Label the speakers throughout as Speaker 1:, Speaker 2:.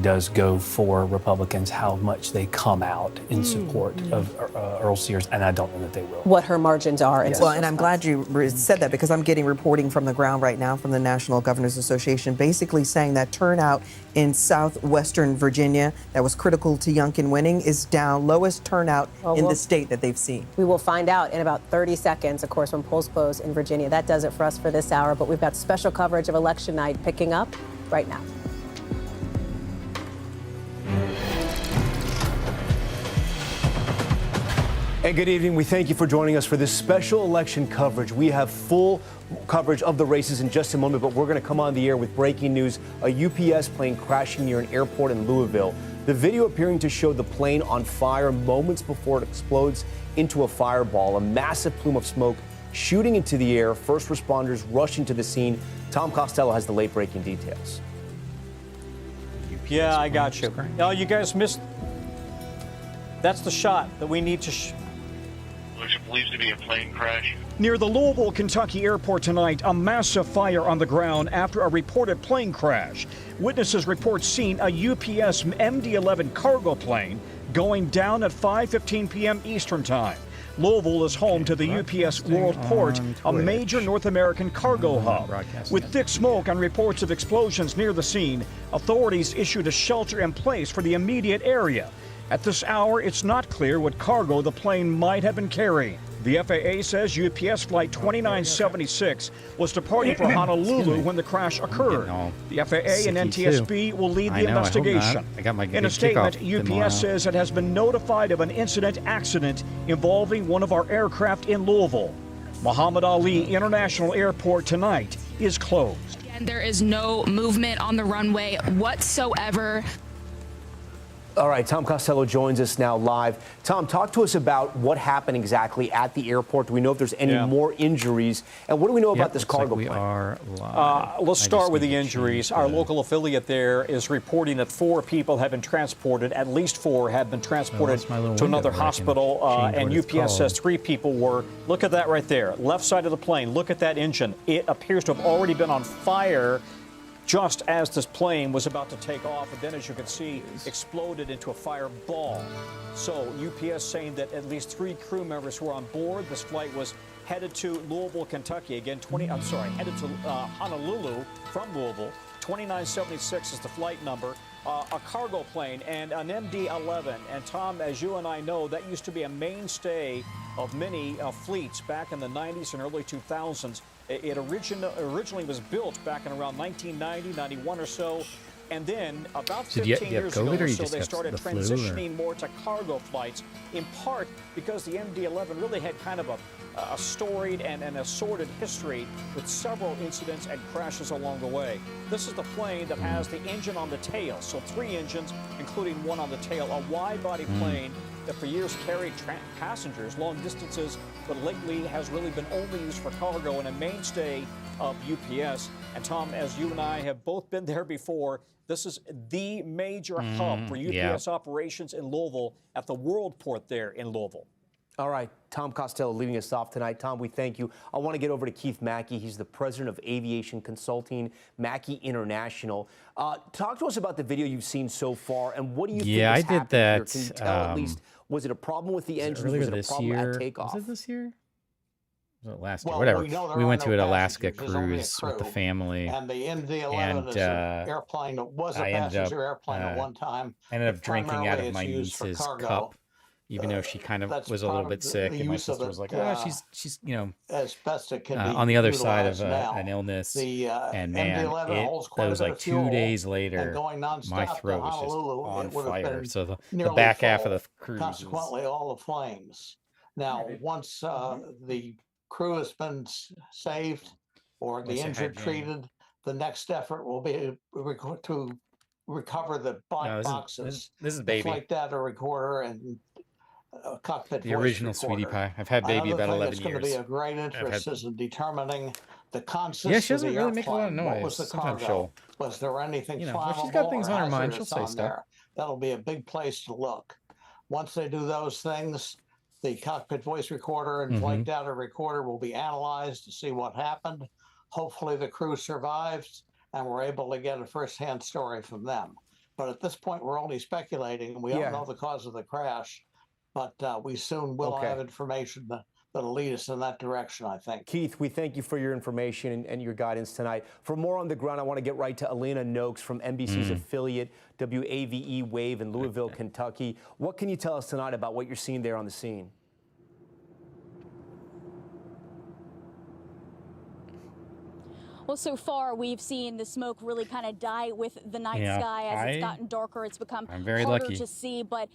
Speaker 1: does go for Republicans, how much they come out in support of Earl Sears, and I don't know that they will.
Speaker 2: What her margins are. And
Speaker 3: Well, and I'm glad you said that, because I'm getting reporting from the ground right now from the National Governors Association, basically saying that turnout in southwestern Virginia that was critical to Youngkin winning is down, lowest turnout in the state that they've seen.
Speaker 2: We will find out in about 30 seconds, of course, when polls close in Virginia. That does it for us for this hour, but we've got special coverage of election night picking up right now.
Speaker 4: And good evening. We thank you for joining us for this special election coverage. We have full coverage of the races in just a moment, but we're going to come on the air with breaking news: a UPS plane crashing near an airport in Louisville. The video appearing to show the plane on fire moments before it explodes into a fireball, a massive plume of smoke shooting into the air. First responders rushing to the scene. Tom Costello has the late breaking details.
Speaker 5: Yeah, I got you. Oh, you guys missed. That's the shot that we need to.
Speaker 6: Which believes to be a plane crash.
Speaker 7: Near the Louisville, Kentucky airport tonight, a massive fire on the ground after a reported plane crash. Witnesses report seeing a UPS MD-11 cargo plane going down at 5:15 p.m. Eastern Time. Louisville is home to the UPS World Port, a major North American cargo hub. With thick smoke and reports of explosions near the scene, authorities issued a shelter in place for the immediate area. At this hour, it's not clear what cargo the plane might have been carrying. The FAA says UPS Flight 2976 was departing for Honolulu when the crash occurred. The FAA and NTSB will lead the investigation. In a statement, UPS says it has been notified of an accident involving one of our aircraft in Louisville. Muhammad Ali International Airport tonight is closed.
Speaker 8: And there is no movement on the runway whatsoever.
Speaker 4: All right, Tom Costello joins us now live. Tom, talk to us about what happened exactly at the airport. Do we know if there's any more injuries? And what do we know about this cargo plane?
Speaker 5: Let's start with the injuries. Our local affiliate there is reporting that 4 people have been transported. At least 4 have been transported to another hospital. And UPS says 3 people were. Look at that right there. Left side of the plane. Look at that engine. It appears to have already been on fire just as this plane was about to take off, and then, as you can see, exploded into a fireball. So UPS saying that at least 3 crew members were on board. This flight was headed to Louisville, Kentucky. Again, headed to Honolulu from Louisville. 2976 is the flight number. A cargo plane and an MD-11. And Tom, as you and I know, that used to be a mainstay of many fleets back in the 90s and early 2000s. It originally was built back in around 1990, 91 or so. And then about 15 years ago or so, they started transitioning more to cargo flights, in part because the MD-11 really had kind of a storied and a sordid history with several incidents and crashes along the way. This is the plane that has the engine on the tail, so 3 engines, including one on the tail, a wide-body plane that for years carried passengers long distances, but lately has really been only used for cargo and a mainstay of UPS. And Tom, as you and I have both been there before, this is the major hub for UPS operations in Louisville at the World Port there in Louisville.
Speaker 4: All right, Tom Costello leading us off tonight. Tom, we thank you. I want to get over to Keith Mackey. He's the president of aviation consulting, Mackey International. Talk to us about the video you've seen so far, and what do you think is happening here? Can you tell at least, was it a problem with the engine? Was it a problem at takeoff?
Speaker 9: Was it this year? Was it last year? Whatever. We went to an Alaska cruise with the family.
Speaker 10: And the MD-11 is an airplane that was a passenger airplane at one time.
Speaker 9: I ended up drinking out of my niece's cup, even though she kind of was a little bit sick, and my sister was like, "Oh, she's
Speaker 10: as best it can be
Speaker 9: on the other side of an illness." And man, it was like 2 days later, my throat was just on fire. So the back half of the cruise,
Speaker 10: consequently, all the flames. Now, once the crew has been saved or the injured treated, the next effort will be to recover the black boxes.
Speaker 9: This is baby.
Speaker 10: Flight data recorder and cockpit
Speaker 9: the original Sweetie Pie. I've had baby about 11 years.
Speaker 10: It's going to be of great interest is in determining the consist of the
Speaker 9: really make a lot of
Speaker 10: airplane.
Speaker 9: noise.
Speaker 10: What was the cargo? Was there anything flammable
Speaker 9: she's got things
Speaker 10: or
Speaker 9: on her mind,
Speaker 10: hazardous
Speaker 9: she'll say
Speaker 10: on
Speaker 9: stuff.
Speaker 10: there? That'll be a big place to look. Once they do those things, the cockpit voice recorder and flight data recorder will be analyzed to see what happened. Hopefully the crew survives and we're able to get a first-hand story from them. But at this point, we're only speculating, and we don't know the cause of the crash. But we soon will have information that'll lead us in that direction, I think.
Speaker 4: Keith, we thank you for your information and your guidance tonight. For more on the ground, I want to get right to Alina Noakes from NBC's affiliate, WAVE Wave in Louisville, Kentucky. What can you tell us tonight about what you're seeing there on the scene?
Speaker 11: Well, so far we've seen the smoke really kind of die with the night sky as it's gotten darker. It's become harder to see, but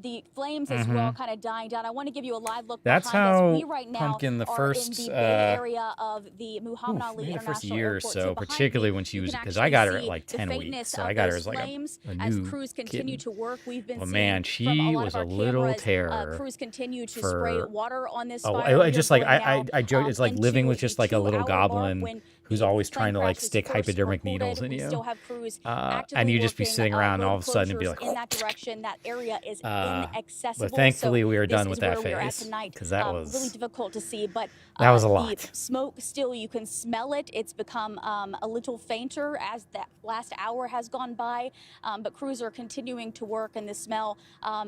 Speaker 11: the flames as well kind of dying down. I want to give you a live look
Speaker 9: That's
Speaker 11: behind
Speaker 9: how
Speaker 11: us. We right now
Speaker 9: Pumpkin the
Speaker 11: are
Speaker 9: first
Speaker 11: in the Bay Area of the Muhammad Ali
Speaker 9: the
Speaker 11: International
Speaker 9: first year or
Speaker 11: Airport.
Speaker 9: so,
Speaker 11: behind
Speaker 9: particularly
Speaker 11: me,
Speaker 9: when she
Speaker 11: you
Speaker 9: was,
Speaker 11: can
Speaker 9: because I got her
Speaker 11: actually
Speaker 9: at like
Speaker 11: see
Speaker 9: 10
Speaker 11: the
Speaker 9: weeks,
Speaker 11: faintness
Speaker 9: so
Speaker 11: of
Speaker 9: I got her
Speaker 11: those
Speaker 9: as like
Speaker 11: flames
Speaker 9: a
Speaker 11: as
Speaker 9: new
Speaker 11: crews continue
Speaker 9: kitten.
Speaker 11: to work. We've been
Speaker 9: But
Speaker 11: seeing
Speaker 9: man, she
Speaker 11: from a lot
Speaker 9: was
Speaker 11: of our
Speaker 9: a little
Speaker 11: cameras,
Speaker 9: terror.
Speaker 11: crews continue to
Speaker 9: for,
Speaker 11: spray water on this
Speaker 9: oh,
Speaker 11: fire.
Speaker 9: I just like I joke, it's like living with
Speaker 11: into
Speaker 9: just like a
Speaker 11: the
Speaker 9: little
Speaker 11: 2-hour mark
Speaker 9: goblin
Speaker 11: when
Speaker 9: who's
Speaker 11: the
Speaker 9: always
Speaker 11: plane
Speaker 9: trying to like
Speaker 11: crash was
Speaker 9: stick
Speaker 11: first
Speaker 9: hypodermic
Speaker 11: reported.
Speaker 9: needles in
Speaker 11: We
Speaker 9: you.
Speaker 11: still have crews
Speaker 9: And
Speaker 11: actively
Speaker 9: you just be
Speaker 11: working,
Speaker 9: sitting around and all of a sudden it'd be
Speaker 11: road
Speaker 9: like,
Speaker 11: closures in that direction. That area is inaccessible.
Speaker 9: but thankfully
Speaker 11: so
Speaker 9: we were
Speaker 11: this
Speaker 9: done
Speaker 11: is
Speaker 9: with
Speaker 11: where
Speaker 9: that
Speaker 11: we are at
Speaker 9: phase,
Speaker 11: tonight.
Speaker 9: 'cause that was
Speaker 11: really difficult to see, but
Speaker 9: that was a lot.
Speaker 11: The smoke still, you can smell it. It's become a little fainter as that last hour has gone by, but crews are continuing to work, and the smell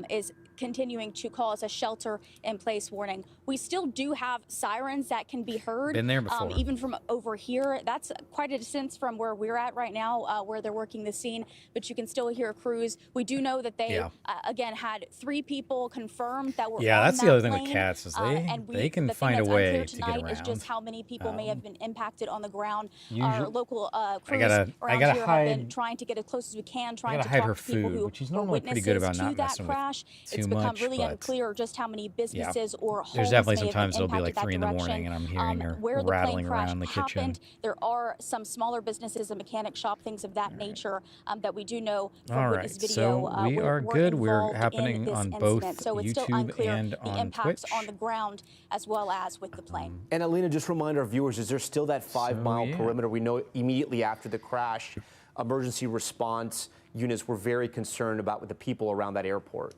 Speaker 11: is continuing to cause a shelter-in-place warning. We still do have sirens that can be heard.
Speaker 9: Been there before.
Speaker 11: Even from over here. That's quite a distance from where we're at right now, where they're working the scene, but you can still hear crews. We do know that they, again, had 3 people confirmed that were on
Speaker 9: that's
Speaker 11: that
Speaker 9: the other thing with
Speaker 11: plane.
Speaker 9: cats is
Speaker 11: And
Speaker 9: they can
Speaker 11: the thing
Speaker 9: find a
Speaker 11: that's
Speaker 9: way
Speaker 11: unclear
Speaker 9: to get
Speaker 11: tonight is
Speaker 9: around.
Speaker 11: just how many people may have been impacted on the ground.
Speaker 9: Usually,
Speaker 11: Our local crews
Speaker 9: I
Speaker 11: around
Speaker 9: gotta
Speaker 11: here
Speaker 9: hide,
Speaker 11: have been trying to get as close as we can, trying to
Speaker 9: hide
Speaker 11: talk
Speaker 9: her
Speaker 11: to people
Speaker 9: food,
Speaker 11: who
Speaker 9: which she's
Speaker 11: were
Speaker 9: normally pretty good
Speaker 11: witnesses
Speaker 9: about
Speaker 11: to
Speaker 9: not
Speaker 11: that
Speaker 9: messing with
Speaker 11: crash.
Speaker 9: too
Speaker 11: It's become
Speaker 9: much,
Speaker 11: really
Speaker 9: but
Speaker 11: unclear just how many businesses or homes
Speaker 9: there's definitely
Speaker 11: may have
Speaker 9: sometimes
Speaker 11: been
Speaker 9: it'll be like
Speaker 11: impacted
Speaker 9: 3 in
Speaker 11: that
Speaker 9: the morning
Speaker 11: direction.
Speaker 9: and I'm hearing her
Speaker 11: Where the plane
Speaker 9: rattling
Speaker 11: crash
Speaker 9: around the kitchen.
Speaker 11: happened, there are some smaller businesses, a mechanic shop, things of that nature that we do know from witness video.
Speaker 9: So we are good. We're happening on both
Speaker 11: so it's still
Speaker 9: YouTube
Speaker 11: unclear
Speaker 9: and
Speaker 11: the
Speaker 9: on
Speaker 11: impacts
Speaker 9: Twitch.
Speaker 11: on the ground as well as with the plane.
Speaker 4: And Alina, just remind our viewers, is there still that 5-mile perimeter? We know immediately after the crash, emergency response units were very concerned about with the people around that airport.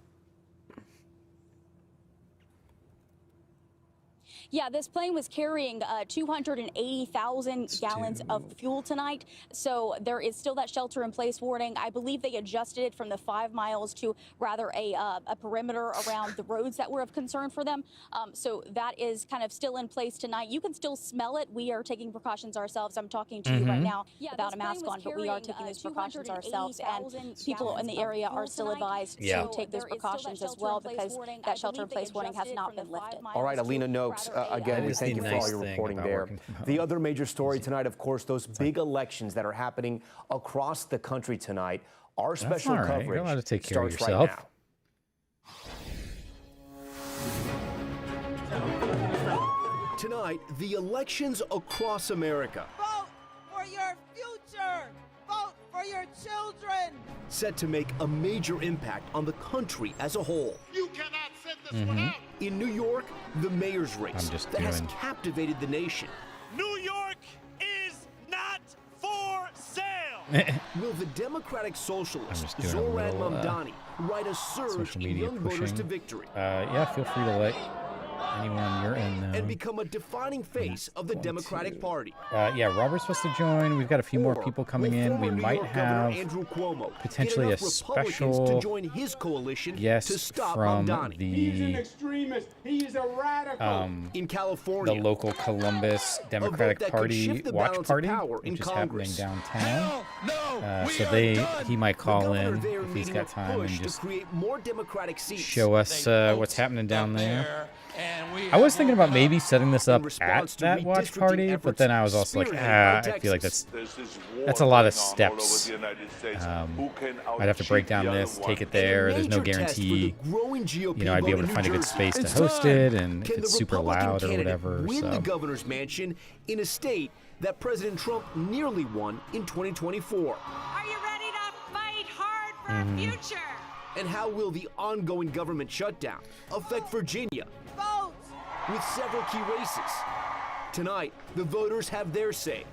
Speaker 11: Yeah, this plane was carrying 280,000 gallons of fuel tonight. So there is still that shelter-in-place warning. I believe they adjusted it from the 5 miles to rather a perimeter around the roads that were of concern for them. So that is kind of still in place tonight. You can still smell it. We are taking precautions ourselves. I'm talking to you right now without a mask on, but we are taking those precautions ourselves. And people in the area are still advised to take those precautions as well, because that shelter-in-place warning has not been lifted.
Speaker 4: All right, Alina Noakes, again, we thank you for all your reporting there. The other major story tonight, of course, those big elections that are happening across the country tonight. Our special coverage
Speaker 9: You're allowed to take care of
Speaker 4: starts
Speaker 9: yourself.
Speaker 4: right now. Tonight, the elections across America.
Speaker 12: Vote for your future. Vote for your children.
Speaker 4: Set to make a major impact on the country as a whole.
Speaker 6: You cannot send this one out.
Speaker 4: In New York, the mayor's race that has captivated the nation.
Speaker 13: New York is not for sale.
Speaker 4: Will the Democratic Socialist Zoran Mamdani ride a surge in young voters to victory?
Speaker 9: Yeah, feel free to let anyone you're in know.
Speaker 4: And become a defining face of the Democratic Party.
Speaker 9: Yeah, Robert's supposed to join. We've got a few more people coming in. We might have
Speaker 4: Andrew Cuomo
Speaker 9: potentially a special
Speaker 4: to join his coalition
Speaker 9: guest
Speaker 4: to stop
Speaker 9: from
Speaker 4: Mamdani.
Speaker 14: He's an extremist. He is a radical.
Speaker 4: In California,
Speaker 9: the local Columbus Democratic Party watch party, which is happening downtown. So he might call in if he's got time and just
Speaker 4: more Democratic seats.
Speaker 9: show us what's happening down there. I was thinking about maybe setting this up at that watch party, but then I was also like, I feel like that's a lot of steps. I'd have to break down this, take it there. There's no guarantee, I'd be able to find a good space to host it, and if it's super loud or whatever.
Speaker 4: Win the governor's mansion in a state that President Trump nearly won in 2024.
Speaker 12: Are you ready to fight hard for our future?
Speaker 4: And how will the ongoing government shutdown affect Virginia?
Speaker 12: Vote!
Speaker 4: With several key races. Tonight, the voters have their say.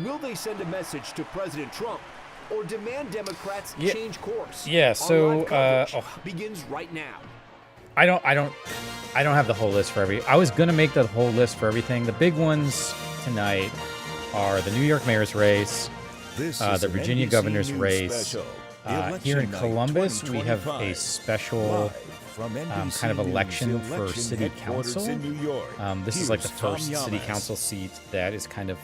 Speaker 4: Will they send a message to President Trump or demand Democrats change course?
Speaker 9: Yeah, so
Speaker 4: begins right now.
Speaker 9: I don't have the whole list for I was gonna make the whole list for everything. The big ones tonight are the New York mayor's race, the Virginia governor's race, Here in Columbus, we have a special kind of election for city council. This is like the first city council seat that is kind of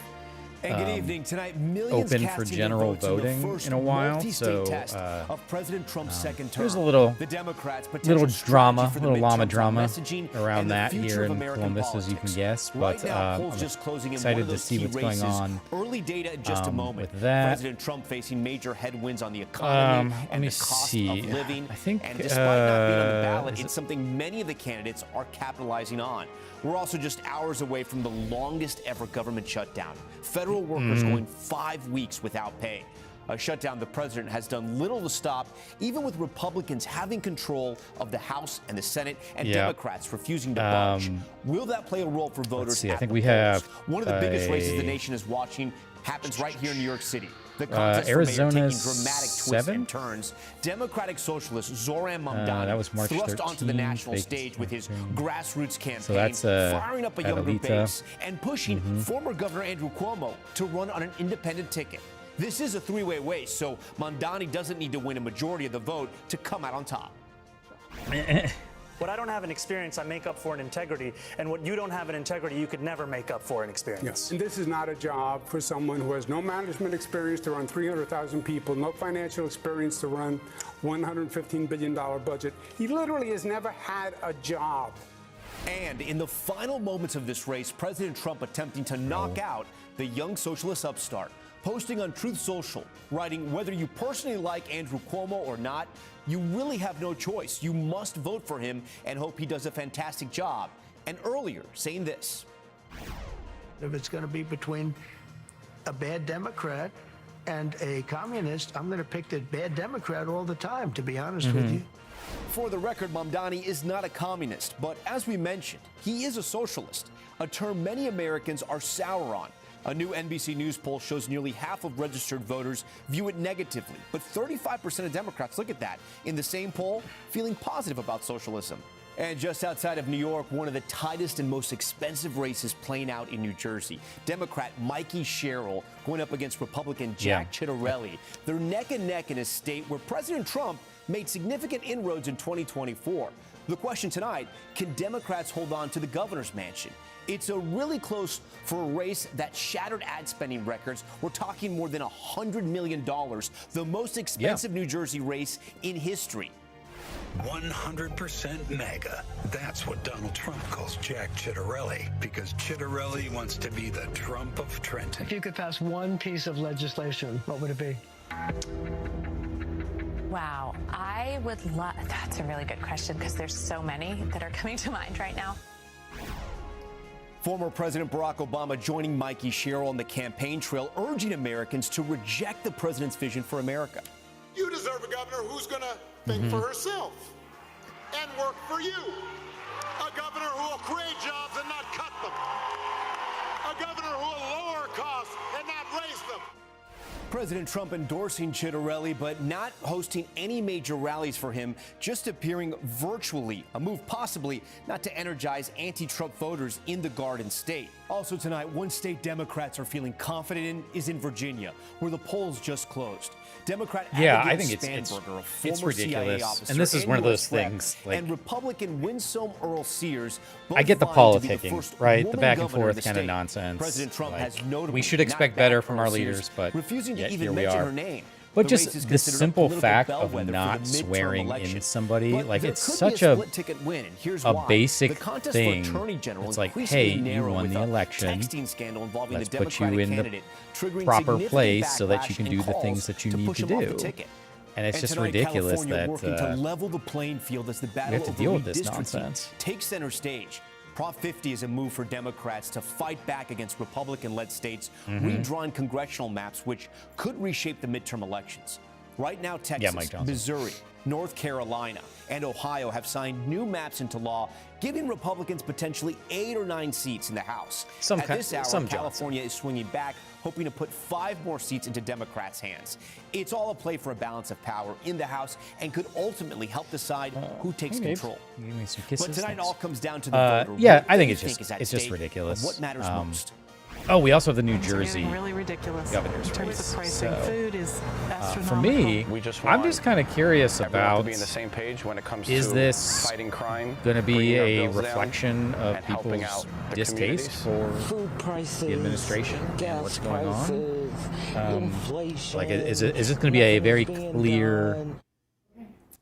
Speaker 4: And good evening. Tonight, millions
Speaker 9: open for
Speaker 4: casting
Speaker 9: general
Speaker 4: their votes
Speaker 9: voting
Speaker 4: the first
Speaker 9: in a while.
Speaker 4: multi-state
Speaker 9: So
Speaker 4: test of President Trump's second term.
Speaker 9: there's a little
Speaker 4: The Democrats'
Speaker 9: little
Speaker 4: potential
Speaker 9: drama,
Speaker 4: strategy for the
Speaker 9: little llama
Speaker 4: midterms on
Speaker 9: drama
Speaker 4: messaging
Speaker 9: around
Speaker 4: and the
Speaker 9: that
Speaker 4: future
Speaker 9: here
Speaker 4: of
Speaker 9: in
Speaker 4: American
Speaker 9: Columbus,
Speaker 4: politics.
Speaker 9: as you can guess.
Speaker 4: Right
Speaker 9: But
Speaker 4: now,
Speaker 9: I'm
Speaker 4: polls just closing in one
Speaker 9: excited
Speaker 4: of
Speaker 9: to
Speaker 4: those
Speaker 9: see
Speaker 4: key
Speaker 9: what's going
Speaker 4: races.
Speaker 9: on.
Speaker 4: Early data in just a moment.
Speaker 9: With that,
Speaker 4: President Trump facing major headwinds on the economy
Speaker 9: let
Speaker 4: and
Speaker 9: me
Speaker 4: the cost
Speaker 9: see.
Speaker 4: of living.
Speaker 9: I think,
Speaker 4: and despite not being on the ballot,
Speaker 9: is
Speaker 4: it's something many of the candidates are capitalizing on. We're also just hours away from the longest ever government shutdown. Federal workers going 5 weeks without pay. A shutdown the president has done little to stop, even with Republicans having control of the House and the Senate and Democrats refusing to budge. Will that play a role for voters?
Speaker 9: Let's see. I
Speaker 4: at
Speaker 9: think
Speaker 4: the
Speaker 9: we
Speaker 4: polls?
Speaker 9: have
Speaker 4: One of the biggest races the nation is watching happens right here in New York City. The contest
Speaker 9: Arizona's
Speaker 4: for mayor taking dramatic twists
Speaker 9: 7?
Speaker 4: and turns. Democratic socialist Zoran Mamdani
Speaker 9: that was March
Speaker 4: thrust onto the
Speaker 9: 13th,
Speaker 4: national
Speaker 9: fake
Speaker 4: stage with his grassroots campaign,
Speaker 9: So that's,
Speaker 4: firing up a younger
Speaker 9: Adelita.
Speaker 4: base and pushing former Governor Andrew Cuomo to run on an independent ticket. This is a three-way race, so Mamdani doesn't need to win a majority of the vote to come out on top.
Speaker 15: What I don't have in experience, I make up for in integrity. And what you don't have in integrity, you could never make up for in experience.
Speaker 14: Yes. And this is not a job for someone who has no management experience to run 300,000 people, no financial experience to run $115 billion budget. He literally has never had a job.
Speaker 4: And in the final moments of this race, President Trump attempting to knock out the young socialist upstart, posting on Truth Social, writing, whether you personally like Andrew Cuomo or not, you really have no choice. You must vote for him and hope he does a fantastic job. And earlier, saying this.
Speaker 16: If it's going to be between a bad Democrat and a communist, I'm going to pick the bad Democrat all the time, to be honest with you.
Speaker 4: For the record, Mamdani is not a communist, but as we mentioned, he is a socialist, a term many Americans are sour on. A new NBC News poll shows nearly half of registered voters view it negatively, but 35% of Democrats, look at that, in the same poll, feeling positive about socialism. And just outside of New York, one of the tightest and most expensive races playing out in New Jersey. Democrat Mikey Sherrill going up against Republican Jack Ciattarelli. They're neck and neck in a state where President Trump made significant inroads in 2024. The question tonight, can Democrats hold on to the governor's mansion? It's a really close for a race that shattered ad spending records. We're talking more than $100 million, the most expensive New Jersey race in history.
Speaker 17: 100% MAGA. That's what Donald Trump calls Jack Ciattarelli, because Ciattarelli wants to be the Trump of Trenton.
Speaker 18: If you could pass one piece of legislation, what would it be?
Speaker 19: Wow, I would love, that's a really good question because there's so many that are coming to mind right now.
Speaker 4: Former President Barack Obama joining Mikey Sherrill on the campaign trail, urging Americans to reject the president's vision for America.
Speaker 6: You deserve a governor who's going to think for herself and work for you. A governor who will create jobs and not cut them. A governor who will lower costs and not raise them.
Speaker 4: President Trump endorsing Ciattarelli, but not hosting any major rallies for him, just appearing virtually, a move possibly not to energize anti-Trump voters in the Garden State. Also tonight, one state Democrats are feeling confident in is in Virginia, where the polls just closed. Democrat
Speaker 9: I think
Speaker 4: Spanberger, a
Speaker 9: it's
Speaker 4: former CIA
Speaker 9: ridiculous.
Speaker 4: officer,
Speaker 9: And this is one of those
Speaker 4: US rep,
Speaker 9: things, like,
Speaker 4: and Republican Winsome Earl Sears.
Speaker 9: I get the
Speaker 4: both vying to be
Speaker 9: politicking,
Speaker 4: first
Speaker 9: right? The
Speaker 4: woman
Speaker 9: back and
Speaker 4: governor of
Speaker 9: forth
Speaker 4: the
Speaker 9: kind of
Speaker 4: state.
Speaker 9: nonsense.
Speaker 4: President Trump
Speaker 9: Like,
Speaker 4: has notably
Speaker 9: we should
Speaker 4: not
Speaker 9: expect
Speaker 4: backed
Speaker 9: better from our
Speaker 4: Earl Sears,
Speaker 9: leaders, but
Speaker 4: refusing to
Speaker 9: yet
Speaker 4: even
Speaker 9: here we
Speaker 4: mention
Speaker 9: are.
Speaker 4: her name.
Speaker 9: But
Speaker 4: The
Speaker 9: just
Speaker 4: race is
Speaker 9: the
Speaker 4: considered a
Speaker 9: simple
Speaker 4: political
Speaker 9: fact of
Speaker 4: bellwether for
Speaker 9: not
Speaker 4: the midterm
Speaker 9: swearing
Speaker 4: election.
Speaker 9: in somebody,
Speaker 4: But
Speaker 9: like
Speaker 4: there
Speaker 9: it's
Speaker 4: could
Speaker 9: such
Speaker 4: be a
Speaker 9: a
Speaker 4: split ticket win, and here's
Speaker 9: a
Speaker 4: why.
Speaker 9: basic
Speaker 4: the contest
Speaker 9: thing.
Speaker 4: For attorney general
Speaker 9: It's like,
Speaker 4: increasingly
Speaker 9: hey, you
Speaker 4: narrow
Speaker 9: won
Speaker 4: with
Speaker 9: the
Speaker 4: a
Speaker 9: election.
Speaker 4: texting scandal involving
Speaker 9: Let's
Speaker 4: the
Speaker 9: put you
Speaker 4: Democratic
Speaker 9: in the
Speaker 4: candidate, triggering
Speaker 9: proper
Speaker 4: significant
Speaker 9: place so that you
Speaker 4: backlash
Speaker 9: can
Speaker 4: and
Speaker 9: do the
Speaker 4: calls
Speaker 9: things that you
Speaker 4: to
Speaker 9: need
Speaker 4: push
Speaker 9: to
Speaker 4: him off the
Speaker 9: do.
Speaker 4: ticket.
Speaker 9: And it's just
Speaker 4: tonight,
Speaker 9: ridiculous
Speaker 4: California
Speaker 9: that
Speaker 4: working to level the playing field as the battle
Speaker 9: have to
Speaker 4: over
Speaker 9: deal with this
Speaker 4: redistricting
Speaker 9: nonsense.
Speaker 4: takes center stage. Prop 50 is a move for Democrats to fight back against Republican-led states, redrawing congressional maps which could reshape the midterm elections. Right now, Texas, Missouri, North Carolina, and Ohio have signed new maps into law, giving Republicans potentially 8 or 9 seats in the House. At this hour, California is swinging back, hoping to put 5 more seats into Democrats' hands. It's all a play for a balance of power in the House and could ultimately help decide who takes control.
Speaker 9: Give me some kisses.
Speaker 4: But tonight
Speaker 9: Thanks.
Speaker 4: all comes down to the voter.
Speaker 9: Yeah,
Speaker 4: What
Speaker 9: I think
Speaker 4: they
Speaker 9: it's just
Speaker 4: is at
Speaker 9: it's just
Speaker 4: stake
Speaker 9: ridiculous.
Speaker 4: and what matters most.
Speaker 9: Oh, we also have the New
Speaker 20: Things are
Speaker 9: Jersey
Speaker 20: getting really ridiculous
Speaker 9: governor's
Speaker 20: in terms
Speaker 9: race.
Speaker 20: of pricing.
Speaker 9: So,
Speaker 20: Food is astronomical.
Speaker 9: for me, I'm just kind of curious about,
Speaker 21: to be on the same page when it comes
Speaker 9: is
Speaker 21: to
Speaker 9: this
Speaker 21: fighting crime,
Speaker 9: going to be
Speaker 21: bringing our
Speaker 9: a
Speaker 21: bills down,
Speaker 9: reflection of
Speaker 21: and helping
Speaker 9: people's
Speaker 21: out the
Speaker 9: distaste for
Speaker 22: food prices,
Speaker 9: the administration and what's going
Speaker 22: prices,
Speaker 9: on?
Speaker 22: inflation.
Speaker 9: Like, is this going to be a very
Speaker 22: nothing is being
Speaker 9: clear
Speaker 22: done.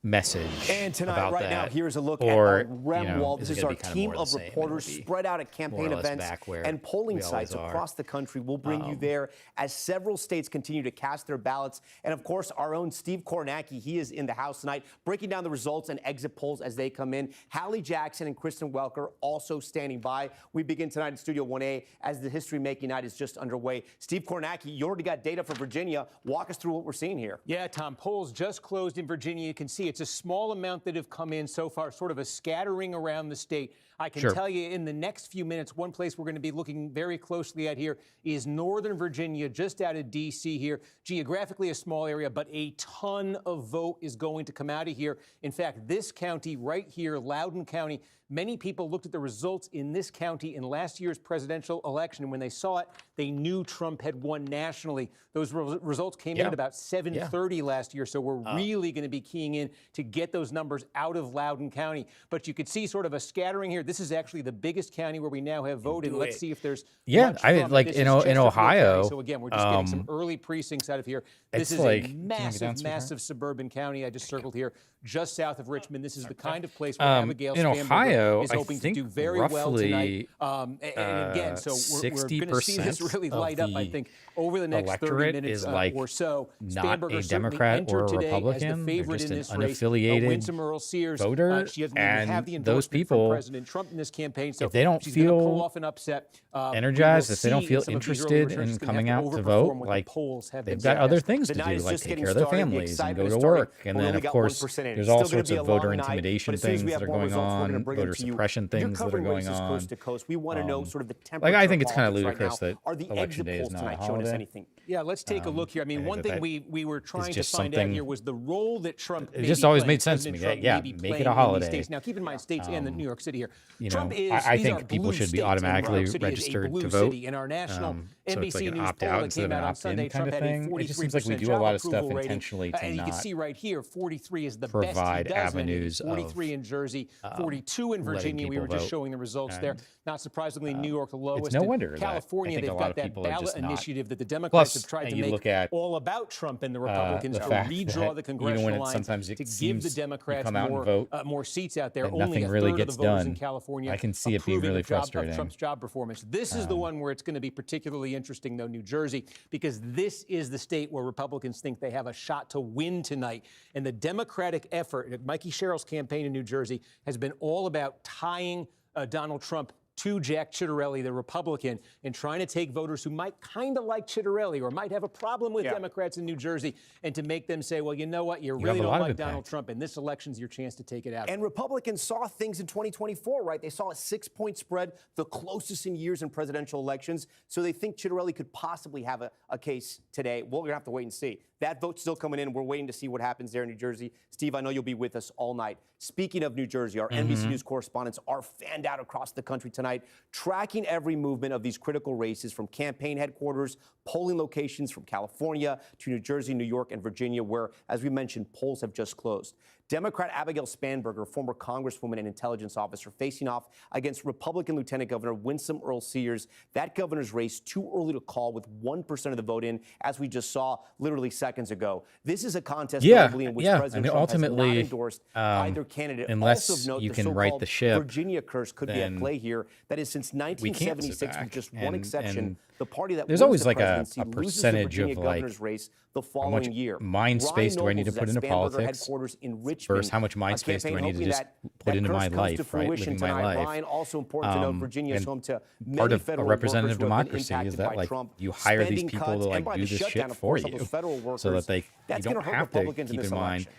Speaker 9: message
Speaker 4: And tonight,
Speaker 9: about
Speaker 4: right
Speaker 9: that?
Speaker 4: now, here's a look
Speaker 9: Or,
Speaker 4: at our Red
Speaker 9: you know,
Speaker 4: Wall.
Speaker 9: is
Speaker 4: This
Speaker 9: it
Speaker 4: is
Speaker 9: gonna
Speaker 4: our
Speaker 9: be kinda
Speaker 4: team
Speaker 9: more the
Speaker 4: of
Speaker 9: same, and
Speaker 4: reporters
Speaker 9: it'll be
Speaker 4: spread out at
Speaker 9: more
Speaker 4: campaign
Speaker 9: or less
Speaker 4: events
Speaker 9: back where
Speaker 4: and polling
Speaker 9: we always
Speaker 4: sites
Speaker 9: are.
Speaker 4: across the country. We'll bring you there as several states continue to cast their ballots. And of course, our own Steve Kornacki, he is in the house tonight, breaking down the results and exit polls as they come in. Hallie Jackson and Kristen Welker also standing by. We begin tonight in Studio 1A as the history-making night is just underway. Steve Kornacki, you already got data for Virginia. Walk us through what we're seeing here.
Speaker 5: Yeah, Tom, polls just closed in Virginia. You can see it's a small amount that have come in so far, sort of a scattering around the state. I can tell you in the next few minutes, one place we're going to be looking very closely at here is Northern Virginia, just out of D.C. here. Geographically a small area, but a ton of vote is going to come out of here. In fact, this county right here, Loudoun County, many people looked at the results in this county in last year's presidential election, and when they saw it, they knew Trump had won nationally. Those results came in at about 7:30 last year, so we're really going to be keying in to get those numbers out of Loudoun County. But you could see sort of a scattering here. This is actually the biggest county where we now have voted. Let's see if there's much Trump.
Speaker 9: like
Speaker 5: This
Speaker 9: in
Speaker 5: is Chesterfield
Speaker 9: Ohio.
Speaker 5: County. So again, we're just getting some early precincts out of here. This
Speaker 9: it's
Speaker 5: is
Speaker 9: like,
Speaker 5: a
Speaker 9: can you go down
Speaker 5: massive,
Speaker 9: super
Speaker 5: massive suburban county. I just circled here, just south of Richmond. This is the kind of place where Abigail
Speaker 9: in
Speaker 5: Spanberger
Speaker 9: Ohio,
Speaker 5: is
Speaker 9: I
Speaker 5: hoping to
Speaker 9: think
Speaker 5: do very well tonight.
Speaker 9: roughly,
Speaker 5: And again, so we're going to see this
Speaker 9: 60%
Speaker 5: really light up, I
Speaker 9: of
Speaker 5: think, over the next 30
Speaker 9: electorate
Speaker 5: minutes
Speaker 9: is like
Speaker 5: or so.
Speaker 9: not
Speaker 5: Spanberger
Speaker 9: a
Speaker 5: certainly
Speaker 9: Democrat
Speaker 5: entered
Speaker 9: or a
Speaker 5: today as the
Speaker 9: Republican. They're
Speaker 5: favorite
Speaker 9: just
Speaker 5: in
Speaker 9: an
Speaker 5: this race.
Speaker 9: unaffiliated
Speaker 5: Winsome Earl Sears,
Speaker 9: voter,
Speaker 5: she doesn't
Speaker 9: and
Speaker 5: even have the
Speaker 9: those
Speaker 5: endorsement
Speaker 9: people,
Speaker 5: from President Trump in this campaign, so
Speaker 9: if they don't
Speaker 5: she's going to pull
Speaker 9: feel
Speaker 5: off an upset.
Speaker 9: energized,
Speaker 5: We will
Speaker 9: if they don't
Speaker 5: see
Speaker 9: feel
Speaker 5: some of these early
Speaker 9: interested
Speaker 5: returns
Speaker 9: in
Speaker 5: is gonna
Speaker 9: coming
Speaker 5: have
Speaker 9: out to
Speaker 5: overperform
Speaker 9: vote,
Speaker 5: what
Speaker 9: like
Speaker 5: the polls have
Speaker 9: they've
Speaker 5: been
Speaker 9: got
Speaker 5: saying.
Speaker 9: other things
Speaker 5: The
Speaker 9: to
Speaker 5: night
Speaker 9: do,
Speaker 5: is
Speaker 9: like
Speaker 5: just
Speaker 9: take
Speaker 5: getting
Speaker 9: care of their
Speaker 5: started. The
Speaker 9: families and
Speaker 5: excitement
Speaker 9: go
Speaker 5: is
Speaker 9: to
Speaker 5: starting.
Speaker 9: work. And
Speaker 5: We're
Speaker 9: then,
Speaker 5: only
Speaker 9: of
Speaker 5: got
Speaker 9: course,
Speaker 5: 1% in.
Speaker 9: there's
Speaker 5: It's
Speaker 9: all
Speaker 5: still gonna
Speaker 9: sorts
Speaker 5: be
Speaker 9: of
Speaker 5: a long
Speaker 9: voter
Speaker 5: night,
Speaker 9: intimidation
Speaker 5: but as soon as
Speaker 9: things
Speaker 5: we
Speaker 9: that
Speaker 5: have
Speaker 9: are
Speaker 5: more
Speaker 9: going
Speaker 5: results, we're gonna
Speaker 9: on,
Speaker 5: bring them
Speaker 9: voter
Speaker 5: to you.
Speaker 9: suppression
Speaker 5: You're
Speaker 9: things that are
Speaker 5: covering
Speaker 9: going
Speaker 5: races
Speaker 9: on.
Speaker 5: coast to coast. We want to know sort of the temperature.
Speaker 9: Like, I think it's kind of
Speaker 5: politics right
Speaker 9: ludicrous
Speaker 5: now.
Speaker 9: that
Speaker 5: Are the
Speaker 9: Election
Speaker 5: exit
Speaker 9: Day is
Speaker 5: polls
Speaker 9: not a
Speaker 5: tonight showing us
Speaker 9: holiday.
Speaker 5: anything? Yeah, let's take a look here. I mean,
Speaker 9: I
Speaker 5: one
Speaker 9: think
Speaker 5: thing we were trying to
Speaker 9: just
Speaker 5: find out
Speaker 9: something-
Speaker 5: here was the role that Trump
Speaker 9: It
Speaker 5: may
Speaker 9: just
Speaker 5: be
Speaker 9: always
Speaker 5: playing,
Speaker 9: made sense to
Speaker 5: President
Speaker 9: me.
Speaker 5: Trump
Speaker 9: Yeah,
Speaker 5: may be
Speaker 9: make
Speaker 5: playing
Speaker 9: it a
Speaker 5: in these
Speaker 9: holiday.
Speaker 5: states. Now, keep in mind states and the New York City here.
Speaker 9: You
Speaker 5: Trump
Speaker 9: know,
Speaker 5: is,
Speaker 9: I
Speaker 5: these are
Speaker 9: think people
Speaker 5: blue
Speaker 9: should be
Speaker 5: states, and New
Speaker 9: automatically
Speaker 5: York City is a
Speaker 9: registered
Speaker 5: blue
Speaker 9: to vote.
Speaker 5: city. In our national
Speaker 9: So it's
Speaker 5: NBC
Speaker 9: like an
Speaker 5: News
Speaker 9: opt-out
Speaker 5: poll that
Speaker 9: instead
Speaker 5: came
Speaker 9: of
Speaker 5: out
Speaker 9: an
Speaker 5: on Sunday,
Speaker 9: opt-in
Speaker 5: Trump
Speaker 9: kind of
Speaker 5: had a
Speaker 9: thing. It just seems
Speaker 5: 43%
Speaker 9: like we do a
Speaker 5: job
Speaker 9: lot of stuff
Speaker 5: approval rating.
Speaker 9: intentionally to
Speaker 5: And you can
Speaker 9: not
Speaker 5: see right here, 43 is the
Speaker 9: provide
Speaker 5: best he does.
Speaker 9: avenues of,
Speaker 5: 43 in Jersey, 42 in
Speaker 9: letting
Speaker 5: Virginia. We
Speaker 9: people
Speaker 5: were just
Speaker 9: vote.
Speaker 5: showing the results there.
Speaker 9: And,
Speaker 5: Not surprisingly, New York the lowest.
Speaker 9: it's no
Speaker 5: And
Speaker 9: wonder that I
Speaker 5: California,
Speaker 9: think a
Speaker 5: they've
Speaker 9: lot
Speaker 5: got
Speaker 9: of
Speaker 5: that
Speaker 9: people are
Speaker 5: ballot
Speaker 9: just not.
Speaker 5: initiative that the Democrats
Speaker 9: Plus,
Speaker 5: have tried to
Speaker 9: you
Speaker 5: make
Speaker 9: look at,
Speaker 5: all about Trump and the Republicans
Speaker 9: the
Speaker 5: to
Speaker 9: fact
Speaker 5: redraw
Speaker 9: that
Speaker 5: the
Speaker 9: even
Speaker 5: congressional
Speaker 9: when
Speaker 5: lines
Speaker 9: sometimes it
Speaker 5: to give
Speaker 9: seems
Speaker 5: the
Speaker 9: you
Speaker 5: Democrats
Speaker 9: come out and
Speaker 5: more,
Speaker 9: vote
Speaker 5: more seats out there.
Speaker 9: and
Speaker 5: Only
Speaker 9: nothing
Speaker 5: a
Speaker 9: really
Speaker 5: third of
Speaker 9: gets
Speaker 5: the voters in
Speaker 9: done.
Speaker 5: California
Speaker 9: I can see it being
Speaker 5: approving
Speaker 9: really
Speaker 5: of
Speaker 9: frustrating.
Speaker 5: Trump's job performance. This is the one where it's going to be particularly interesting, though, New Jersey, because this is the state where Republicans think they have a shot to win tonight. And the Democratic effort, Mikey Sherrill's campaign in New Jersey, has been all about tying Donald Trump to Jack Ciattarelli, the Republican, and trying to take voters who might kind of like Ciattarelli or might have a problem with Democrats in New Jersey and to make them say, well, you know what, you really don't like Donald Trump, and this election's your chance to take it out.
Speaker 4: And Republicans saw things in 2024, right? They saw a 6-point spread, the closest in years in presidential elections. So they think Ciattarelli could possibly have a case today. Well, we're going to have to wait and see. That vote's still coming in. We're waiting to see what happens there in New Jersey. Steve, I know you'll be with us all night. Speaking of New Jersey, our NBC News correspondents are fanned out across the country tonight, tracking every movement of these critical races from campaign headquarters, polling locations from California to New Jersey, New York, and Virginia, where, as we mentioned, polls have just closed. Democrat Abigail Spanberger, former congresswoman and intelligence officer, facing off against Republican Lieutenant Governor Winsome Earl Sears. That governor's race too early to call with 1% of the vote in, as we just saw literally seconds ago. This is a contest notably in which President Trump
Speaker 9: ultimately,
Speaker 4: has not endorsed either candidate.
Speaker 9: Unless
Speaker 4: also note
Speaker 9: you
Speaker 4: the
Speaker 9: can
Speaker 4: so-called
Speaker 9: right the ship,
Speaker 4: Virginia curse could be at play here. That is, since 1976, with just one exception, the party that
Speaker 9: there's always like a
Speaker 4: loses the
Speaker 9: percentage
Speaker 4: Virginia
Speaker 9: of like
Speaker 4: governor's race the
Speaker 9: how
Speaker 4: following
Speaker 9: much
Speaker 4: year.
Speaker 9: mind space
Speaker 4: Ryan
Speaker 9: do I need to
Speaker 4: Nobles
Speaker 9: put
Speaker 4: is
Speaker 9: into
Speaker 4: at Spanberger
Speaker 9: politics
Speaker 4: headquarters in Richmond,
Speaker 9: versus how much mind space do I need to
Speaker 4: campaign
Speaker 9: just
Speaker 4: hoping
Speaker 9: put into
Speaker 4: that
Speaker 9: my
Speaker 4: curse comes
Speaker 9: life,
Speaker 4: to
Speaker 9: right?
Speaker 4: fruition
Speaker 9: Living my
Speaker 4: tonight.
Speaker 9: life.
Speaker 4: Ryan, also important to note, Virginia is
Speaker 9: and
Speaker 4: home to many
Speaker 9: part of a
Speaker 4: federal
Speaker 9: representative
Speaker 4: workers who have been
Speaker 9: democracy is
Speaker 4: impacted
Speaker 9: that
Speaker 4: by
Speaker 9: like
Speaker 4: Trump,
Speaker 9: you hire these
Speaker 4: spending
Speaker 9: people
Speaker 4: cuts,
Speaker 9: to
Speaker 4: and
Speaker 9: like
Speaker 4: by
Speaker 9: do
Speaker 4: the
Speaker 9: this
Speaker 4: shutdown,
Speaker 9: shit
Speaker 4: of
Speaker 9: for
Speaker 4: course, of
Speaker 9: you,
Speaker 4: those federal workers.
Speaker 9: so that you
Speaker 4: That's
Speaker 9: don't
Speaker 4: gonna hurt
Speaker 9: have to
Speaker 4: Republicans in
Speaker 9: keep
Speaker 4: this
Speaker 9: in mind.
Speaker 4: election.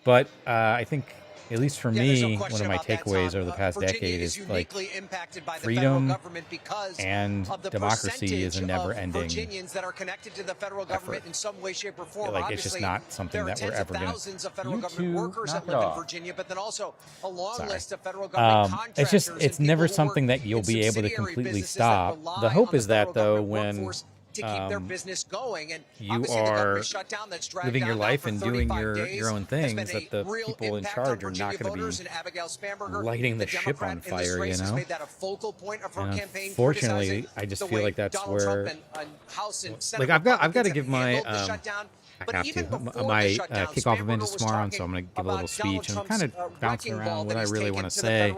Speaker 9: But I think at least for me, one of my takeaways over the past decade is like freedom and democracy is a never-ending
Speaker 21: Virginians that are connected to the federal government in some way, shape, or form.
Speaker 9: Like it's just not something that we're ever going to.
Speaker 21: Thousands of federal government workers that live in Virginia, but then also a long list of federal government contractors.
Speaker 9: It's never something that you'll be able to completely stop. The hope is that though, when
Speaker 21: to keep their business going, and
Speaker 9: you are living your life and doing your own things, that the people in charge are not going to be lighting the ship on fire, you know? And unfortunately, I just feel like that's where, like, I've got to give my my kickoff event is tomorrow, and so I'm going to give a little speech, and I'm kind of bouncing around what I really want to say.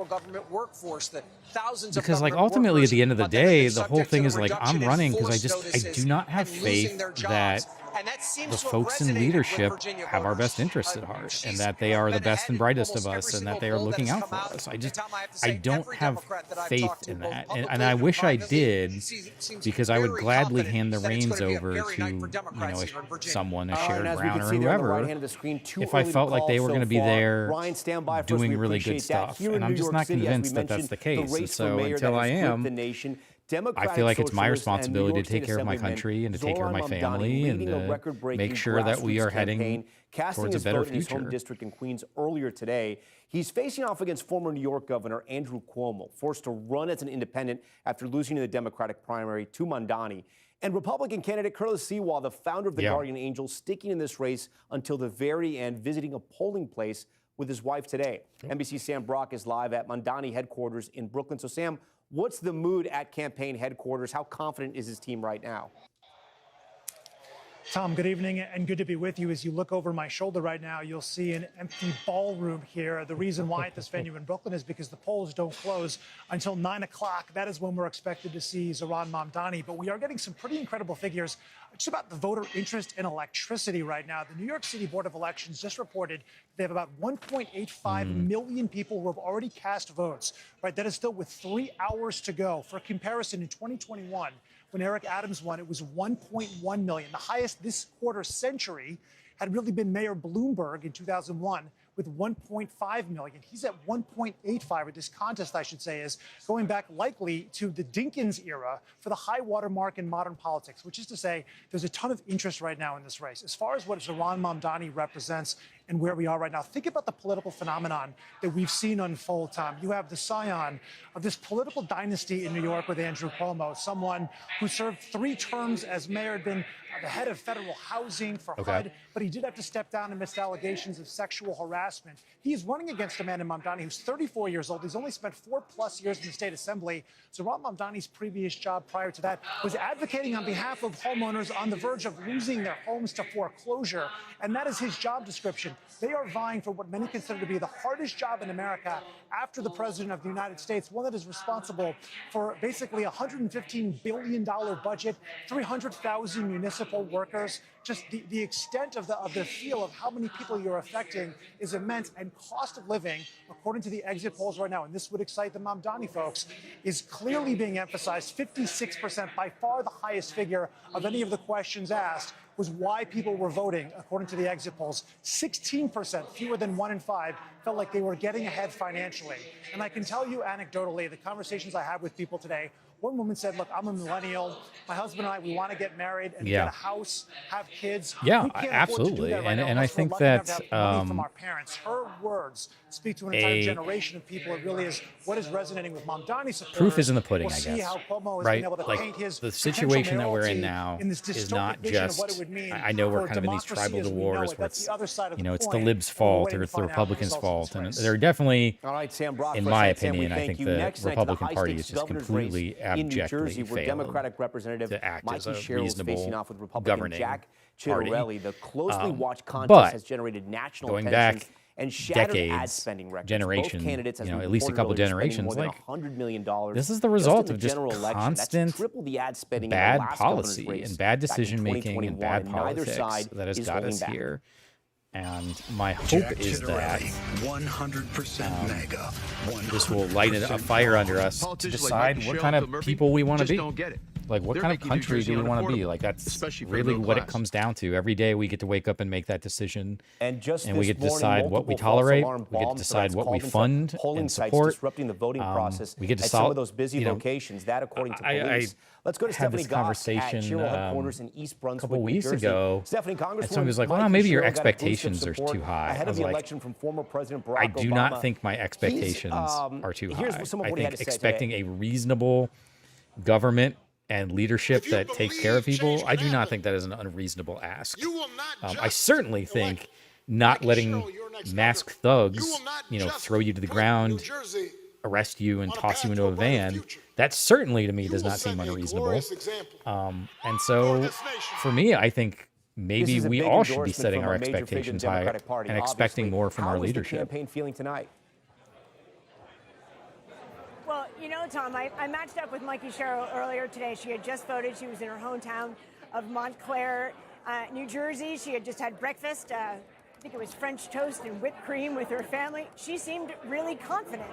Speaker 9: Because, like, ultimately, at the end of the day, the whole thing is, like, I'm running because I do not have faith that the folks in leadership have our best interests at heart, and that they are the best and brightest of us, and that they are looking out for us. I don't have faith in that, and I wish I did, because I would gladly hand the reins over to, someone, a Sherrod Brown or whoever, if I felt like they were going to be there doing really good stuff. And I'm just not convinced that that's the case. And so until I am, I feel like it's my responsibility to take care of my country and to take care of my family and to make sure that we are heading towards a better future.
Speaker 4: His home district in Queens earlier today. He's facing off against former New York Governor Andrew Cuomo, forced to run as an independent after losing in the Democratic primary to Mamdani. And Republican candidate Curtis Sewell, the founder of the Guardian Angels, sticking in this race until the very end, visiting a polling place with his wife today. NBC's Sam Brock is live at Mamdani headquarters in Brooklyn. So, Sam, what's the mood at campaign headquarters? How confident is his team right now?
Speaker 22: Tom, good evening and good to be with you. As you look over my shoulder right now, you'll see an empty ballroom here. The reason why at this venue in Brooklyn is because the polls don't close until 9 o'clock. That is when we're expected to see Zohran Mamdani. But we are getting some pretty incredible figures just about the voter interest in electricity right now. The New York City Board of Elections just reported they have about 1.85 million people who have already cast votes. Right, that is still with 3 hours to go. For comparison, in 2021, when Eric Adams won, it was 1.1 million. The highest this quarter century had really been Mayor Bloomberg in 2001 with 1.5 million. He's at 1.85, or this contest, I should say, is going back likely to the Dinkins era for the high water mark in modern politics, which is to say there's a ton of interest right now in this race. As far as what Zohran Mamdani represents and where we are right now, think about the political phenomenon that we've seen unfold, Tom. You have the scion of this political dynasty in New York with Andrew Cuomo, someone who served 3 terms as mayor, had been the head of federal housing for HUD, but he did have to step down amidst allegations of sexual harassment. He's running against a man in Mamdani who's 34 years old. He's only spent 4+ years in the state assembly. Zohran Mamdani's previous job prior to that was advocating on behalf of homeowners on the verge of losing their homes to foreclosure, and that is his job description. They are vying for what many consider to be the hardest job in America after the President of the United States, one that is responsible for basically a $115 billion budget, 300,000 municipal workers. Just the extent of the feel of how many people you're affecting is immense, and cost of living, according to the exit polls right now, and this would excite the Mamdani folks, is clearly being emphasized. 56%, by far the highest figure of any of the questions asked, was why people were voting, according to the exit polls. 16%, fewer than 1 in 5, felt like they were getting ahead financially. And I can tell you anecdotally, the conversations I had with people today, one woman said, look, I'm a millennial. My husband and I, we want to get married and get a house, have kids.
Speaker 9: Yeah,
Speaker 22: we can't
Speaker 9: absolutely.
Speaker 22: Right
Speaker 9: and I think that
Speaker 22: from our parents, her words speak to an entire generation of people. It really is what is resonating with Mamdani supporters.
Speaker 9: Proof is in the pudding,
Speaker 22: we'll
Speaker 9: I
Speaker 22: see
Speaker 9: guess.
Speaker 22: How Cuomo has
Speaker 9: right?
Speaker 22: been able to
Speaker 9: like
Speaker 22: paint his
Speaker 9: the situation that we're in now
Speaker 22: in this
Speaker 9: is not
Speaker 22: vision
Speaker 9: just.
Speaker 22: of what it would mean
Speaker 9: I know we're
Speaker 22: for
Speaker 9: kind of in these
Speaker 22: democracy
Speaker 9: tribal
Speaker 22: as we know
Speaker 9: wars
Speaker 22: it.
Speaker 9: where
Speaker 22: That's
Speaker 9: it's
Speaker 22: the other side of the
Speaker 9: it's the
Speaker 22: coin.
Speaker 9: libs'
Speaker 22: We're
Speaker 9: fault
Speaker 22: waiting
Speaker 9: or
Speaker 22: to
Speaker 9: it's the
Speaker 22: find out the
Speaker 9: Republicans'
Speaker 22: results of
Speaker 9: fault,
Speaker 22: this
Speaker 9: and
Speaker 22: race.
Speaker 9: they're definitely,
Speaker 4: All right, Sam Brock,
Speaker 9: in
Speaker 4: for
Speaker 9: my
Speaker 4: a second,
Speaker 9: opinion,
Speaker 4: we
Speaker 9: I
Speaker 4: thank
Speaker 9: think
Speaker 4: you.
Speaker 9: the
Speaker 4: Next,
Speaker 9: Republican
Speaker 4: the
Speaker 9: Party
Speaker 4: high-stakes
Speaker 9: is just
Speaker 4: governor's
Speaker 9: completely
Speaker 4: race in New Jersey,
Speaker 9: abjectly
Speaker 4: where
Speaker 9: failed
Speaker 4: Democratic Representative
Speaker 9: to act
Speaker 4: Mikey
Speaker 9: as a
Speaker 4: Sherrill is facing
Speaker 9: reasonable
Speaker 4: off with Republican
Speaker 9: governing
Speaker 4: Jack
Speaker 9: party.
Speaker 4: Chittorelli. The closely watched
Speaker 9: But
Speaker 4: contest has generated national
Speaker 9: going
Speaker 4: attention
Speaker 9: back
Speaker 4: and shattered ad
Speaker 9: decades,
Speaker 4: spending records.
Speaker 9: generation,
Speaker 4: Both candidates, as we
Speaker 9: at least a
Speaker 4: reported
Speaker 9: couple
Speaker 4: earlier, spending
Speaker 9: generations,
Speaker 4: more than
Speaker 9: like
Speaker 4: $100 million
Speaker 9: this is the result
Speaker 4: in
Speaker 9: of
Speaker 4: the
Speaker 9: just
Speaker 4: general election.
Speaker 9: constant
Speaker 4: That's triple the ad spending in
Speaker 9: bad
Speaker 4: the last governor's
Speaker 9: policy
Speaker 4: race
Speaker 9: and bad
Speaker 4: back in
Speaker 9: decision making and
Speaker 4: 2021,
Speaker 9: bad
Speaker 4: and neither
Speaker 9: politics
Speaker 4: side
Speaker 9: that has
Speaker 4: is
Speaker 9: got
Speaker 4: holding
Speaker 9: us
Speaker 4: back.
Speaker 9: here. And my hope
Speaker 17: Jack
Speaker 9: is that
Speaker 17: Chittorelli, 100% mega.
Speaker 9: this will light a fire under us to decide what kind of people we want to be. Like, what kind of country do we want to be? Like, that's really what it comes down to. Every day we get to wake up and make that decision,
Speaker 4: and
Speaker 9: we get to decide what we tolerate. We get to decide what we fund and support.
Speaker 4: Disrupting the voting process
Speaker 9: we get to
Speaker 4: at some of those busy locations. That, according to police. Let's go to Stephanie Goss at Sherrill headquarters in East Brunswick,
Speaker 9: a couple weeks
Speaker 4: New Jersey.
Speaker 9: ago.
Speaker 4: Stephanie, Congresswoman,
Speaker 9: somebody was like, "Well, maybe your expectations are too high."
Speaker 4: Ahead of the election from former President Barack Obama.
Speaker 9: I do not think my expectations are too high. I think expecting a reasonable government and leadership that takes care of people, I do not think that is an unreasonable ask. I certainly think not letting masked thugs, throw you to the ground, arrest you, and toss you into a van, that certainly to me does not seem unreasonable. And so for me, I think maybe we all should be setting our expectations high and expecting more from our leadership.
Speaker 4: How is the campaign feeling tonight?
Speaker 1: Well, Tom, I matched up with Mikey Sherrill earlier today. She had just voted. She was in her hometown of Montclair, New Jersey. She had just had breakfast. I think it was French toast and whipped cream with her family. She seemed really confident.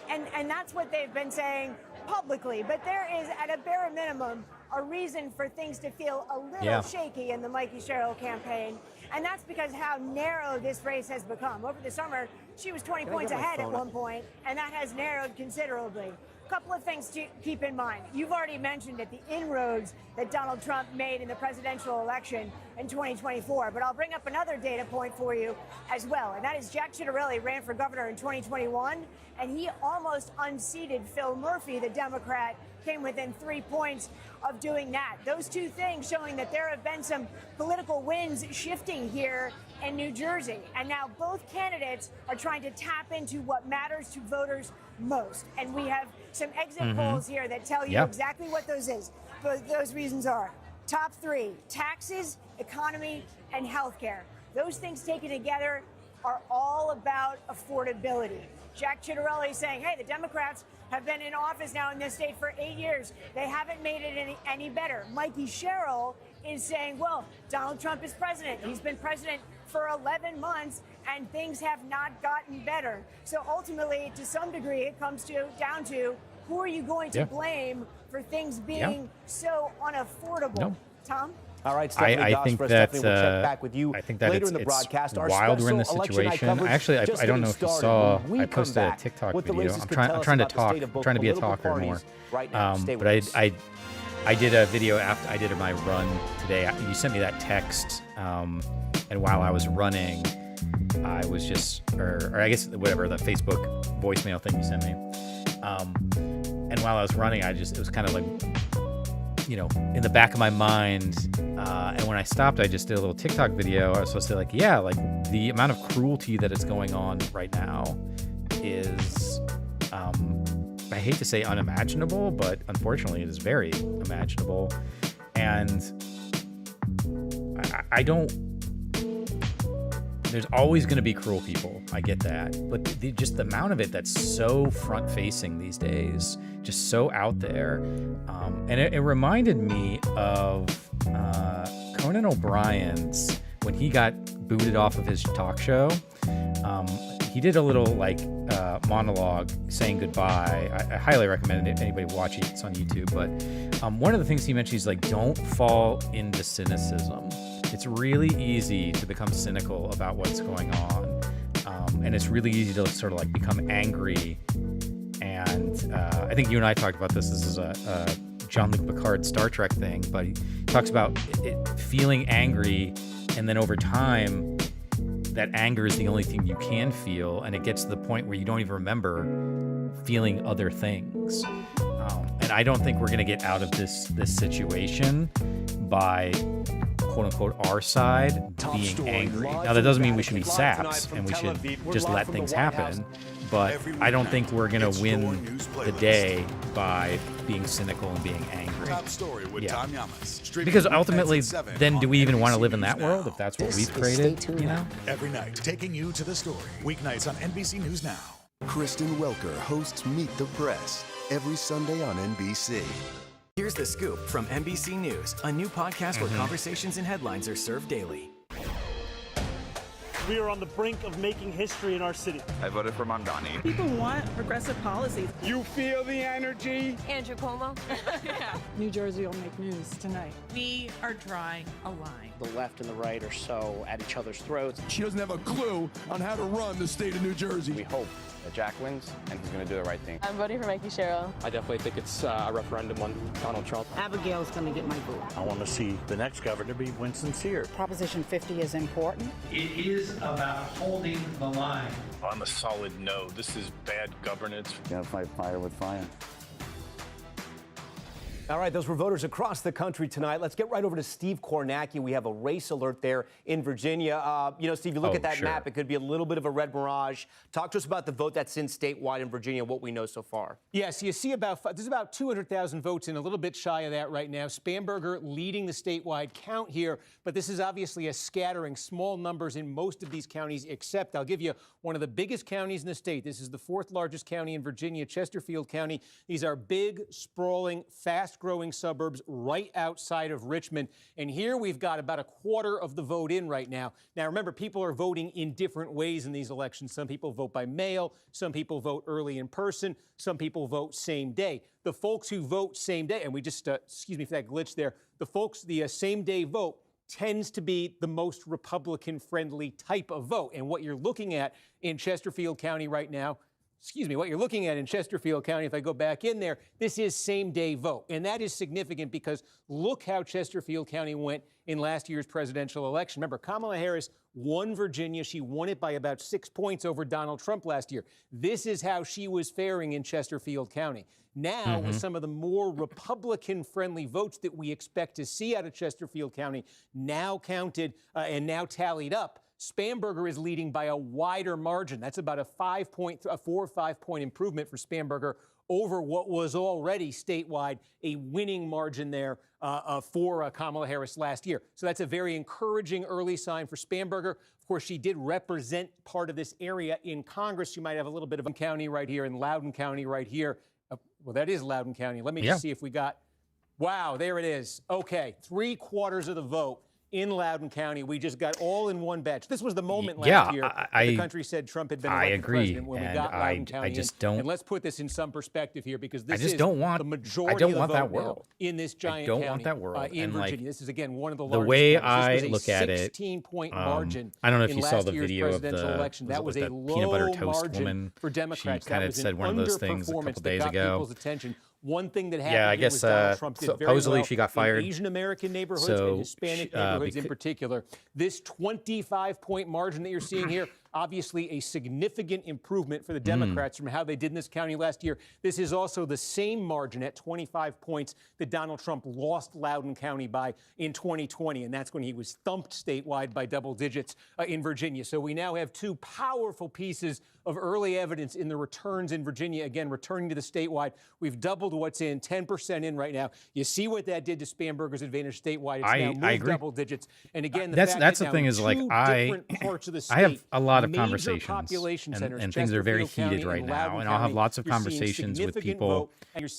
Speaker 1: And that's what they've been saying publicly. But there is, at a bare minimum, a reason for things to feel a little shaky in the Mikey Sherrill campaign. And that's because how narrow this race has become. Over the summer, she was 20 points ahead at one point, and that has narrowed considerably. A couple of things to keep in mind. You've already mentioned the inroads that Donald Trump made in the presidential election in 2024, but I'll bring up another data point for you as well, and that is Jack Ciattarelli ran for governor in 2021, and he almost unseated Phil Murphy, the Democrat, came within 3 points of doing that. Those two things showing that there have been some political winds shifting here in New Jersey. And now both candidates are trying to tap into what matters to voters most. And we have some exit polls here that tell you exactly what those reasons are. Top three: taxes, economy, and healthcare. Those things taken together are all about affordability. Jack Ciattarelli saying, hey, the Democrats have been in office now in this state for 8 years. They haven't made it any better. Mikey Sherrill is saying, well, Donald Trump is president. He's been president for 11 months, and things have not gotten better. So ultimately, to some degree, it comes down to who are you going to blame for things being so unaffordable? Tom?
Speaker 4: All right, Stephanie
Speaker 9: I think that
Speaker 4: we'll check back with you
Speaker 9: I think that
Speaker 4: later
Speaker 9: it's
Speaker 4: in the broadcast.
Speaker 9: wild we're in this situation. Actually, I don't know if you saw. I posted a TikTok video. I'm trying to talk. I'm trying to be a talker more. But I did a video after I did my run today. You sent me that text, and while I was running, I was just, or I guess whatever the Facebook voicemail thing you sent me. And while I was running, it was kind of like, in the back of my mind. And when I stopped, I just did a little TikTok video. I was supposed to the amount of cruelty that is going on right now is, I hate to say unimaginable, but unfortunately it is very imaginable. And I don't, there's always going to be cruel people. I get that. But just the amount of it that's so front facing these days, just so out there. And it reminded me of Conan O'Brien's, when he got booted off of his talk show. He did a little monologue saying goodbye. I highly recommend it. Anybody watch it, it's on YouTube. But one of the things he mentioned is don't fall into cynicism. It's really easy to become cynical about what's going on. And it's really easy to sort of become angry. And I think you and I talked about this. This is a Jean-Luc Picard Star Trek thing, but he talks about feeling angry, and then over time, that anger is the only thing you can feel, and it gets to the point where you don't even remember feeling other things. And I don't think we're going to get out of this situation by quote-unquote our side being angry. Now, that doesn't mean we should be saps and we should just let things happen, but I don't think we're going to win the day by being cynical and being angry. Because ultimately, then do we even want to live in that world if that's what we've created?
Speaker 3: Every night, taking you to the story. Weeknights on NBC News Now.
Speaker 23: Kristen Welker hosts Meet the Press every Sunday on NBC.
Speaker 24: Here's the scoop from NBC News, a new podcast where conversations and headlines are served daily.
Speaker 13: We are on the brink of making history in our city.
Speaker 2: I voted for Mamdani.
Speaker 20: People want progressive policies.
Speaker 14: You feel the energy?
Speaker 20: Andrew Cuomo. Yeah. New Jersey will make news tonight. We are drawing a line.
Speaker 7: The left and the right are so at each other's throats.
Speaker 8: She doesn't have a clue on how to run the state of New Jersey.
Speaker 7: We hope that Jack wins, and he's going to do the right thing.
Speaker 10: I'm voting for Mikey Sherrill.
Speaker 25: I definitely think it's a referendum on Donald Trump.
Speaker 26: Abigail's going to get my vote.
Speaker 27: I want to see the next governor be Winston Sears.
Speaker 26: Proposition 50 is important.
Speaker 28: It is about holding the line.
Speaker 29: I'm a solid no. This is bad governance.
Speaker 30: Gotta fight fire with fire.
Speaker 4: All right, those were voters across the country tonight. Let's get right over to Steve Kornacki. We have a race alert there in Virginia. Steve, you look at that map, it could be a little bit of a red mirage. Talk to us about the vote that's in statewide in Virginia, what we know so far.
Speaker 31: Yes, you see there's about 200,000 votes in, a little bit shy of that right now. Spanberger leading the statewide count here, but this is obviously a scattering, small numbers in most of these counties, except I'll give you one of the biggest counties in the state. This is the 4th largest county in Virginia, Chesterfield County. These are big, sprawling, fast-growing suburbs right outside of Richmond. And here we've got about a quarter of the vote in right now. Now, remember, people are voting in different ways in these elections. Some people vote by mail. Some people vote early in person. Some people vote same day. The folks who vote same day, and we just, excuse me for that glitch there, the same day vote tends to be the most Republican-friendly type of vote. And what you're looking at in Chesterfield County right now, what you're looking at in Chesterfield County, if I go back in there, this is same-day vote. And that is significant because look how Chesterfield County went in last year's presidential election. Remember, Kamala Harris won Virginia. She won it by about 6 points over Donald Trump last year. This is how she was faring in Chesterfield County. Now, with some of the more Republican-friendly votes that we expect to see out of Chesterfield County now counted and now tallied up, Spanberger is leading by a wider margin. That's about a 4 or 5 point improvement for Spanberger over what was already statewide a winning margin there for Kamala Harris last year. So that's a very encouraging early sign for Spanberger. Of course, she did represent part of this area in Congress. You might have a little bit of a county right here in Loudoun County right here. Well, that is Loudoun County. Let me just see if we got, wow, there it is. Okay, 3/4 of the vote in Loudoun County. We just got all in one batch. This was the moment last year the country said Trump had been elected president when we got Loudoun County.
Speaker 9: I just don't.
Speaker 31: And let's put this in some perspective here because this
Speaker 9: is the majority
Speaker 31: of the
Speaker 9: vote
Speaker 31: that
Speaker 9: world
Speaker 31: in this giant
Speaker 9: I don't
Speaker 31: county
Speaker 9: want that world.
Speaker 31: in
Speaker 9: and
Speaker 31: Virginia. This is again one of the
Speaker 9: the
Speaker 31: largest.
Speaker 9: way
Speaker 31: counties.
Speaker 9: I look at it,
Speaker 31: 16-point margin.
Speaker 9: I don't know if
Speaker 31: in
Speaker 9: you saw
Speaker 31: last
Speaker 9: the
Speaker 31: year's
Speaker 9: video of
Speaker 31: presidential
Speaker 9: the
Speaker 31: election. That was a
Speaker 9: peanut butter
Speaker 31: low
Speaker 9: toast
Speaker 31: margin
Speaker 9: woman
Speaker 31: for Democrats.
Speaker 9: She kind of said one of those things a couple days ago.
Speaker 31: One thing that happened
Speaker 9: Yeah, I guess
Speaker 31: was Donald Trump did very
Speaker 9: supposedly
Speaker 31: well
Speaker 9: she got fired.
Speaker 31: in Asian American neighborhoods and Hispanic neighborhoods in particular. This 25-point margin that you're seeing here, obviously a significant improvement for the Democrats from how they did in this county last year. This is also the same margin at 25 points that Donald Trump lost Loudoun County by in 2020, and that's when he was thumped statewide by double digits in Virginia. So we now have two powerful pieces of early evidence in the returns in Virginia, again, returning to the statewide. We've doubled what's in, 10% in right now. You see what that did to Spanberger's advantage statewide. It's now moved double digits. And again,
Speaker 9: that's the thing is, like, I have a lot of conversations, and things are very heated right now, and I'll have lots of conversations with people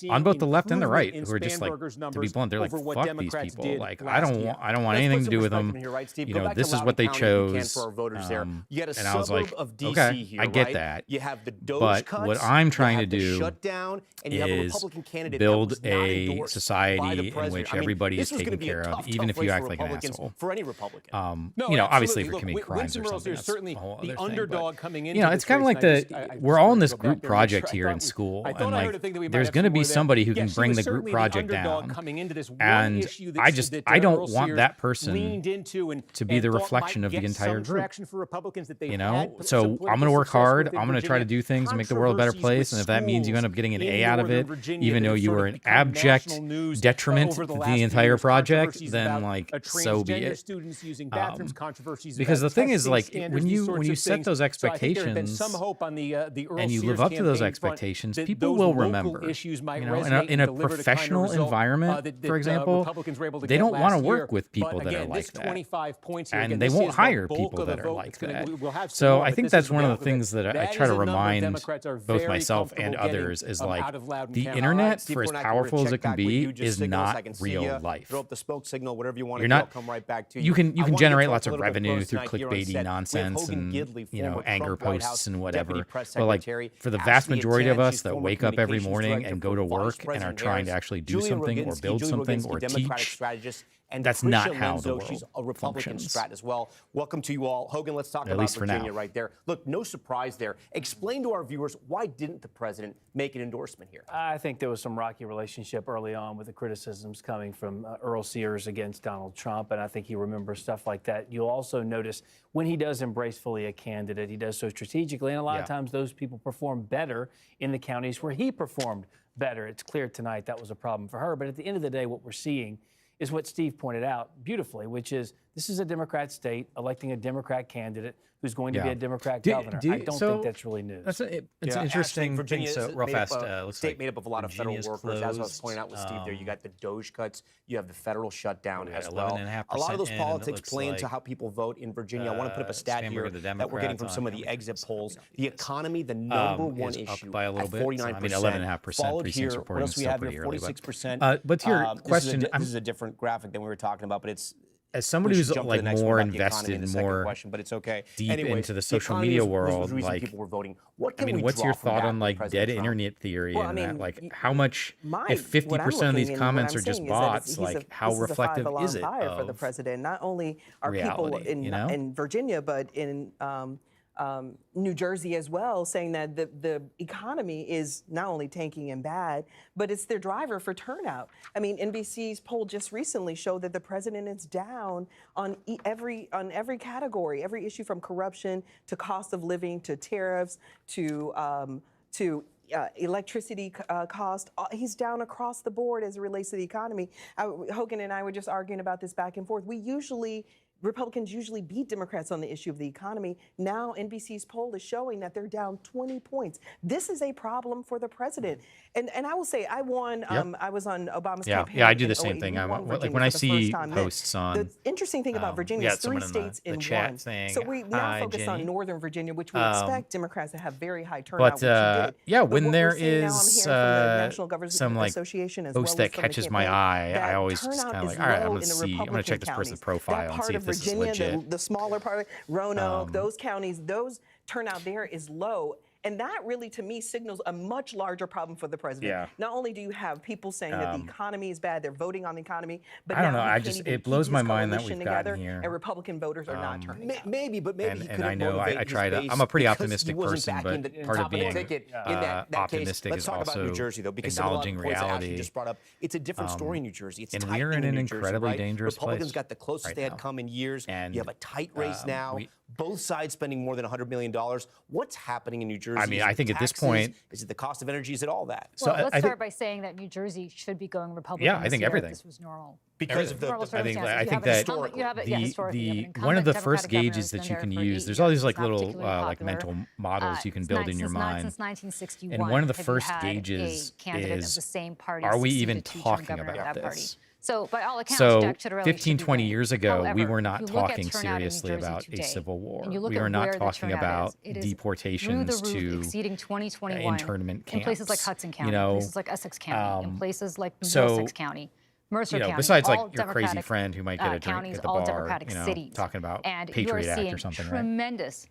Speaker 9: on both the left and the right who are just like, to be blunt, they're like, fuck these people. Like, I don't want anything to do with them. You know, this is what they chose. And I was like, okay, I get that.
Speaker 4: You have the Doge
Speaker 9: but
Speaker 4: cuts,
Speaker 9: what I'm trying to do
Speaker 4: shutdown, and you have a
Speaker 9: is
Speaker 4: Republican candidate
Speaker 9: build
Speaker 4: that was not
Speaker 9: a
Speaker 4: endorsed
Speaker 9: society
Speaker 4: by the
Speaker 9: in which
Speaker 4: president. I mean,
Speaker 9: everybody is
Speaker 4: this was
Speaker 9: taken
Speaker 4: gonna be a
Speaker 9: care of,
Speaker 4: tough,
Speaker 9: even
Speaker 4: tough
Speaker 9: if you
Speaker 4: race
Speaker 9: act
Speaker 4: for
Speaker 9: like an
Speaker 4: Republicans,
Speaker 9: asshole.
Speaker 4: for any Republican.
Speaker 31: No,
Speaker 9: you know, obviously
Speaker 31: absolutely.
Speaker 9: if you're committing crimes
Speaker 31: Winston
Speaker 9: or
Speaker 31: Rose
Speaker 9: something,
Speaker 31: is
Speaker 9: that's
Speaker 31: certainly
Speaker 9: a whole
Speaker 31: the
Speaker 9: other thing.
Speaker 31: underdog
Speaker 9: But,
Speaker 31: coming into
Speaker 9: you know,
Speaker 31: this
Speaker 9: it's kind of
Speaker 31: race,
Speaker 9: like
Speaker 31: and
Speaker 9: we're all in this
Speaker 31: go back
Speaker 9: group
Speaker 31: there and make sure-
Speaker 9: project
Speaker 31: I
Speaker 9: here
Speaker 31: thought
Speaker 9: in school,
Speaker 31: I thought
Speaker 9: and
Speaker 31: I heard
Speaker 9: like
Speaker 31: a thing that we might
Speaker 9: there's
Speaker 31: have
Speaker 9: going to
Speaker 31: some
Speaker 9: be
Speaker 31: more there.
Speaker 9: somebody who
Speaker 31: Yeah,
Speaker 9: can
Speaker 31: she
Speaker 9: bring
Speaker 31: was
Speaker 9: the group
Speaker 31: certainly
Speaker 9: project
Speaker 31: underdog
Speaker 9: down,
Speaker 31: coming into this one
Speaker 9: and
Speaker 31: issue that
Speaker 9: I
Speaker 31: Earl
Speaker 9: don't want
Speaker 31: Sears
Speaker 9: that person
Speaker 31: leaned into
Speaker 9: to be the
Speaker 31: thought
Speaker 9: reflection
Speaker 31: might
Speaker 9: of the
Speaker 31: get
Speaker 9: entire
Speaker 31: some
Speaker 9: group.
Speaker 31: traction for Republicans that they
Speaker 9: You
Speaker 31: had
Speaker 9: know,
Speaker 31: some
Speaker 9: so I'm
Speaker 31: political
Speaker 9: going to work
Speaker 31: success
Speaker 9: hard.
Speaker 31: with in
Speaker 9: I'm going to try to
Speaker 31: Virginia.
Speaker 9: do things and make the world a better place. And if that means you end up getting an A out of it, even though you were an abject detriment to the entire project, then like so be it.
Speaker 31: Students using bathrooms, controversies
Speaker 9: because the
Speaker 31: about
Speaker 9: thing is,
Speaker 31: testing
Speaker 9: like,
Speaker 31: standards,
Speaker 9: when
Speaker 31: these
Speaker 9: you
Speaker 31: sorts of
Speaker 9: set those expectations,
Speaker 31: there have been some hope on the Earl
Speaker 9: and you
Speaker 31: Sears
Speaker 9: live up to those
Speaker 31: campaign front
Speaker 9: expectations,
Speaker 31: that
Speaker 9: people
Speaker 31: those
Speaker 9: will
Speaker 31: local
Speaker 9: remember.
Speaker 31: issues might
Speaker 9: You know,
Speaker 31: resonate
Speaker 9: in
Speaker 31: and
Speaker 9: a
Speaker 31: deliver the kind of
Speaker 9: professional
Speaker 31: result,
Speaker 9: environment,
Speaker 31: that
Speaker 9: for example,
Speaker 31: Republicans were able to
Speaker 9: they
Speaker 31: get
Speaker 9: don't want to
Speaker 31: last year.
Speaker 9: work with people
Speaker 31: But
Speaker 9: that
Speaker 31: again,
Speaker 9: are like
Speaker 31: this
Speaker 9: that.
Speaker 31: 25 points here,
Speaker 9: And
Speaker 31: again,
Speaker 9: they
Speaker 31: this
Speaker 9: won't
Speaker 31: is the
Speaker 9: hire
Speaker 31: bulk
Speaker 9: people
Speaker 31: of the
Speaker 9: that are
Speaker 31: vote.
Speaker 9: like
Speaker 31: It's gonna-
Speaker 9: that.
Speaker 31: we'll have some
Speaker 9: So
Speaker 31: more,
Speaker 9: I
Speaker 31: but
Speaker 9: think
Speaker 31: this
Speaker 9: that's
Speaker 31: is
Speaker 9: one of the
Speaker 31: half of it.
Speaker 9: things that I
Speaker 31: That
Speaker 9: try
Speaker 31: is
Speaker 9: to
Speaker 31: a number
Speaker 9: remind
Speaker 31: Democrats are
Speaker 9: both
Speaker 31: very
Speaker 9: myself and
Speaker 31: comfortable getting,
Speaker 9: others is
Speaker 31: out
Speaker 9: like
Speaker 31: of Loudoun
Speaker 9: the
Speaker 31: County.
Speaker 9: internet,
Speaker 2: Steve
Speaker 9: for as
Speaker 2: Kornacki, we're
Speaker 9: powerful
Speaker 2: gonna
Speaker 9: as
Speaker 2: check
Speaker 9: it can
Speaker 2: back with you.
Speaker 9: be,
Speaker 2: Just
Speaker 9: is
Speaker 2: signal us. I
Speaker 9: not
Speaker 2: can see
Speaker 9: real
Speaker 2: you.
Speaker 9: life.
Speaker 2: Throw up the smoke signal, whatever you want
Speaker 9: You're
Speaker 2: to do.
Speaker 9: not.
Speaker 2: I'll come right back to
Speaker 9: You
Speaker 2: you.
Speaker 9: can
Speaker 2: I wanna get
Speaker 9: generate
Speaker 2: to
Speaker 9: lots
Speaker 2: a
Speaker 9: of
Speaker 2: little bit
Speaker 9: revenue
Speaker 2: close
Speaker 9: through
Speaker 2: tonight here on
Speaker 9: clickbaity
Speaker 2: set. We have
Speaker 9: nonsense
Speaker 2: Hogan
Speaker 9: and
Speaker 2: Gidley,
Speaker 9: you know
Speaker 2: former
Speaker 9: anger
Speaker 2: Trump White
Speaker 9: posts
Speaker 2: House
Speaker 9: and
Speaker 2: Deputy
Speaker 9: whatever.
Speaker 2: Press
Speaker 9: But like
Speaker 2: Secretary.
Speaker 9: for the vast
Speaker 2: Ashley
Speaker 9: majority of
Speaker 2: Atan,
Speaker 9: us
Speaker 2: she's
Speaker 9: that
Speaker 2: former
Speaker 9: wake up every
Speaker 2: Communications
Speaker 9: morning
Speaker 2: Director
Speaker 9: and
Speaker 2: for
Speaker 9: go to
Speaker 2: Vice
Speaker 9: work and are
Speaker 2: President
Speaker 9: trying to
Speaker 2: Harris,
Speaker 9: actually do
Speaker 2: Julia
Speaker 9: something or
Speaker 2: Roginski,
Speaker 9: build
Speaker 2: Julia
Speaker 9: something
Speaker 2: Roginski,
Speaker 9: or
Speaker 2: Democratic
Speaker 9: teach,
Speaker 2: strategist, and
Speaker 9: that's
Speaker 2: Tricia
Speaker 9: not how the
Speaker 2: Lenzo,
Speaker 9: world
Speaker 2: she's a Republican
Speaker 9: functions.
Speaker 2: strat as well. Welcome to you all. Hogan, let's talk
Speaker 9: At
Speaker 2: about
Speaker 9: least for now.
Speaker 2: Virginia right there. Look, no surprise there. Explain to our viewers, why didn't the president make an endorsement here?
Speaker 5: I think there was some rocky relationship early on with the criticisms coming from Earl Sears against Donald Trump, and I think he remembers stuff like that. You'll also notice when he does embrace fully a candidate, he does so strategically, and a lot of times those people perform better in the counties where he performed better. It's clear tonight that was a problem for her, but at the end of the day, what we're seeing is what Steve pointed out beautifully, which is this is a Democrat state electing a Democrat candidate who's going to be a Democrat governor. I don't think that's really news.
Speaker 9: It's an interesting
Speaker 2: Virginia
Speaker 9: thing. So real fast, looks
Speaker 2: state
Speaker 9: like
Speaker 2: made up of a lot of federal
Speaker 9: Virginia's
Speaker 2: workers. As I was
Speaker 9: closed.
Speaker 2: pointing out with Steve there, you got the Doge cuts, you have the federal shutdown as
Speaker 9: 11.5%
Speaker 2: well. A lot of those
Speaker 9: in, and it
Speaker 2: politics
Speaker 9: looks
Speaker 2: play into
Speaker 9: like,
Speaker 2: how people vote in Virginia. I want to put up a stat
Speaker 9: Spanberger,
Speaker 2: here
Speaker 9: the
Speaker 2: that we're getting from
Speaker 9: Democrats,
Speaker 2: some of the exit polls. The economy, the number one
Speaker 9: is
Speaker 2: issue,
Speaker 9: up by a little
Speaker 2: at
Speaker 9: bit.
Speaker 2: 49%.
Speaker 9: So, I mean, 11.5%.
Speaker 2: Followed
Speaker 9: Precincts
Speaker 2: here,
Speaker 9: reporting
Speaker 2: what else
Speaker 9: is
Speaker 2: we
Speaker 9: still
Speaker 2: have
Speaker 9: pretty
Speaker 2: here?
Speaker 9: early.
Speaker 2: 46%.
Speaker 9: But to your question,
Speaker 2: this is a different graphic than we were talking about, but it's
Speaker 9: as somebody
Speaker 2: we
Speaker 9: who's
Speaker 2: should jump to
Speaker 9: like
Speaker 2: the next
Speaker 9: more
Speaker 2: one about the economy
Speaker 9: invested,
Speaker 2: in the second
Speaker 9: more
Speaker 2: question, but it's okay.
Speaker 9: deep
Speaker 2: Anyways,
Speaker 9: into the
Speaker 2: the
Speaker 9: social
Speaker 2: economy
Speaker 9: media
Speaker 2: was the
Speaker 9: world,
Speaker 2: reason
Speaker 9: like
Speaker 2: people were voting. What
Speaker 9: I
Speaker 2: can
Speaker 9: mean,
Speaker 2: we
Speaker 9: what's
Speaker 2: draw
Speaker 9: your
Speaker 2: from
Speaker 9: thought
Speaker 2: that
Speaker 9: on
Speaker 2: with
Speaker 9: like
Speaker 2: President
Speaker 9: dead
Speaker 2: Trump?
Speaker 9: internet theory
Speaker 1: Well,
Speaker 9: and
Speaker 1: I
Speaker 9: that
Speaker 1: mean,
Speaker 9: like how much if
Speaker 1: what I'm
Speaker 9: 50% of these
Speaker 1: looking and
Speaker 9: comments
Speaker 1: what
Speaker 9: are
Speaker 1: I'm
Speaker 9: just
Speaker 1: seeing is that
Speaker 9: bots,
Speaker 1: he's
Speaker 9: like how
Speaker 1: this
Speaker 9: reflective
Speaker 1: is
Speaker 9: is
Speaker 1: a
Speaker 9: it
Speaker 1: fire for the
Speaker 9: of
Speaker 1: president? Not only are people
Speaker 9: reality,
Speaker 1: in
Speaker 9: you know?
Speaker 1: in Virginia, but in New Jersey as well, saying that the economy is not only tanking and bad, but it's their driver for turnout. I mean, NBC's poll just recently showed that the president is down on every category, every issue from corruption to cost of living to tariffs to electricity cost. He's down across the board as it relates to the economy. Hogan and I were just arguing about this back and forth. Republicans usually beat Democrats on the issue of the economy. Now NBC's poll is showing that they're down 20 points. This is a problem for the president. And I will say, I won. I was on Obama's campaign.
Speaker 9: Yeah, I do
Speaker 1: in
Speaker 9: the same
Speaker 1: 08.
Speaker 9: thing.
Speaker 1: Like
Speaker 9: when I see posts on
Speaker 1: the interesting thing about Virginia is 3 states in one.
Speaker 9: Saying,
Speaker 1: so we now focus
Speaker 9: Jenny.
Speaker 1: on Northern Virginia, which we expect Democrats to have very high turnout, which you did.
Speaker 9: Yeah,
Speaker 1: But
Speaker 9: when
Speaker 1: what
Speaker 9: there
Speaker 1: we're seeing now, I'm
Speaker 9: is
Speaker 1: hearing from the National Governors
Speaker 9: some like
Speaker 1: Association as
Speaker 9: post
Speaker 1: well
Speaker 9: that
Speaker 1: as from the
Speaker 9: catches my
Speaker 1: campaign,
Speaker 9: eye,
Speaker 1: that
Speaker 9: I always just
Speaker 1: turnout
Speaker 9: kind of
Speaker 1: is
Speaker 9: like, all right, I'm
Speaker 1: low
Speaker 9: gonna
Speaker 1: in the
Speaker 9: see, I'm gonna check this
Speaker 1: Republican
Speaker 9: person's
Speaker 1: counties.
Speaker 9: profile
Speaker 1: That
Speaker 9: and
Speaker 1: part
Speaker 9: see
Speaker 1: of
Speaker 9: if this is
Speaker 1: Virginia,
Speaker 9: legit.
Speaker 1: the smaller part, Roanoke, those counties, those turnout there is low. And that really, to me, signals a much larger problem for the president.
Speaker 9: Yeah.
Speaker 1: Not only do you have people saying that the economy is bad, they're voting on the economy, but
Speaker 9: I don't
Speaker 1: now
Speaker 9: know.
Speaker 1: he
Speaker 9: I
Speaker 1: can't
Speaker 9: just
Speaker 1: even
Speaker 9: it blows
Speaker 1: keep
Speaker 9: my
Speaker 1: his
Speaker 9: mind that
Speaker 1: coalition
Speaker 9: we've gotten
Speaker 1: together,
Speaker 9: here.
Speaker 1: and Republican voters are not turning out.
Speaker 2: Maybe, but maybe he
Speaker 9: and
Speaker 2: couldn't
Speaker 9: I know
Speaker 2: motivate
Speaker 9: I
Speaker 2: his
Speaker 9: try to.
Speaker 2: base
Speaker 9: I'm a pretty
Speaker 2: because
Speaker 9: optimistic
Speaker 2: he wasn't
Speaker 9: person,
Speaker 2: backing
Speaker 9: but
Speaker 2: the
Speaker 9: part of
Speaker 2: top the
Speaker 9: being
Speaker 2: ticket in that
Speaker 9: optimistic
Speaker 2: case.
Speaker 9: is
Speaker 2: Let's talk about
Speaker 9: also
Speaker 2: New Jersey, though, because some of the
Speaker 9: acknowledging
Speaker 2: points that Ashley
Speaker 9: reality.
Speaker 2: just brought up, it's a different story in New Jersey. It's
Speaker 9: and
Speaker 2: tight
Speaker 9: we're in
Speaker 2: New
Speaker 9: an
Speaker 2: Jersey,
Speaker 9: incredibly
Speaker 2: right?
Speaker 9: dangerous
Speaker 2: Republicans
Speaker 9: place
Speaker 2: got the closest
Speaker 9: right
Speaker 2: they had
Speaker 9: now.
Speaker 2: come in years.
Speaker 9: And
Speaker 2: you have a tight race now. Both sides spending more than $100 million. What's happening in New Jersey?
Speaker 9: I mean, I think at this point,
Speaker 2: is it the cost of energy? Is it all that?
Speaker 6: Well, let's start by saying that New Jersey should be going Republican.
Speaker 9: Yeah, I think everything.
Speaker 6: This was normal.
Speaker 2: Because of the
Speaker 9: I think that one of the first gauges that you can use. There's all these like little like mental models you can build in your mind.
Speaker 6: Since 1961,
Speaker 9: and one of the first gauges is, are we even talking about this?
Speaker 6: So, by all accounts,
Speaker 9: so
Speaker 6: Jack Ciattarelli
Speaker 9: 15, 20 years ago,
Speaker 6: However,
Speaker 9: we were not
Speaker 6: if you look at
Speaker 9: talking
Speaker 6: turnout in
Speaker 9: seriously
Speaker 6: New Jersey
Speaker 9: about
Speaker 6: today,
Speaker 9: a civil war.
Speaker 6: and you look
Speaker 9: We
Speaker 6: at
Speaker 9: were not
Speaker 6: where the
Speaker 9: talking
Speaker 6: turnout
Speaker 9: about
Speaker 6: is, it is
Speaker 9: deportations
Speaker 6: through the roof,
Speaker 9: to
Speaker 6: exceeding 2021
Speaker 9: internment camps.
Speaker 6: in places like Hudson County,
Speaker 9: you know,
Speaker 6: places like Essex County, in places like
Speaker 9: so,
Speaker 6: Middlesex County, Mercer County.
Speaker 9: Besides
Speaker 6: all
Speaker 9: like your crazy
Speaker 6: Democratic,
Speaker 9: friend who might get a drink
Speaker 6: counties,
Speaker 9: at the
Speaker 6: all
Speaker 9: bar,
Speaker 6: Democratic
Speaker 9: you know,
Speaker 6: cities.
Speaker 9: talking about
Speaker 6: and
Speaker 9: Patriot Act or something, right?
Speaker 6: Tremendous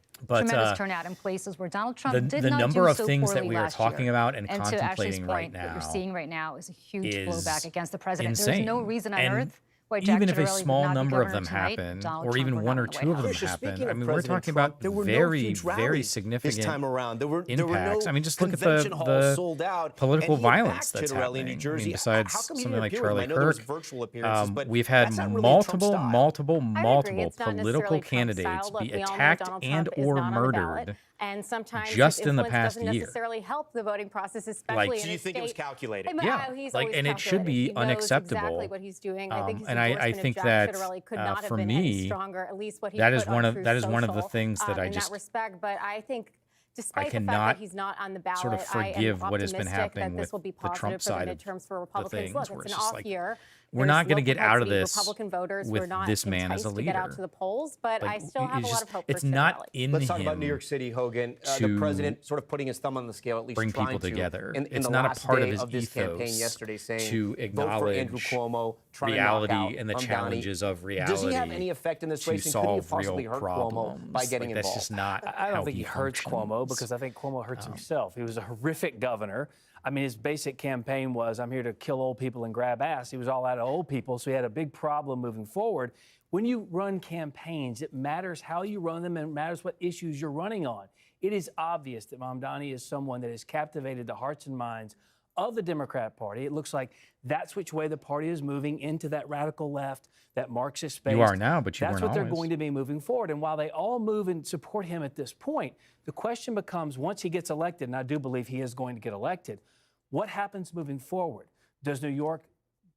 Speaker 6: turnout in places where Donald Trump did
Speaker 9: the
Speaker 6: not
Speaker 9: number
Speaker 6: do
Speaker 9: of
Speaker 6: so
Speaker 9: things that
Speaker 6: poorly
Speaker 9: we are
Speaker 6: last
Speaker 9: talking
Speaker 6: year.
Speaker 9: about and
Speaker 6: to Ashley's
Speaker 9: contemplating
Speaker 6: point,
Speaker 9: right now
Speaker 6: what you're seeing right now is a huge
Speaker 9: is
Speaker 6: blowback against the president.
Speaker 9: insane.
Speaker 6: There's no reason on
Speaker 9: And
Speaker 6: earth why Jack
Speaker 9: even if a
Speaker 6: Ciattarelli would
Speaker 9: small
Speaker 6: not be
Speaker 9: number of
Speaker 6: governor
Speaker 9: them
Speaker 6: tonight,
Speaker 9: happen,
Speaker 6: Donald
Speaker 9: or
Speaker 6: Trump
Speaker 9: even
Speaker 6: were
Speaker 9: one
Speaker 6: not
Speaker 9: or
Speaker 6: in the
Speaker 9: two of
Speaker 6: White
Speaker 9: them
Speaker 6: House.
Speaker 9: happen, I mean, we're talking about very, very significant
Speaker 2: this time around. There were
Speaker 9: impacts.
Speaker 2: no
Speaker 9: I mean, just look at
Speaker 2: convention halls
Speaker 9: the
Speaker 2: sold out,
Speaker 9: political
Speaker 2: and he had
Speaker 9: violence
Speaker 2: backed
Speaker 9: that's
Speaker 2: Ciattarelli
Speaker 9: happening.
Speaker 2: in New Jersey.
Speaker 9: I mean, besides
Speaker 2: How come he
Speaker 9: something
Speaker 2: didn't
Speaker 9: like
Speaker 2: appear with him?
Speaker 9: Charlie
Speaker 2: I know there was
Speaker 9: Kirk,
Speaker 2: virtual appearances, but
Speaker 9: we've had
Speaker 2: that's not really Trump's style.
Speaker 9: multiple
Speaker 6: It's not
Speaker 9: political
Speaker 6: necessarily Trump's
Speaker 9: candidates
Speaker 6: style. Look,
Speaker 9: be
Speaker 6: we all know
Speaker 9: attacked
Speaker 6: Donald
Speaker 9: and
Speaker 6: Trump is
Speaker 9: or
Speaker 6: not on the
Speaker 9: murdered
Speaker 6: ballot.
Speaker 10: And sometimes
Speaker 9: just
Speaker 10: his
Speaker 9: in the
Speaker 10: influence
Speaker 9: past
Speaker 10: doesn't
Speaker 9: year.
Speaker 10: necessarily help the voting process, especially
Speaker 2: So
Speaker 10: in
Speaker 2: you
Speaker 10: a
Speaker 2: think it was
Speaker 10: state-
Speaker 2: calculated?
Speaker 9: Yeah,
Speaker 10: he's
Speaker 9: like,
Speaker 10: always
Speaker 9: and it should
Speaker 10: calculated.
Speaker 9: be
Speaker 10: He knows
Speaker 9: unacceptable.
Speaker 10: exactly what he's doing. I think his
Speaker 9: And I
Speaker 10: endorsement
Speaker 9: think
Speaker 10: of Jack
Speaker 9: that
Speaker 10: Ciattarelli could not have
Speaker 9: for
Speaker 10: been any
Speaker 9: me,
Speaker 10: stronger. At least what he
Speaker 9: that
Speaker 10: put
Speaker 9: is one
Speaker 10: on
Speaker 9: of
Speaker 10: Truth
Speaker 9: that is one of the
Speaker 10: Social,
Speaker 9: things that I
Speaker 10: in
Speaker 9: just
Speaker 10: that respect. But I think, despite the fact
Speaker 9: cannot
Speaker 10: that he's not on the ballot,
Speaker 9: sort of forgive
Speaker 10: I am
Speaker 9: what has been
Speaker 10: optimistic
Speaker 9: happening
Speaker 10: that this will
Speaker 9: with
Speaker 10: be
Speaker 9: the
Speaker 10: positive
Speaker 9: Trump
Speaker 10: for the
Speaker 9: side of
Speaker 10: midterms for
Speaker 9: the
Speaker 10: Republicans.
Speaker 9: things,
Speaker 10: Look,
Speaker 9: where
Speaker 10: it's
Speaker 9: it's
Speaker 10: an
Speaker 9: just
Speaker 10: off
Speaker 9: like,
Speaker 10: year.
Speaker 9: we're not
Speaker 10: going
Speaker 9: gonna get out of this
Speaker 10: Republican voters
Speaker 9: with
Speaker 10: were not
Speaker 9: this man as a
Speaker 10: enticed to get out
Speaker 9: leader.
Speaker 10: to the polls, but
Speaker 9: Like,
Speaker 10: I still have a lot of hope
Speaker 9: it's
Speaker 10: for
Speaker 9: not
Speaker 10: Ciattarelli.
Speaker 9: in
Speaker 2: Let's talk
Speaker 9: him
Speaker 2: about New York City, Hogan. The
Speaker 9: to
Speaker 2: president sort of putting his thumb on the scale, at least
Speaker 9: bring
Speaker 2: trying
Speaker 9: people
Speaker 2: to,
Speaker 9: together.
Speaker 2: In
Speaker 9: It's
Speaker 2: the
Speaker 9: not a
Speaker 2: last
Speaker 9: part
Speaker 2: day
Speaker 9: of his
Speaker 2: this campaign
Speaker 9: ethos
Speaker 2: yesterday, saying
Speaker 9: to
Speaker 2: vote for Andrew
Speaker 9: acknowledge
Speaker 2: Cuomo, try to knock
Speaker 9: reality
Speaker 2: out
Speaker 9: and the
Speaker 2: Mamdani.
Speaker 9: challenges of reality.
Speaker 2: Does he have any effect in this
Speaker 9: to
Speaker 2: race? And could he have
Speaker 9: solve
Speaker 2: possibly
Speaker 9: real
Speaker 2: hurt
Speaker 9: problems?
Speaker 2: Cuomo by getting
Speaker 9: Like, that's
Speaker 2: involved?
Speaker 9: just not
Speaker 5: I don't
Speaker 9: how
Speaker 5: think he hurts Cuomo
Speaker 9: functions.
Speaker 5: because I think Cuomo hurts himself. He was a horrific governor. I mean, his basic campaign was, I'm here to kill old people and grab ass. He was all out of old people, so he had a big problem moving forward. When you run campaigns, it matters how you run them and it matters what issues you're running on. It is obvious that Mamdani is someone that has captivated the hearts and minds of the Democrat Party. It looks like that's which way the party is moving, into that radical left, that Marxist space.
Speaker 9: You are now, but you
Speaker 5: That's
Speaker 9: weren't
Speaker 5: what they're
Speaker 9: always.
Speaker 5: going to be moving forward. And while they all move and support him at this point, the question becomes, once he gets elected, and I do believe he is going to get elected, what happens moving forward? Does New York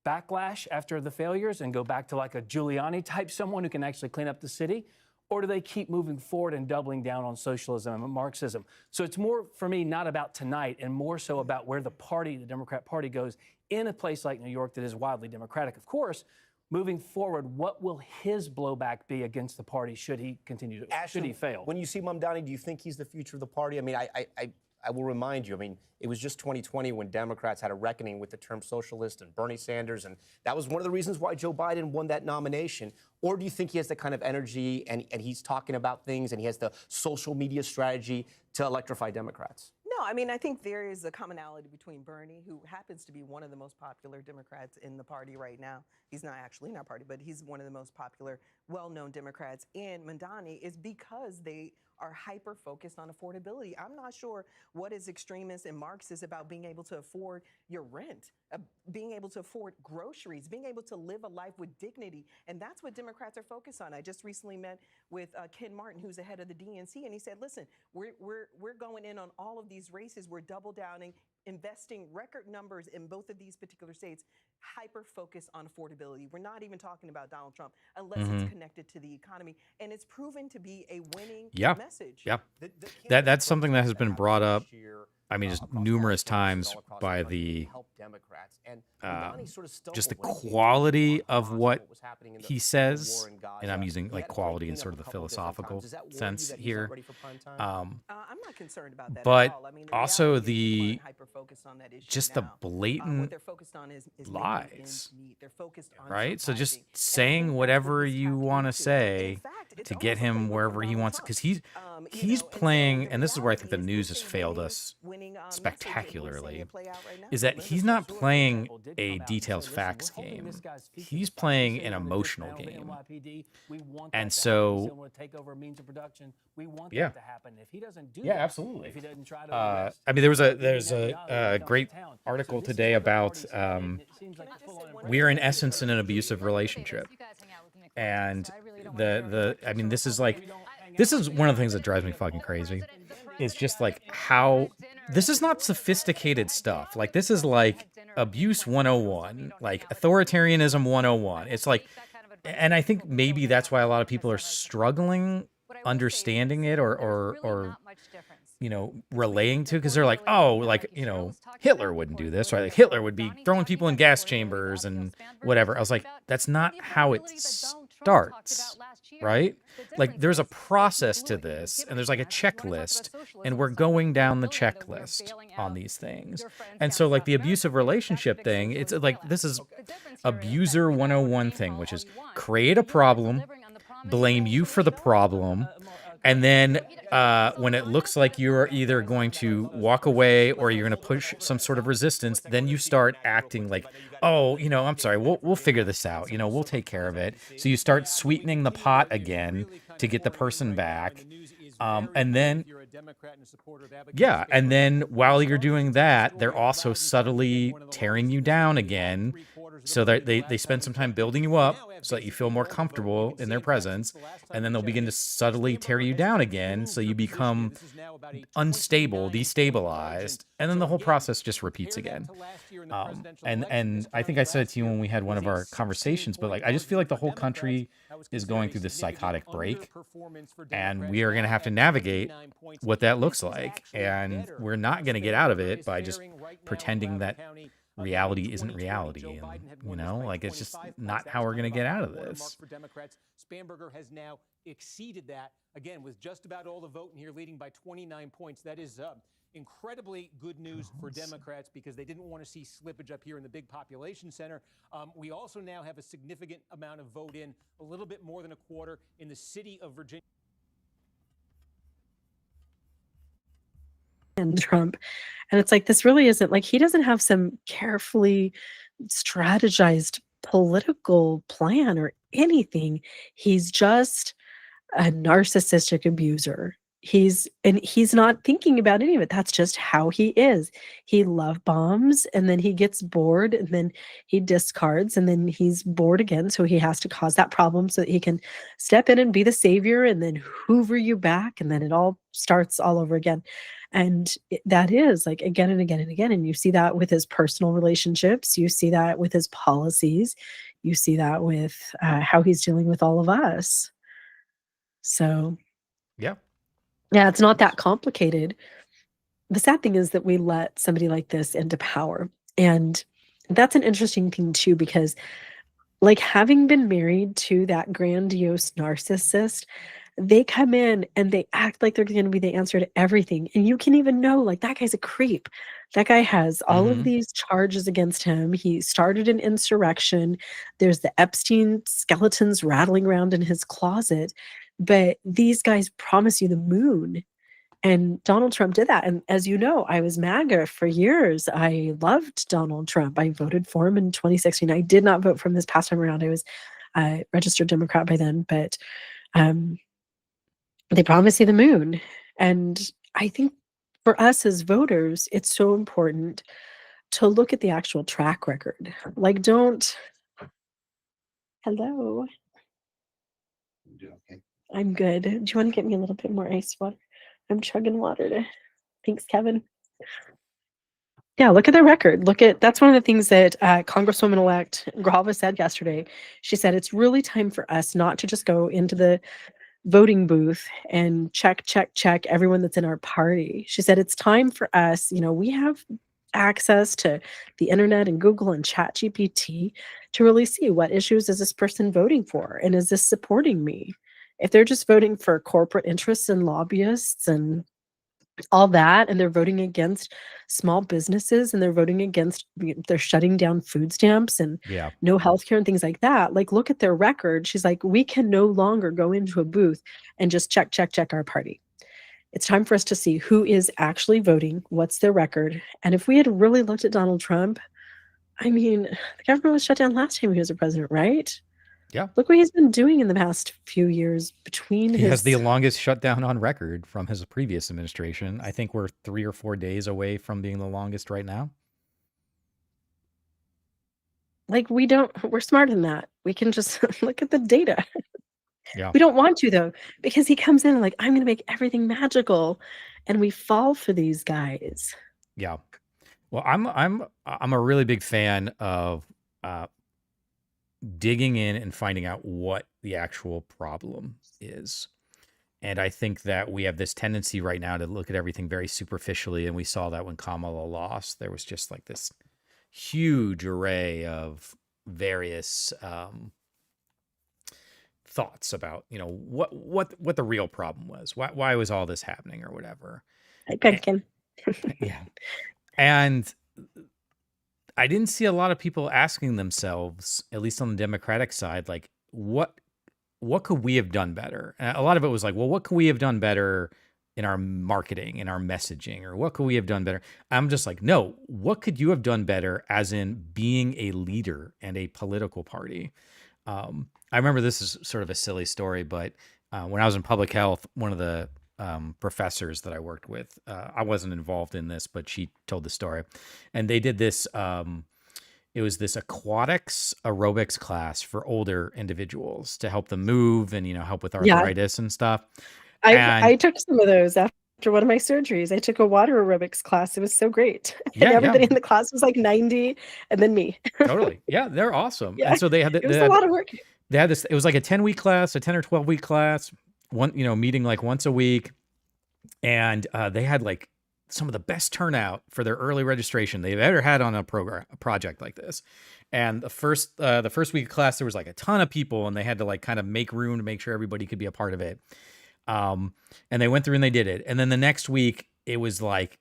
Speaker 5: backlash after the failures and go back to like a Giuliani type, someone who can actually clean up the city? Or do they keep moving forward and doubling down on socialism and Marxism? So it's more, for me, not about tonight and more so about where the party, the Democrat Party, goes in a place like New York that is wildly Democratic. Of course, moving forward, what will his blowback be against the party should he continue to, should he fail?
Speaker 2: When you see Mamdani, do you think he's the future of the party? I mean, I will remind you, I mean, it was just 2020 when Democrats had a reckoning with the term socialist and Bernie Sanders, and that was one of the reasons why Joe Biden won that nomination. Or do you think he has the kind of energy and he's talking about things and he has the social media strategy to electrify Democrats?
Speaker 11: No, I mean, I think there is a commonality between Bernie, who happens to be one of the most popular Democrats in the party right now. He's not actually in our party, but he's one of the most popular, well-known Democrats. And Mamdani is because they are hyper-focused on affordability. I'm not sure what is extremist and Marxist about being able to afford your rent, being able to afford groceries, being able to live a life with dignity. And that's what Democrats are focused on. I just recently met with Ken Martin, who's the head of the DNC, and he said, listen, we're going in on all of these races. We're double downing, investing record numbers in both of these particular states, hyper-focused on affordability. We're not even talking about Donald Trump unless it's connected to the economy. And it's proven to be a winning message.
Speaker 9: Yeah. That's something that has been brought up, I mean, just numerous times by the just the quality of what he says, and I'm using like quality in sort of the philosophical sense here.
Speaker 11: I'm not concerned about that
Speaker 9: But
Speaker 11: at all. I mean,
Speaker 9: also
Speaker 11: the
Speaker 9: just the blatant
Speaker 11: what they're focused on is
Speaker 9: lies,
Speaker 11: they're focused on
Speaker 9: right? So just saying whatever you want to say to get him wherever he wants, because he's playing, and this is where I think the news has failed us spectacularly, is that he's not playing a details facts game. He's playing an emotional game. And so, yeah. Yeah, absolutely. I mean, there's a great article today about we are in essence in an abusive relationship. And I mean, this is one of the things that drives me fucking crazy. It's just like how this is not sophisticated stuff. Like, this is like abuse 101, like authoritarianism 101. It's like, and I think maybe that's why a lot of people are struggling understanding it or you know, relaying to, because they're like, oh, like, you know, Hitler wouldn't do this, right? Like, Hitler would be throwing people in gas chambers and whatever. I was like, that's not how it starts, right? Like, there's a process to this, and there's like a checklist, and we're going down the checklist on these things. And so, like, the abusive relationship thing, it's like, this is abuser 101 thing, which is create a problem, blame you for the problem, and then when it looks like you're either going to walk away or you're going to push some sort of resistance, then you start acting like, oh, you know, I'm sorry, we'll figure this out. You know, we'll take care of it. So you start sweetening the pot again to get the person back. And then, yeah, and then while you're doing that, they're also subtly tearing you down again. So that they spend some time building you up so that you feel more comfortable in their presence, and then they'll begin to subtly tear you down again, so you become unstable, destabilized, and then the whole process just repeats again. And I think I said it to you when we had one of our conversations, but like I just feel like the whole country is going through this psychotic break, and we are going to have to navigate what that looks like, and we're not going to get out of it by just pretending that reality isn't reality. And like it's just not how we're going to get out of this.
Speaker 31: Spanberger has now exceeded that again with just about all the vote in here, leading by 29 points. That is incredibly good news for Democrats because they didn't want to see slippage up here in the big population center. We also now have a significant amount of vote in, a little bit more than a quarter, in the city of Virginia.
Speaker 3: And Trump. And it's like, this really isn't like he doesn't have some carefully strategized political plan or anything. He's just a narcissistic abuser. He's not thinking about any of it. That's just how he is. He love bombs, and then he gets bored, and then he discards, and then he's bored again. So he has to cause that problem so that he can step in and be the savior and then hoover you back. And then it all starts all over again. And that is like again and again and again. And you see that with his personal relationships. You see that with his policies. You see that with how he's dealing with all of us. So,
Speaker 9: yeah,
Speaker 3: it's not that complicated. The sad thing is that we let somebody like this into power. And that's an interesting thing too, because like having been married to that grandiose narcissist, they come in and they act like they're going to be the answer to everything. And you can even know, like, that guy's a creep. That guy has all of these charges against him. He started an insurrection. There's the Epstein skeletons rattling around in his closet. But these guys promise you the moon. And Donald Trump did that. And as you know, I was MAGA for years. I loved Donald Trump. I voted for him in 2016. I did not vote for him this past time around. I was a registered Democrat by then. But they promise you the moon. And I think for us as voters, it's so important to look at the actual track record. Like, don't. Hello.
Speaker 12: Okay.
Speaker 3: I'm good. Do you want to get me a little bit more ice water? I'm chugging water. Thanks, Kevin. Yeah, look at their record. That's one of the things that Congresswoman-elect Grijalva said yesterday. She said it's really time for us not to just go into the voting booth and check everyone that's in our party. She said it's time for us, we have access to the internet and Google and ChatGPT to really see what issues is this person voting for, and is this supporting me? If they're just voting for corporate interests and lobbyists and all that, and they're voting against small businesses, and they're voting against, they're shutting down food stamps and no healthcare and things like that. Like, look at their record. She's like, we can no longer go into a booth and just check our party. It's time for us to see who is actually voting, what's their record. And if we had really looked at Donald Trump, I mean, the government was shut down last time he was a president, right?
Speaker 9: Yeah.
Speaker 3: Look what he's been doing in the past few years between
Speaker 9: He has the longest shutdown on record from his previous administration. I think we're 3 or 4 days away from being the longest right now.
Speaker 3: Like, we're smarter than that. We can just look at the data.
Speaker 9: Yeah.
Speaker 3: We don't want to, though, because he comes in and like, I'm going to make everything magical. And we fall for these guys.
Speaker 9: Yeah. Well, I'm a really big fan of digging in and finding out what the actual problem is. And I think that we have this tendency right now to look at everything very superficially. And we saw that when Kamala lost, there was just like this huge array of various thoughts about, what the real problem was. Why was all this happening or whatever.
Speaker 3: Yeah.
Speaker 9: And I didn't see a lot of people asking themselves, at least on the Democratic side, like, what could we have done better? And a lot of it was like, well, what could we have done better in our marketing, in our messaging, or what could we have done better? I'm just like, no, what could you have done better as in being a leader and a political party? I remember, this is sort of a silly story, but when I was in public health, one of the professors that I worked with. I wasn't involved in this, but she told the story. And they did this, it was this aquatics aerobics class for older individuals to help them move and, help with
Speaker 3: Yeah.
Speaker 9: arthritis and stuff.
Speaker 3: I took some of those after one of my surgeries. I took a water aerobics class. It was so great.
Speaker 9: Yeah,
Speaker 3: And everybody
Speaker 9: yeah.
Speaker 3: in the class was like 90, and then me.
Speaker 9: Totally. Yeah, they're awesome.
Speaker 3: Yeah.
Speaker 9: And so they had
Speaker 3: It was a lot of work.
Speaker 9: They had this, it was like a 10-week class, a 10 or 12-week class, one, meeting like once a week. And they had like some of the best turnout for their early registration they've ever had on a project like this. And the first week of class, there was like a ton of people, and they had to like kind of make room to make sure everybody could be a part of it. And they went through and they did it. And then the next week, it was like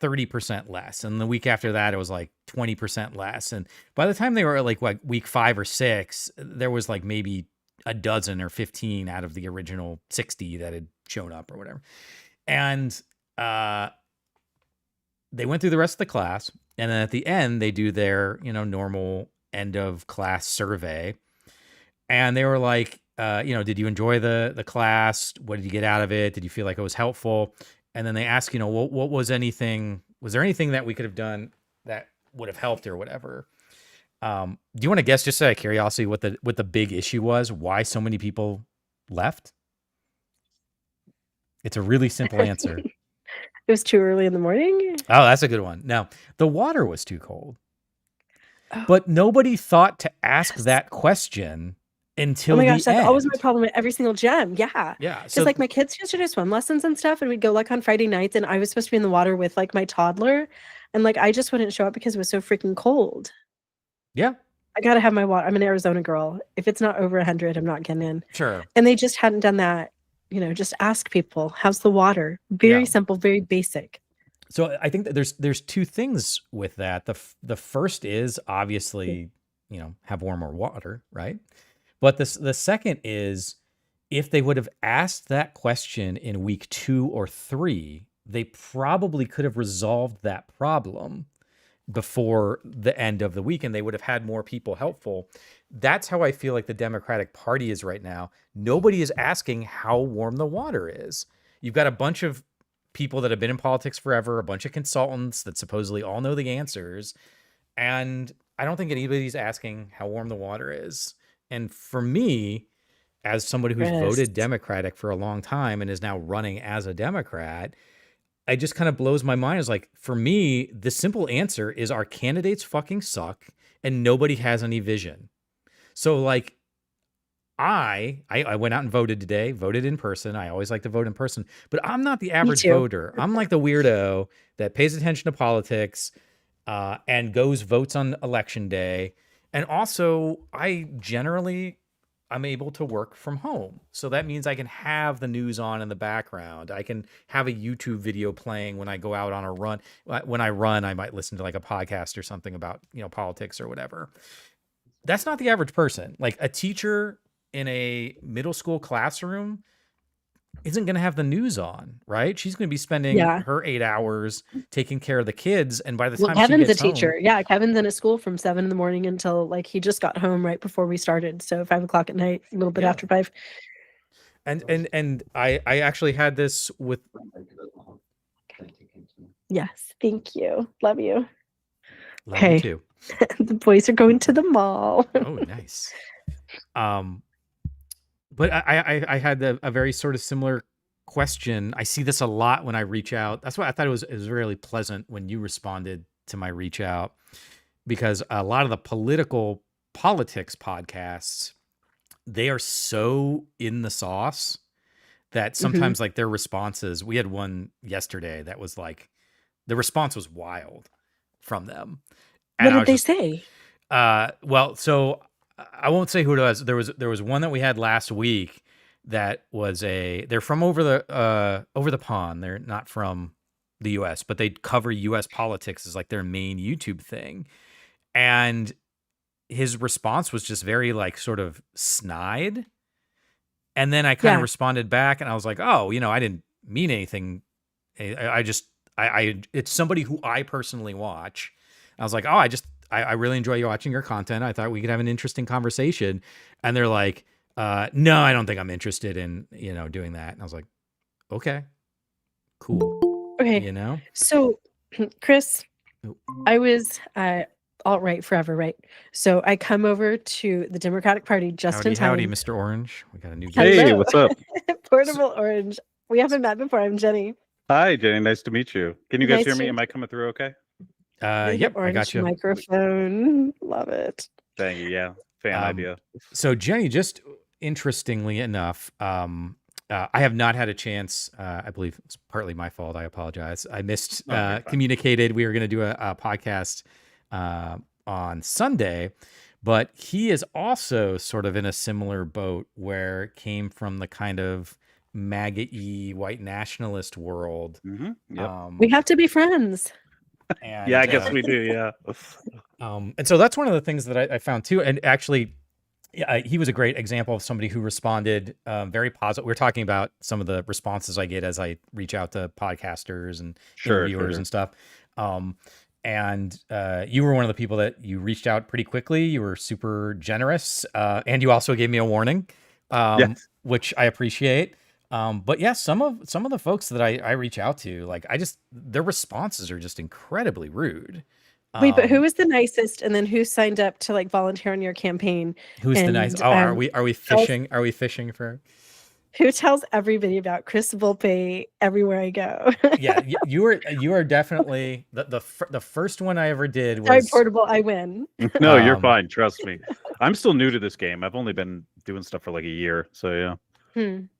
Speaker 9: 30% less. And the week after that, it was like 20% less. And by the time they were at like week 5 or 6, there was like maybe a dozen or 15 out of the original 60 that had shown up or whatever. And they went through the rest of the class. And then at the end, they do their, normal end of class survey. And they were like, did you enjoy the class? What did you get out of it? Did you feel like it was helpful? And then they ask, what was there anything that we could have done that would have helped or whatever? Do you want to guess, just out of curiosity, what the big issue was? Why so many people left? It's a really simple answer.
Speaker 3: It was too early in the morning.
Speaker 9: Oh, that's a good one. Now, the water was too cold. But nobody thought to ask that question until
Speaker 3: Oh my gosh,
Speaker 9: the
Speaker 3: that's
Speaker 9: end.
Speaker 3: always my problem at every single gym. Yeah.
Speaker 9: Yeah.
Speaker 3: Because like my kids used to do swim lessons and stuff, and we'd go like on Friday nights, and I was supposed to be in the water with like my toddler, and like I just wouldn't show up because it was so freaking cold.
Speaker 9: Yeah.
Speaker 3: I gotta have my water. I'm an Arizona girl. If it's not over 100, I'm not getting in.
Speaker 9: Sure.
Speaker 3: And they just hadn't done that. Just ask people, how's the water? Very simple, very basic.
Speaker 9: So I think that there's two things with that. The first is obviously, have warmer water, right? But the second is, if they would have asked that question in week 2 or 3, they probably could have resolved that problem before the end of the week, and they would have had more people helpful. That's how I feel like the Democratic Party is right now. Nobody is asking how warm the water is. You've got a bunch of people that have been in politics forever, a bunch of consultants that supposedly all know the answers, and I don't think anybody's asking how warm the water is. And for me, as somebody who's voted Democratic for a long time and is now running as a Democrat, it just kind of blows my mind. It's like, for me, the simple answer is our candidates fucking suck and nobody has any vision. So like, I went out and voted today, voted in person. I always like to vote in person, but I'm not the average voter. I'm like the weirdo that pays attention to politics and votes on election day. And also, I'm able to work from home. So that means I can have the news on in the background. I can have a YouTube video playing when I go out on a run. When I run, I might listen to like a podcast or something about, politics or whatever. That's not the average person. Like a teacher in a middle school classroom isn't going to have the news on, right? She's going to be spending her 8 hours taking care of the kids. And by the time
Speaker 3: Kevin's
Speaker 9: she gets
Speaker 3: a teacher. Yeah, Kevin's in a school from 7 in the morning until like he just got home right before we started. So 5 o'clock at night, a little bit after 5.
Speaker 9: And I actually had this with.
Speaker 3: Yes, thank you. Love you.
Speaker 9: Love you too.
Speaker 3: The boys are going to the mall.
Speaker 9: Oh, nice. But I had a very sort of similar question. I see this a lot when I reach out. That's why I thought it was really pleasant when you responded to my reach out, because a lot of the politics podcasts, they are so in the sauce that sometimes like their responses, we had one yesterday that was like, the response was wild from them.
Speaker 3: And what did they say?
Speaker 9: Well, so I won't say who it was. There was one that we had last week that was they're from over the pond. They're not from the US, but they cover US politics as like their main YouTube thing. And his response was just very like sort of snide. And then I kind of responded back and I was like, oh, I didn't mean anything. I it's somebody who I personally watch. I was like, oh, I really enjoy you watching your content. I thought we could have an interesting conversation. And they're like, no, I don't think I'm interested in, doing that. And I was like, okay, cool.
Speaker 3: Okay.
Speaker 9: You know?
Speaker 3: So, Chris, I was alt-right forever, right? So I come over to the Democratic Party just in time.
Speaker 9: Howdy, Mr. Orange. We got a new guest.
Speaker 12: Hey, what's up?
Speaker 3: Portable Orange. We haven't met before. I'm Jenny.
Speaker 12: Hi, Jenny. Nice to meet you. Can you guys
Speaker 3: Nice
Speaker 12: hear me?
Speaker 3: to-
Speaker 12: Am I coming through okay?
Speaker 9: Yep, I
Speaker 3: Orange
Speaker 9: got you.
Speaker 3: microphone. Love it.
Speaker 12: Thank you. Yeah, fan idea.
Speaker 9: So Jenny, just interestingly enough, I have not had a chance. I believe it's partly my fault. I apologize. I missed communicated. We were going to do a podcast on Sunday, but he is also sort of in a similar boat where it came from the kind of MAGA-y white nationalist world.
Speaker 12: Yep.
Speaker 3: We have to be friends.
Speaker 9: And,
Speaker 12: yeah, I guess we do. Yeah.
Speaker 9: And so that's one of the things that I found too. And actually, he was a great example of somebody who responded very positive. We're talking about some of the responses I get as I reach out to podcasters and interviewers and stuff. And you were one of the people that you reached out pretty quickly. You were super generous. And you also gave me a warning, which I appreciate. But yeah, some of the folks that I reach out to, like their responses are just incredibly rude.
Speaker 3: Wait, but who was the nicest, and then who signed up to like volunteer on your campain?
Speaker 9: Who's the nice? Oh, are we fishing? Are we fishing for?
Speaker 3: Who tells everybody about Chris Volpe everywhere I go?
Speaker 9: Yeah, you are definitely the first one I ever did was.
Speaker 3: Sorry, Portable, I win.
Speaker 12: No, you're fine. Trust me. I'm still new to this game. I've only been doing stuff for like a year, so yeah.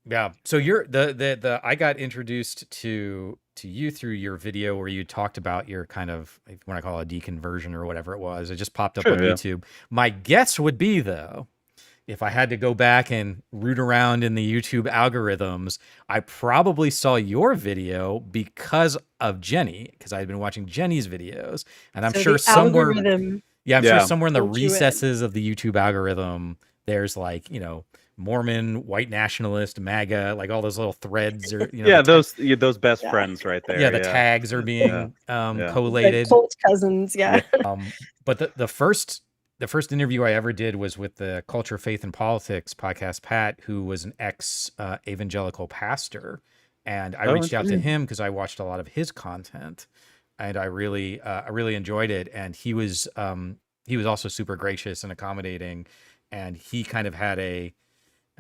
Speaker 9: Yeah. So you're the I got introduced to you through your video where you talked about your kind of, if you want to call it a deconversion or whatever it was. It just popped up on YouTube. My guess would be, though, if I had to go back and root around in the YouTube algorithms, I probably saw your video because of Jenny, because I had been watching Jenny's videos, and I'm sure somewhere, sure somewhere in the recesses of the YouTube algorithm, there's like, Mormon, white nationalist, MAGA, like all those little threads, or
Speaker 12: those best friends right there.
Speaker 9: Yeah, the tags are being collated.
Speaker 3: Like cult cousins,
Speaker 9: But the first interview I ever did was with the Culture, Faith, and Politics podcast, Pat, who was an ex evangelical pastor, and I reached out to him because I watched a lot of his content, and I really enjoyed it. And he was also super gracious and accommodating, and he kind of had a,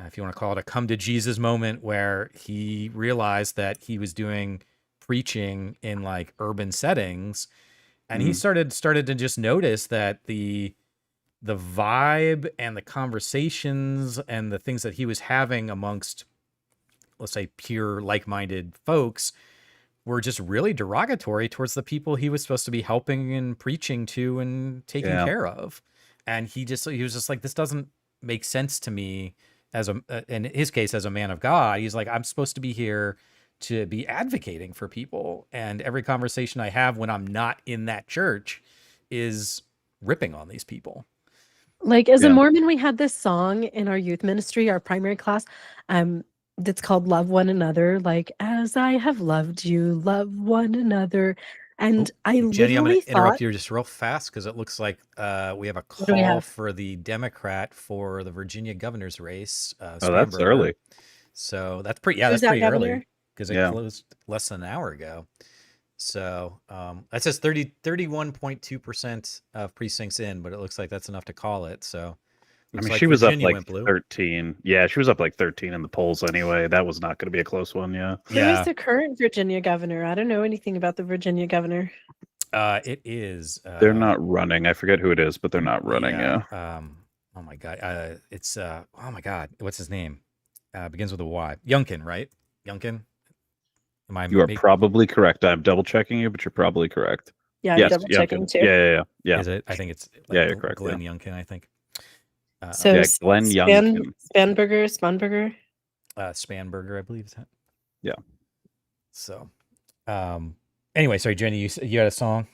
Speaker 9: if you want to call it a come to Jesus moment, where he realized that he was doing preaching in like urban settings, and he started to just notice that the vibe and the conversations and the things that he was having amongst, let's say, pure like-minded folks were just really derogatory towards the people he was supposed to be helping and preaching to and taking care of. And he was just like, this doesn't make sense to me. In his case, as a man of God, he's like, I'm supposed to be here to be advocating for people. And every conversation I have when I'm not in that church is ripping on these people.
Speaker 3: Like, as a Mormon, we had this song in our youth ministry, our primary class, that's called Love One Another. Like, as I have loved you, love one another. And
Speaker 9: Jenny, I'm going to interrupt you just real fast because it looks like we have a call for the Democrat for the Virginia governor's race.
Speaker 12: That's early.
Speaker 9: So that's pretty. Yeah, that's pretty early because it closed less than an hour ago. So that says 31.2% of precincts in, but it looks like that's enough to call it. So
Speaker 12: I mean, she was up like 13. Yeah, she was up like 13 in the polls anyway. That was not going to be a close one. Yeah.
Speaker 3: Who is the current Virginia governor? I don't know anything about the Virginia governor.
Speaker 9: It is.
Speaker 12: They're not running. I forget who it is, but they're not running. Yeah.
Speaker 9: Oh my God. It's oh my God. What's his name? Begins with a Y. Youngkin, right? Youngkin.
Speaker 12: You are probably correct. I'm double checking you, but you're probably correct.
Speaker 3: Yeah, I'm double checking too.
Speaker 12: Yeah.
Speaker 9: Is it? I think it's.
Speaker 12: You're correct.
Speaker 9: Glenn Youngkin, I think.
Speaker 3: So
Speaker 12: Glenn Youngkin.
Speaker 3: Spanberger.
Speaker 9: Spanberger, I believe is that.
Speaker 12: Yeah.
Speaker 9: So, anyway, sorry, Jenny, you had a song.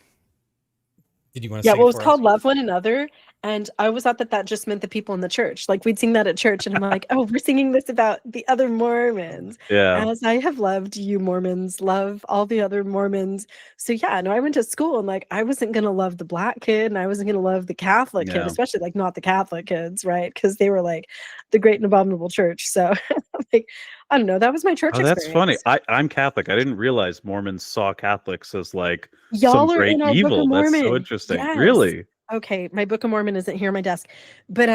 Speaker 9: Did you want to?
Speaker 3: Yeah,
Speaker 9: sing
Speaker 3: well, it was
Speaker 9: for
Speaker 3: called
Speaker 9: us?
Speaker 3: Love One Another, and I always thought that just meant the people in the church. Like, we'd sing that at church, and I'm like, oh, we're singing this about the other Mormons.
Speaker 12: Yeah.
Speaker 3: As I have loved you, Mormons, love all the other Mormons. So yeah, no, I went to school, and like, I wasn't gonna love the black kid, and I wasn't gonna love the Catholic kid, especially like not the Catholic kids, right? Because they were like the great and abominable church. So Like, I don't know. That was my church
Speaker 12: Oh, that's funny.
Speaker 3: experience.
Speaker 12: I'm Catholic. I didn't realize Mormons saw Catholics as like some
Speaker 3: Y'all are
Speaker 12: great
Speaker 3: in our Book of
Speaker 12: evil. That's so
Speaker 3: Mormon.
Speaker 12: interesting.
Speaker 3: Yes.
Speaker 12: Really?
Speaker 3: Okay, my Book of Mormon isn't here on my desk, but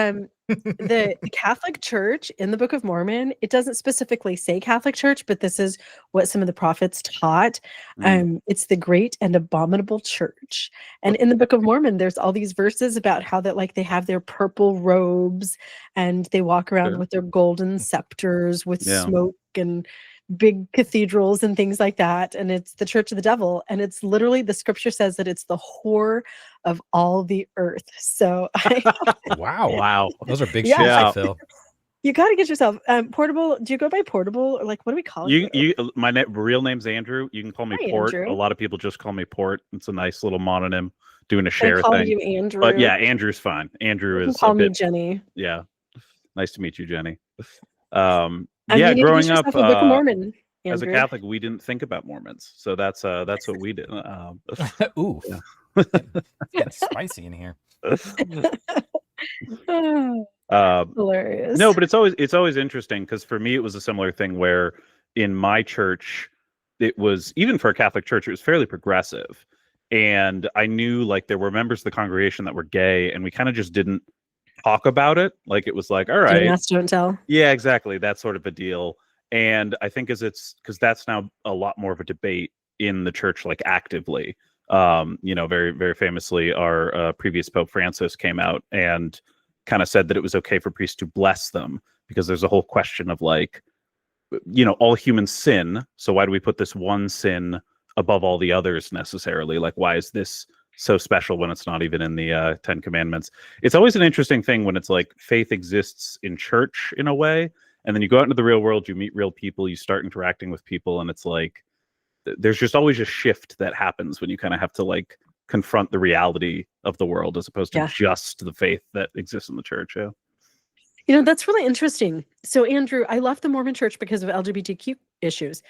Speaker 3: the Catholic Church in the Book of Mormon, it doesn't specifically say Catholic Church, but this is what some of the prophets taught. It's the great and abominable church. And in the Book of Mormon, there's all these verses about how that like they have their purple robes and they walk around
Speaker 12: Sure.
Speaker 3: with their golden scepters with
Speaker 12: Yeah.
Speaker 3: smoke and big cathedrals and things like that. And it's the church of the devil. And it's literally, the scripture says that it's the whore of all the earth. So
Speaker 9: Wow. Those are big
Speaker 3: Yeah.
Speaker 9: shoes to fill.
Speaker 3: You got to get yourself Portable. Do you go by Portable, or like what do we call you?
Speaker 12: My real name's Andrew. You can call me
Speaker 3: Hi,
Speaker 12: Port.
Speaker 3: Andrew.
Speaker 12: A lot of people just call me Port. It's a nice little mononym. Doing a
Speaker 3: Can I
Speaker 12: share
Speaker 3: call
Speaker 12: thing.
Speaker 3: you Andrew?
Speaker 12: But yeah, Andrew's fine. Andrew
Speaker 3: You can
Speaker 12: is
Speaker 3: call
Speaker 12: a
Speaker 3: me
Speaker 12: bit.
Speaker 3: Jenny.
Speaker 12: Yeah. Nice to meet you, Jenny.
Speaker 3: You
Speaker 12: Yeah,
Speaker 3: need to
Speaker 12: growing
Speaker 3: get
Speaker 12: up
Speaker 3: yourself a Book of Mormon,
Speaker 12: as a
Speaker 3: Andrew.
Speaker 12: Catholic, we didn't think about Mormons, so that's what we did.
Speaker 9: Ooh,
Speaker 12: yeah.
Speaker 9: It's spicy in here.
Speaker 3: Hilarious.
Speaker 12: No, but it's always interesting because for me it was a similar thing where in my church it was, even for a Catholic church, it was fairly progressive, and I knew like there were members of the congregation that were gay, and we kind of just didn't talk about it. Like it was like, all right,
Speaker 3: Don't ask, don't tell.
Speaker 12: yeah, exactly, that sort of a deal. And I think it's because that's now a lot more of a debate in the church, like actively. Very, very famously, our previous Pope Francis came out and kind of said that it was okay for priests to bless them because there's a whole question of like, all humans sin. So why do we put this one sin above all the others necessarily? Like, why is this so special when it's not even in the 10 Commandments? It's always an interesting thing when it's like faith exists in church in a way, and then you go out into the real world, you meet real people, you start interacting with people, and it's like there's just always a shift that happens when you kind of have to like confront the reality of the world as opposed to just the faith that exists in the church. Yeah.
Speaker 3: That's really interesting. So, Andrew, I left the Mormon church because of LGBTQ issues.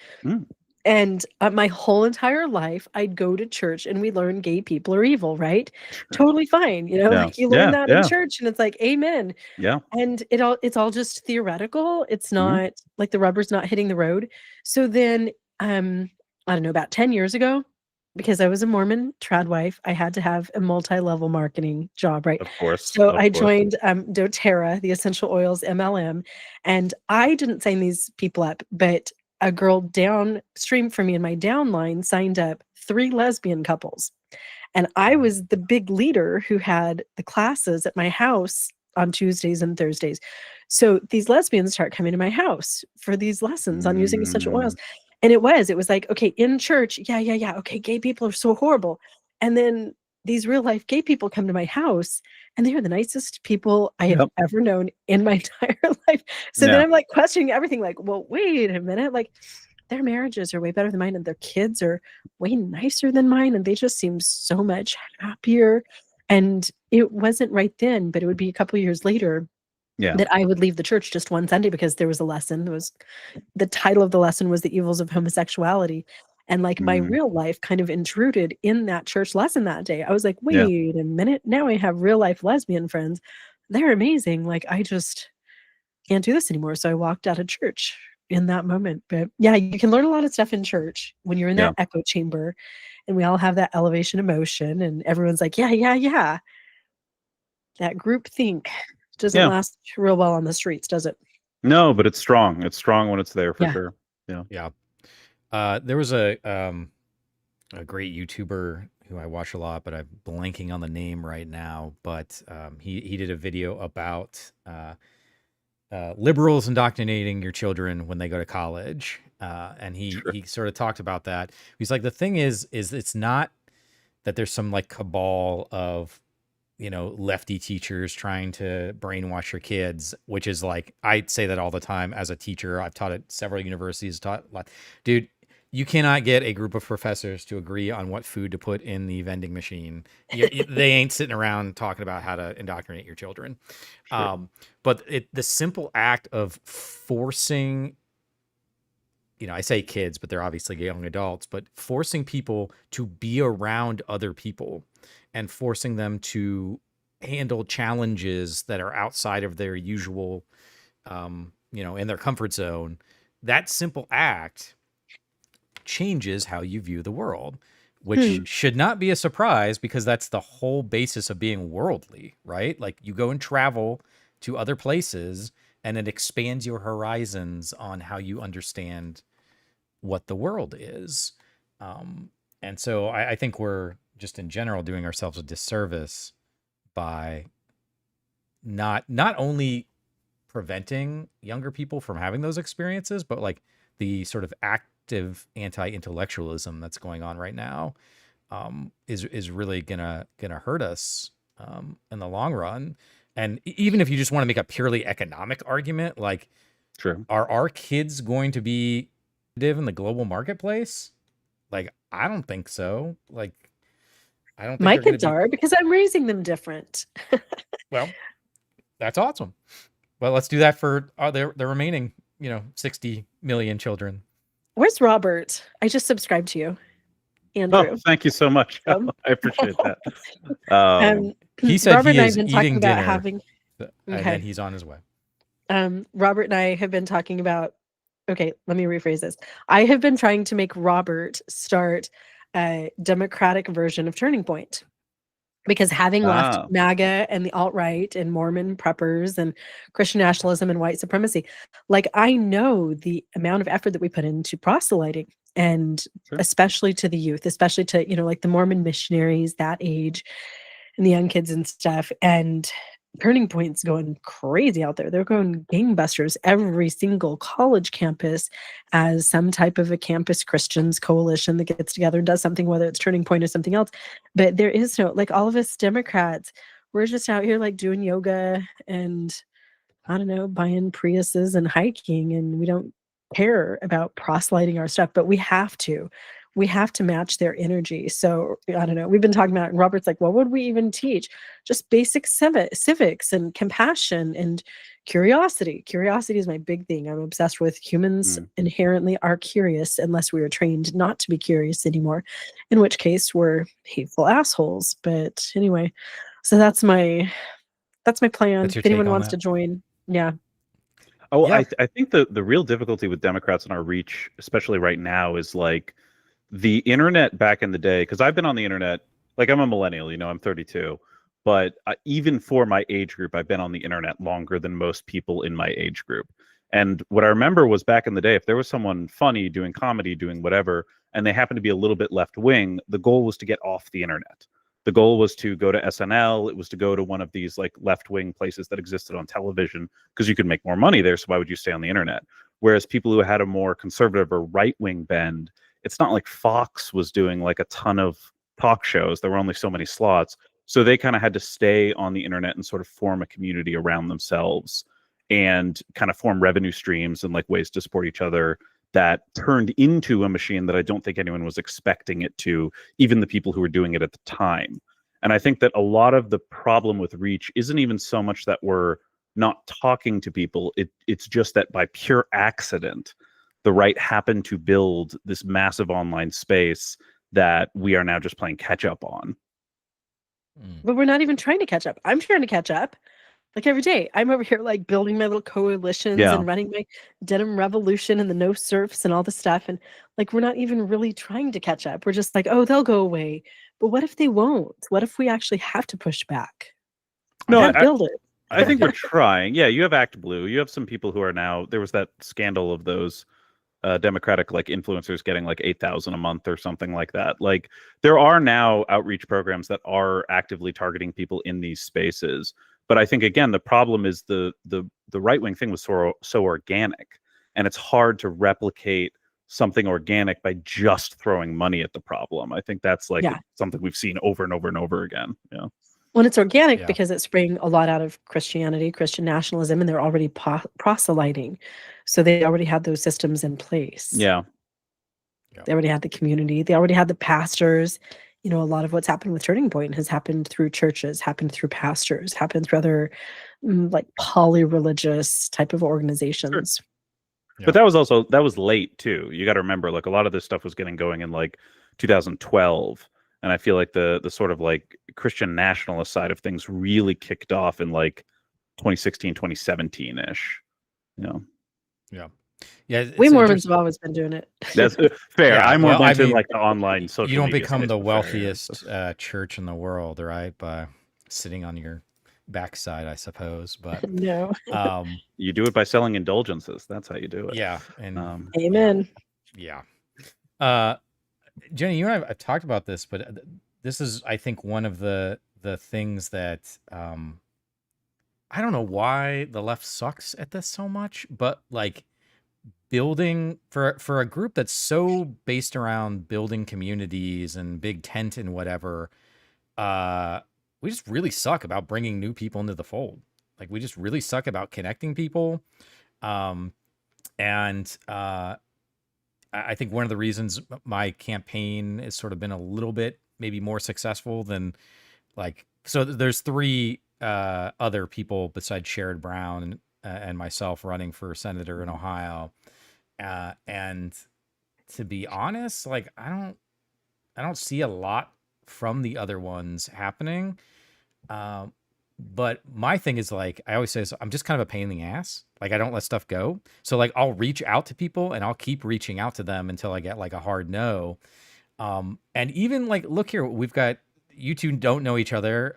Speaker 3: And my whole entire life, I'd go to church and we learn gay people are evil, right? Totally fine. Like you learn that in church and it's like, amen.
Speaker 12: Yeah.
Speaker 3: And it's all just theoretical. It's not like the rubber's not hitting the road. So then, I don't know, about 10 years ago, because I was a Mormon trad wife, I had to have a multi-level marketing job, right?
Speaker 12: Of course.
Speaker 3: So I joined doTERRA, the essential oils MLM, and I didn't sign these people up, but a girl downstream from me in my downline signed up 3 lesbian couples. And I was the big leader who had the classes at my house on Tuesdays and Thursdays. So these lesbians start coming to my house for these lessons on using essential oils. And it was like, okay, in church, yeah. Okay, gay people are so horrible. And then these real life gay people come to my house and they are the nicest people I have ever known in my entire life. So then I'm like questioning everything, like, well, wait a minute, like their marriages are way better than mine and their kids are way nicer than mine and they just seem so much happier. And it wasn't right then, but it would be a couple of years later that I would leave the church just one Sunday because there was a lesson. The title of the lesson was The Evils of Homosexuality. And like my real life kind of intruded in that church lesson that day. I was like, wait a minute, now I have real life lesbian friends. They're amazing. Like I just can't do this anymore. So I walked out of church in that moment. But yeah, you can learn a lot of stuff in church when you're in that echo chamber and we all have that elevation emotion and everyone's like, yeah. That group think doesn't last real well on the streets, does it?
Speaker 12: No, but it's strong. It's strong when it's there for sure.
Speaker 9: Yeah. There was a great YouTuber who I watch a lot, but I'm blanking on the name right now. But he did a video about liberals indoctrinating your children when they go to college, and he sort of talked about that. He's like, the thing is it's not that there's some like cabal of lefty teachers trying to brainwash your kids, which is like, I say that all the time as a teacher. I've taught at several universities, dude, you cannot get a group of professors to agree on what food to put in the vending machine. They ain't sitting around talking about how to indoctrinate your children. But the simple act of forcing, I say kids, but they're obviously young adults, but forcing people to be around other people and forcing them to handle challenges that are outside of their usual in their comfort zone, that simple act changes how you view the world, which should not be a surprise because that's the whole basis of being worldly, right? Like you go and travel to other places and it expands your horizons on how you understand what the world is. And so I think we're just in general doing ourselves a disservice by not only preventing younger people from having those experiences, but like the sort of active anti-intellectualism that's going on right now is really gonna hurt us in the long run. And even if you just want to make a purely economic argument, like, are our kids going to be in the global marketplace? Like, I don't think so. Like, I don't think
Speaker 3: My
Speaker 9: they're going
Speaker 3: kids
Speaker 9: to be.
Speaker 3: are, because I'm raising them different.
Speaker 9: Well, that's awesome. Well, let's do that for the remaining, 60 million children.
Speaker 3: Where's Robert? I just subscribed to you, Andrew.
Speaker 12: Oh, thank you so much. I appreciate that.
Speaker 9: He said
Speaker 3: Robert
Speaker 9: he
Speaker 3: and I
Speaker 9: is
Speaker 3: have been talking
Speaker 9: eating
Speaker 3: about
Speaker 9: dinner,
Speaker 3: having.
Speaker 9: and
Speaker 3: Okay.
Speaker 9: then he's on his way.
Speaker 3: Robert and I have been talking about. Okay, let me rephrase this. I have been trying to make Robert start a Democratic version of Turning Point. Because having left MAGA and the alt-right and Mormon preppers and Christian nationalism and white supremacy, like I know the amount of effort that we put into proselyting, and especially to the youth, especially to, like the Mormon missionaries that age and the young kids and stuff. And Turning Point's going crazy out there. They're going gangbusters. Every single college campus as some type of a campus Christians coalition that gets together and does something, whether it's Turning Point or something else. But there is no, like all of us Democrats, we're just out here like doing yoga and I don't know, buying Priuses and hiking, and we don't care about proselyting our stuff, but we have to. We have to match their energy. So I don't know. We've been talking about it, and Robert's like, what would we even teach? Just basic civics and compassion and curiosity. Curiosity is my big thing. I'm obsessed with humans inherently are curious unless we are trained not to be curious anymore, in which case we're hateful assholes. But anyway, so that's my plan.
Speaker 9: That's your
Speaker 3: If anyone
Speaker 9: take on
Speaker 3: wants
Speaker 9: that?
Speaker 3: to join, yeah.
Speaker 12: Oh,
Speaker 9: Yeah.
Speaker 12: I think the real difficulty with Democrats and our reach, especially right now, is like the internet back in the day. Because I've been on the internet, like I'm a millennial, I'm 32, but even for my age group, I've been on the internet longer than most people in my age group. And what I remember was back in the day, if there was someone funny doing comedy, doing whatever, and they happened to be a little bit left wing, the goal was to get off the internet. The goal was to go to SNL. It was to go to one of these like left-wing places that existed on television because you could make more money there. So why would you stay on the internet? Whereas people who had a more conservative or right-wing bend, it's not like Fox was doing like a ton of talk shows. There were only so many slots. So they kind of had to stay on the internet and sort of form a community around themselves and kind of form revenue streams and like ways to support each other that turned into a machine that I don't think anyone was expecting it to, even the people who were doing it at the time. And I think that a lot of the problem with reach isn't even so much that we're not talking to people. It's just that by pure accident, the right happened to build this massive online space that we are now just playing catch up on.
Speaker 3: But we're not even trying to catch up. I'm trying to catch up. Like every day, I'm over here like building my little coalitions and running my denim revolution and the no serfs and all the stuff. And like, we're not even really trying to catch up. We're just like, oh, they'll go away. But what if they won't? What if we actually have to push back?
Speaker 12: No,
Speaker 3: I build it.
Speaker 12: I think we're trying. Yeah, you have Act Blue. You have some people who are now, there was that scandal of those Democratic like influencers getting like 8,000 a month or something like that. Like there are now outreach programs that are actively targeting people in these spaces. But I think again, the problem is the right-wing thing was so organic, and it's hard to replicate something organic by just throwing money at the problem. I think that's like something we've seen over and over and over again. Yeah.
Speaker 3: Well, it's organic because it's spraying a lot out of Christianity, Christian nationalism, and they're already proselyting. So they already had those systems in place.
Speaker 12: Yeah.
Speaker 3: They already had the community. They already had the pastors. A lot of what's happened with Turning Point has happened through churches, happened through pastors, happened through other like poly-religious type of organizations.
Speaker 12: Sure. Yeah. But that was late too. You got to remember, like a lot of this stuff was getting going in like 2012. And I feel like the sort of like Christian nationalist side of things really kicked off in like 2016, 2017-ish.
Speaker 9: Yeah. Yeah.
Speaker 3: We Mormons have always been doing it.
Speaker 12: That's fair.
Speaker 9: Yeah,
Speaker 12: I'm more
Speaker 9: well, I
Speaker 12: into
Speaker 9: mean,
Speaker 12: like the online social
Speaker 9: you don't
Speaker 12: media
Speaker 9: become
Speaker 12: space,
Speaker 9: the
Speaker 12: but fair, yeah.
Speaker 9: wealthiest church in the world, right? By sitting on your backside, I suppose. But
Speaker 3: No.
Speaker 12: You do it by selling indulgences. That's how you do it.
Speaker 9: yeah, and
Speaker 3: Amen.
Speaker 9: yeah. Jenny, you and I have talked about this, but this is, I think, one of the things that I don't know why the left sucks at this so much, but like building for a group that's so based around building communities and big tent and whatever, we just really suck about bringing new people into the fold. Like we just really suck about connecting people. And I think one of the reasons my campaign has sort of been a little bit maybe more successful than like, so there's three other people besides Sherrod Brown and myself running for senator in Ohio. And to be honest, like I don't see a lot from the other ones happening. But my thing is like, I always say, I'm just kind of a pain in the ass. Like I don't let stuff go. So like, I'll reach out to people and I'll keep reaching out to them until I get like a hard no. And even like, look here, we've got, you two don't know each other.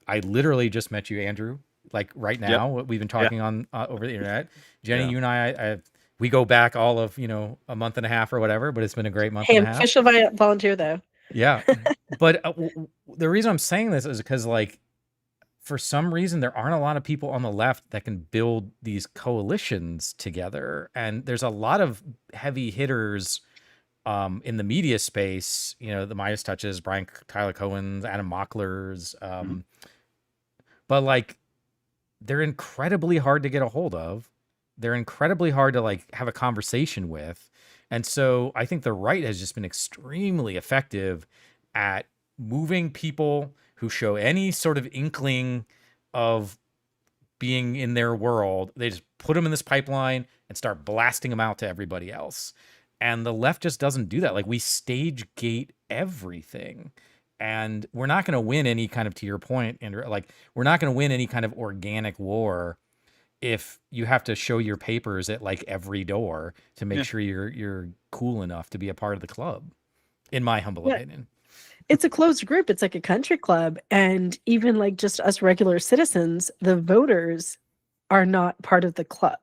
Speaker 9: I literally just met you, Andrew, like right now. We've been talking on over the internet. Jenny, you and I we go back all of, a month and a half or whatever, but it's been a great month
Speaker 3: Hey,
Speaker 9: and
Speaker 3: I'm
Speaker 9: a half.
Speaker 3: official volunteer though.
Speaker 9: Yeah. But the reason I'm saying this is because like, for some reason, there aren't a lot of people on the left that can build these coalitions together. And there's a lot of heavy hitters in the media space, the Midas Touches, Tyler Cohen's, Adam Mockler's. But like, they're incredibly hard to get a hold of. They're incredibly hard to like have a conversation with. And so I think the right has just been extremely effective at moving people who show any sort of inkling of being in their world. They just put them in this pipeline and start blasting them out to everybody else. And the left just doesn't do that. Like we stage gate everything. And we're not going to win any kind of, to your point, Andrew, like we're not going to win any kind of organic war if you have to show your papers at like every door to make sure you're cool enough to be a part of the club, in my humble opinion.
Speaker 3: It's a closed group. It's like a country club. And even like just us regular citizens, the voters are not part of the club.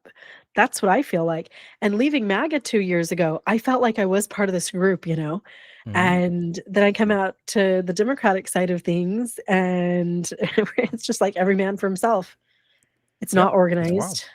Speaker 3: That's what I feel like. And leaving MAGA 2 years ago, I felt like I was part of this group, and then I come out to the Democratic side of things and it's just like every man for himself. It's not organized.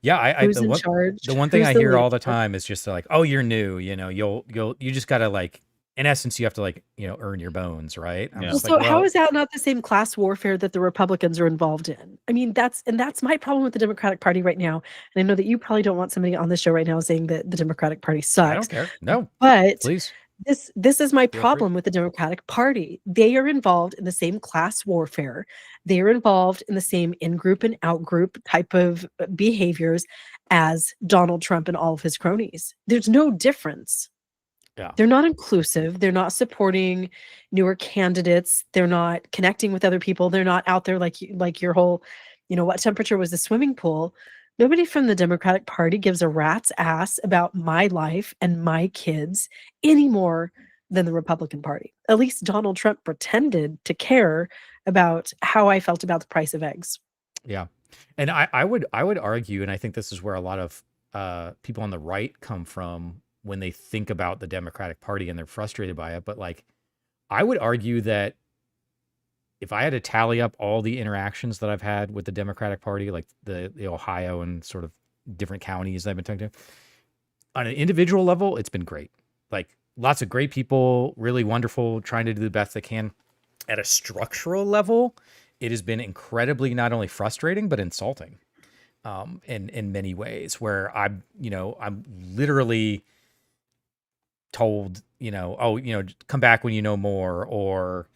Speaker 9: Yeah,
Speaker 3: Who's in charge?
Speaker 9: The one thing
Speaker 3: Who's
Speaker 9: I
Speaker 3: the
Speaker 9: hear all the
Speaker 3: leader?
Speaker 9: time is just like, oh, you're new, you just gotta like, in essence, you have to like, earn your bones, right? I'm just
Speaker 3: So
Speaker 9: like,
Speaker 3: how is that not the same class warfare that the Republicans are involved in? I mean, that's my problem with the Democratic Party right now. And I know that you probably don't want somebody on the show right now saying that the Democratic Party sucks.
Speaker 9: I don't care. No,
Speaker 3: but
Speaker 9: please.
Speaker 3: This is my
Speaker 9: Feel
Speaker 3: problem with the Democratic Party. They are involved in the same class warfare. They are involved in the same in-group and out-group type of behaviors as Donald Trump and all of his cronies. There's no difference.
Speaker 9: Yeah.
Speaker 3: They're not inclusive. They're not supporting newer candidates. They're not connecting with other people. They're not out there like your whole, what temperature was the swimming pool? Nobody from the Democratic Party gives a rat's ass about my life and my kids any more than the Republican Party. At least Donald Trump pretended to care about how I felt about the price of eggs.
Speaker 9: Yeah. And I would argue, and I think this is where a lot of people on the right come from when they think about the Democratic Party and they're frustrated by it. But like, I would argue that if I had to tally up all the interactions that I've had with the Democratic Party, like the Ohio and sort of different counties I've been talking to, on an individual level, it's been great. Like lots of great people, really wonderful, trying to do the best they can. At a structural level, it has been incredibly not only frustrating, but insulting in many ways, where I'm literally told, come back when you know more, or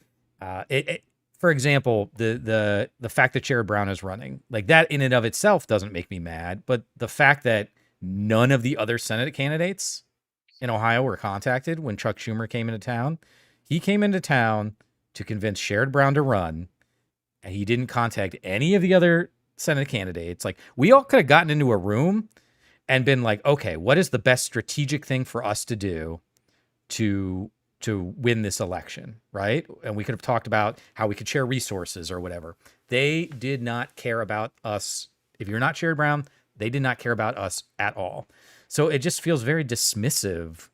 Speaker 9: for example, the fact that Sherrod Brown is running, like that in and of itself doesn't make me mad, but the fact that none of the other Senate candidates in Ohio were contacted when Chuck Schumer came into town. He came into town to convince Sherrod Brown to run, and he didn't contact any of the other Senate candidates. Like we all could have gotten into a room and been like, okay, what is the best strategic thing for us to do to win this election, right? And we could have talked about how we could share resources or whatever. They did not care about us. If you're not Sherrod Brown, they did not care about us at all. So it just feels very dismissive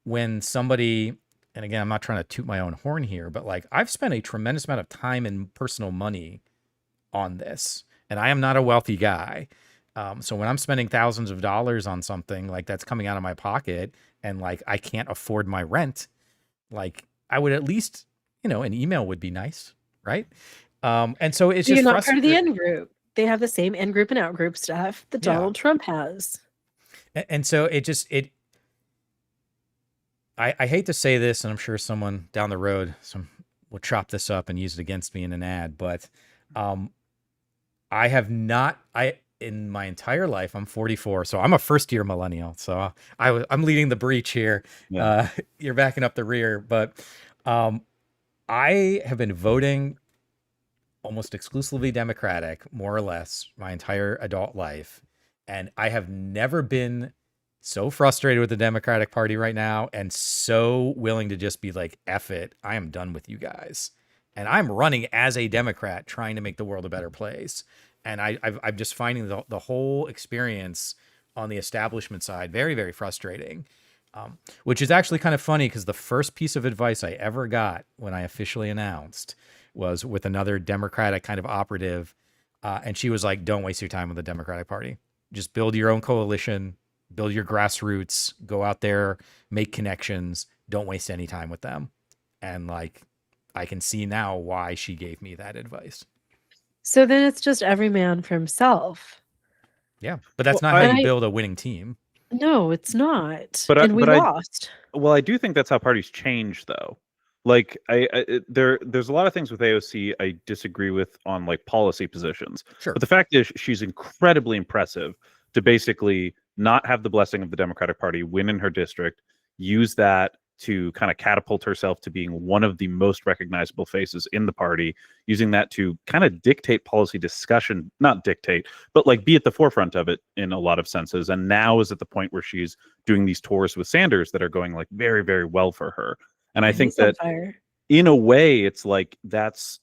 Speaker 9: when somebody, and again, I'm not trying to toot my own horn here, but like I've spent a tremendous amount of time and personal money on this, and I am not a wealthy guy. So when I'm spending thousands of dollars on something like that's coming out of my pocket and like I can't afford my rent, like I would at least, an email would be nice, right? And so it's just
Speaker 3: you're not part of the in group. They have the same in group and out group stuff that Donald Trump has.
Speaker 9: And so I hate to say this, and I'm sure someone down the road will chop this up and use it against me in an ad, but in my entire life, I'm 44, so I'm a first-year millennial. So I'm leading the breach here.
Speaker 12: Yeah.
Speaker 9: You're backing up the rear, but I have been voting almost exclusively Democratic, more or less, my entire adult life, and I have never been so frustrated with the Democratic Party right now and so willing to just be like, F it, I am done with you guys. And I'm running as a Democrat trying to make the world a better place. And I'm just finding the whole experience on the establishment side very, very frustrating, which is actually kind of funny because the first piece of advice I ever got when I officially announced was with another Democratic kind of operative. And she was like, don't waste your time with the Democratic Party. Just build your own coalition, build your grassroots, go out there, make connections. Don't waste any time with them. And like, I can see now why she gave me that advice.
Speaker 3: So then it's just every man for himself.
Speaker 9: Yeah, but that's not how you build a winning team.
Speaker 3: No, it's not.
Speaker 12: But
Speaker 3: we lost.
Speaker 12: Well, I do think that's how parties change, though. Like, there's a lot of things with AOC I disagree with on like policy positions.
Speaker 9: Sure.
Speaker 12: But the fact is, she's incredibly impressive to basically not have the blessing of the Democratic Party, win in her district, use that to kind of catapult herself to being one of the most recognizable faces in the party, using that to kind of dictate policy discussion, not dictate, but like be at the forefront of it in a lot of senses. And now is at the point where she's doing these tours with Sanders that are going like very, very well for her. And I think that in a way, it's like, that's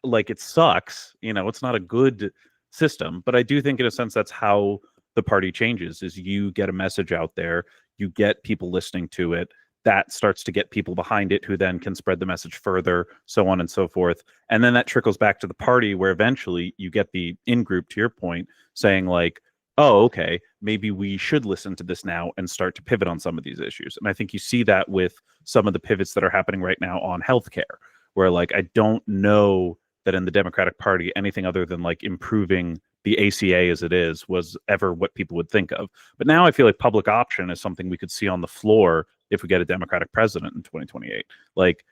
Speaker 12: like, it sucks, it's not a good system, but I do think in a sense, that's how the party changes, is you get a message out there, you get people listening to it, that starts to get people behind it who then can spread the message further, so on and so forth. And then that trickles back to the party where eventually you get the in-group, to your point, saying like, oh, okay, maybe we should listen to this now and start to pivot on some of these issues. And I think you see that with some of the pivots that are happening right now on healthcare, where like, I don't know that in the Democratic Party, anything other than like improving the ACA as it is was ever what people would think of. But now I feel like public option is something we could see on the floor if we get a Democratic president in 2028. Like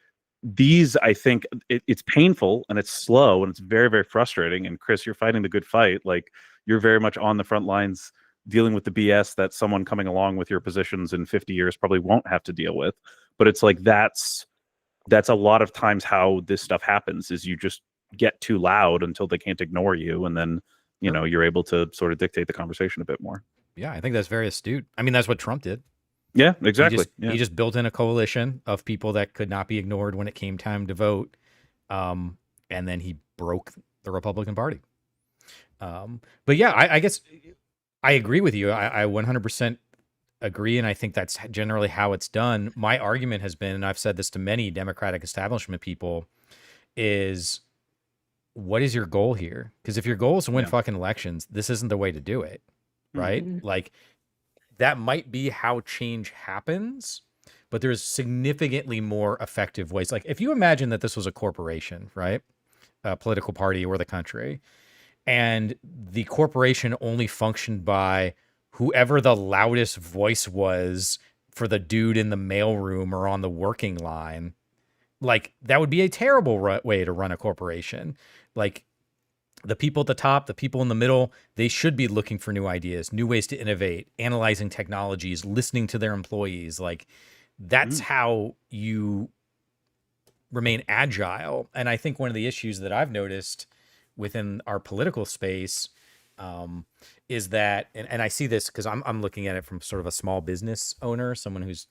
Speaker 12: these, I think it's painful and it's slow and it's very, very frustrating. And Chris, you're fighting the good fight. Like you're very much on the front lines dealing with the BS that someone coming along with your positions in 50 years probably won't have to deal with. But it's like, that's a lot of times how this stuff happens, is you just get too loud until they can't ignore you. And then, you're able to sort of dictate the conversation a bit more.
Speaker 9: Yeah, I think that's very astute. I mean, that's what Trump did.
Speaker 12: Yeah, exactly.
Speaker 9: He just built in a coalition of people that could not be ignored when it came time to vote. And then he broke the Republican Party. But yeah, I guess I agree with you. I 100% agree. And I think that's generally how it's done. My argument has been, and I've said this to many Democratic establishment people, is what is your goal here? Because if your goal is to win fucking elections, this isn't the way to do it. Right? Mm-hmm. Like, that might be how change happens, but there's significantly more effective ways. Like if you imagine that this was a corporation, right? A political party or the country, and the corporation only functioned by whoever the loudest voice was for the dude in the mailroom or on the working line, like that would be a terrible way to run a corporation. Like the people at the top, the people in the middle, they should be looking for new ideas, new ways to innovate, analyzing technologies, listening to their employees. Like that's how you remain agile. And I think one of the issues that I've noticed within our political space is that, and I see this because I'm looking at it from sort of a small business owner, someone who's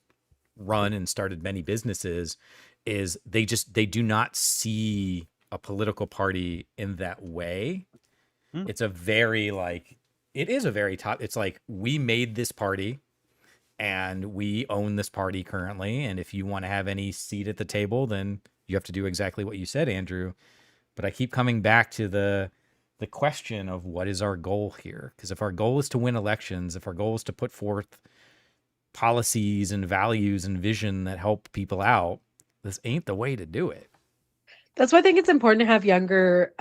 Speaker 9: run and started many businesses, is they do not see a political party in that way. It's a very it is a very top. It's like, we made this party and we own this party currently. And if you want to have any seat at the table, then you have to do exactly what you said, Andrew. But I keep coming back to the question of what is our goal here? Because if our goal is to win elections, if our goal is to put forth policies and values and vision that help people out, this ain't the way to do it.
Speaker 3: That's why I think it's important to have younger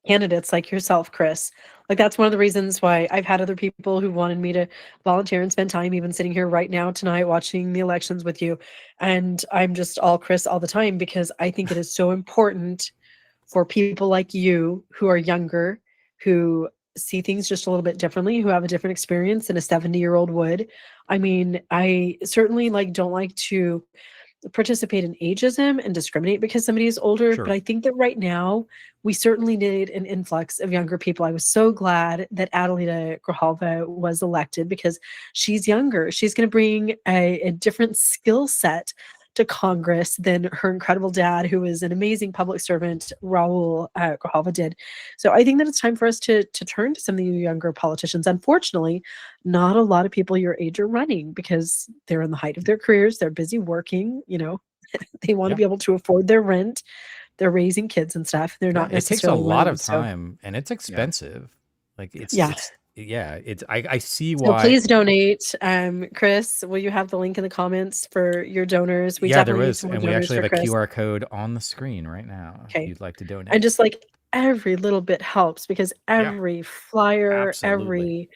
Speaker 3: candidates like yourself, Chris. Like, that's one of the reasons why I've had other people who wanted me to volunteer and spend time, even sitting here right now tonight watching the elections with you. And I'm just all Chris all the time, because I think it is so important for people like you who are younger, who see things just a little bit differently, who have a different experience than a 70-year-old would. I mean, I certainly don't like to participate in ageism and discriminate because somebody is older.
Speaker 9: Sure.
Speaker 3: But I think that right now we certainly need an influx of younger people. I was so glad that Adelita Grijalva was elected, because she's younger. She's going to bring a different skill set to Congress than her incredible dad, who is an amazing public servant, Raul Grijalva, did. So I think that it's time for us to turn to some of the younger politicians. Unfortunately, not a lot of people your age are running because they're in the height of their careers. They're busy working, they want to be able to afford their rent. They're raising kids and stuff. They're not
Speaker 9: It takes a
Speaker 3: necessarily
Speaker 9: lot
Speaker 3: running,
Speaker 9: of time, and it's expensive. Like, I see
Speaker 3: So
Speaker 9: why.
Speaker 3: please donate. Chris, will you have the link in the comments for your donors? We
Speaker 9: There
Speaker 3: definitely need
Speaker 9: was,
Speaker 3: some more
Speaker 9: and we
Speaker 3: donors
Speaker 9: actually
Speaker 3: for
Speaker 9: have a
Speaker 3: Chris.
Speaker 9: QR code on the screen right now if
Speaker 3: Okay.
Speaker 9: you'd like to donate.
Speaker 3: And just every little bit helps, because every flyer,
Speaker 9: Absolutely.
Speaker 3: every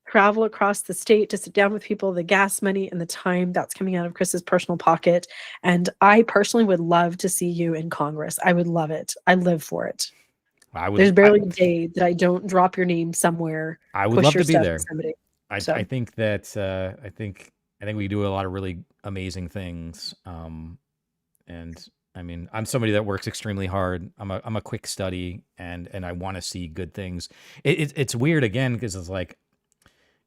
Speaker 3: travel across the state to sit down with people, the gas money and the time that's coming out of Chris's personal pocket. And I personally would love to see you in Congress. I would love it. I live for it. There's barely a day that I don't drop your name somewhere.
Speaker 9: I would
Speaker 3: push
Speaker 9: love
Speaker 3: your
Speaker 9: to be
Speaker 3: stuff
Speaker 9: there.
Speaker 3: somebody.
Speaker 9: I think that I think we do a lot of really amazing things. And I mean, I'm somebody that works extremely hard. I'm a quick study, and I want to see good things. It's weird, again, because it's like,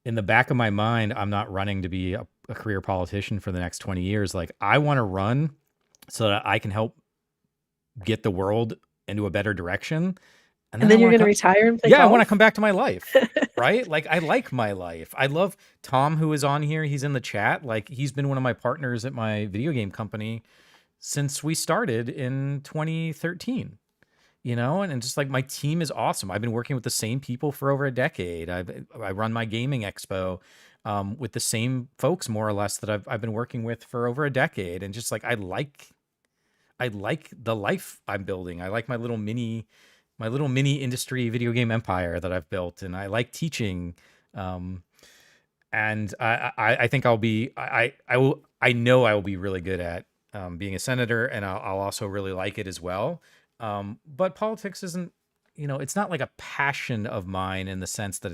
Speaker 9: in the back of my mind, I'm not running to be a career politician for the next 20 years. Like, I want to run so that I can help get the world into a better direction.
Speaker 3: And then you're going to retire and play
Speaker 9: golf? I
Speaker 3: golf?
Speaker 9: want to come back to my life, right? Like, I like my life. I love Tom, who is on here. He's in the chat. Like, he's been one of my partners at my video game company since we started in 2013. And just my team is awesome. I've been working with the same people for over a decade. I run my gaming expo with the same folks, more or less, that I've been working with for over a decade. And just I like the life I'm building. I like my little mini industry video game empire that I've built, and I like teaching. And I think I know I will be really good at being a senator, and I'll also really like it as well. But politics isn't, it's not like a passion of mine in the sense that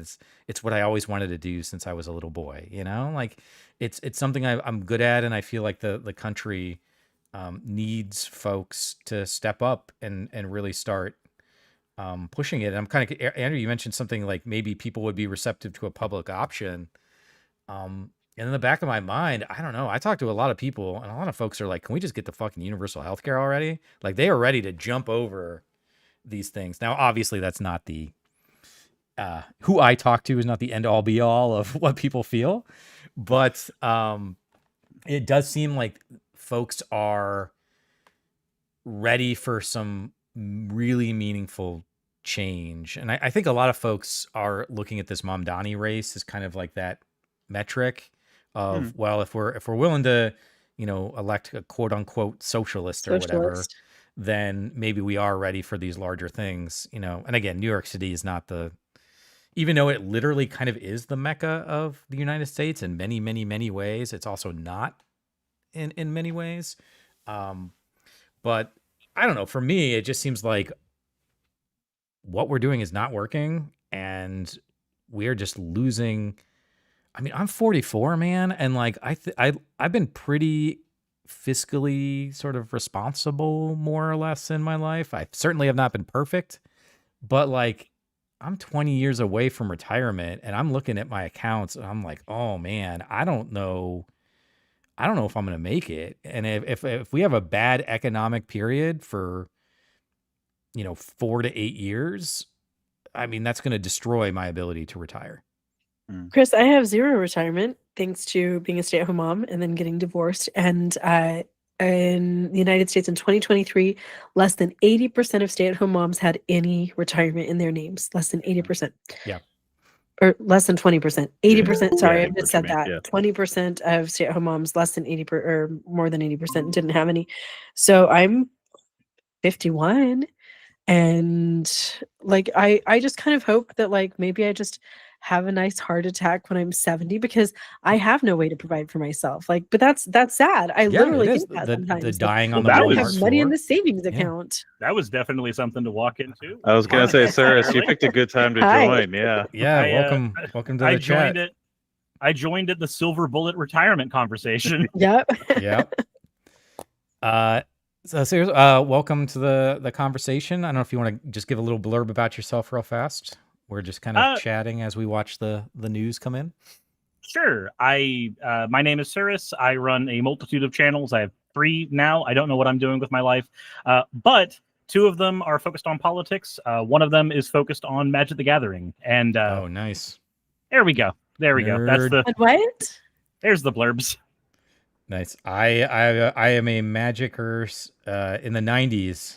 Speaker 9: it's what I always wanted to do since I was a little boy, it's something I'm good at. And I feel like the country needs folks to step up and really start pushing it. And I'm kind of, Andrew, you mentioned something like maybe people would be receptive to a public option. And in the back of my mind, I don't know. I talk to a lot of people, and a lot of folks are like, can we just get the fucking universal healthcare already? Like, they are ready to jump over these things. Now, obviously, that's not the, who I talk to is not the end all be all of what people feel. But it does seem like folks are ready for some really meaningful change. And I think a lot of folks are looking at this Mamdani race as kind of like that metric of, well, if we're willing to, elect a quote unquote socialist or whatever, then maybe we are ready for these larger things, And again, New York City is not even though it literally kind of is the mecca of the United States in many, many, many ways, it's also not in many ways. But I don't know. For me, it just seems like what we're doing is not working, and we're just losing. I mean, I'm 44, man, and I've been pretty fiscally sort of responsible, more or less, in my life. I certainly have not been perfect, but I'm 20 years away from retirement, and I'm looking at my accounts, and I'm like, oh man, I don't know if I'm going to make it. And if we have a bad economic period for 4 to 8 years, I mean, that's going to destroy my ability to retire.
Speaker 3: Chris, I have zero retirement thanks to being a stay-at-home mom and then getting divorced. And in the United States in 2023, less than 80% of stay-at-home moms had any retirement in their names. Less than 80%.
Speaker 9: Yeah.
Speaker 3: Or less than 20%. 80%. Sorry,
Speaker 12: Yeah,
Speaker 3: I just said that.
Speaker 12: yeah.
Speaker 3: 20% of stay-at-home moms, less than 80% or more than 80% didn't have any. So I'm 51. And like I just kind of hope that like maybe I just have a nice heart attack when I'm 70 because I have no way to provide for myself. Like, but that's sad. I literally
Speaker 9: it is.
Speaker 3: think that
Speaker 9: The
Speaker 3: sometimes.
Speaker 9: dying on
Speaker 3: Like,
Speaker 9: the
Speaker 3: I don't have
Speaker 9: Walmart
Speaker 3: money in
Speaker 9: floor.
Speaker 3: the savings account.
Speaker 13: That was definitely something to walk into.
Speaker 12: I was gonna say, Cyrus, you picked a good time to
Speaker 3: Hi.
Speaker 12: join. Yeah.
Speaker 9: Yeah,
Speaker 13: I,
Speaker 9: welcome to
Speaker 13: I
Speaker 9: the chat.
Speaker 13: joined it. I joined at the silver bullet retirement conversation.
Speaker 3: Yep.
Speaker 9: Yep. So Cyrus, welcome to the conversation. I don't know if you want to just give a little blurb about yourself real fast. We're just kind of chatting as we watch the news come in.
Speaker 13: Sure. My name is Cyrus. I run a multitude of channels. I have 3 now. I don't know what I'm doing with my life, but 2 of them are focused on politics. One of them is focused on Magic the Gathering. And
Speaker 9: oh, nice.
Speaker 13: There we go. There we go. That's the.
Speaker 3: And what?
Speaker 13: There's the blurbs.
Speaker 9: Nice. I am a Magicer in the 90s.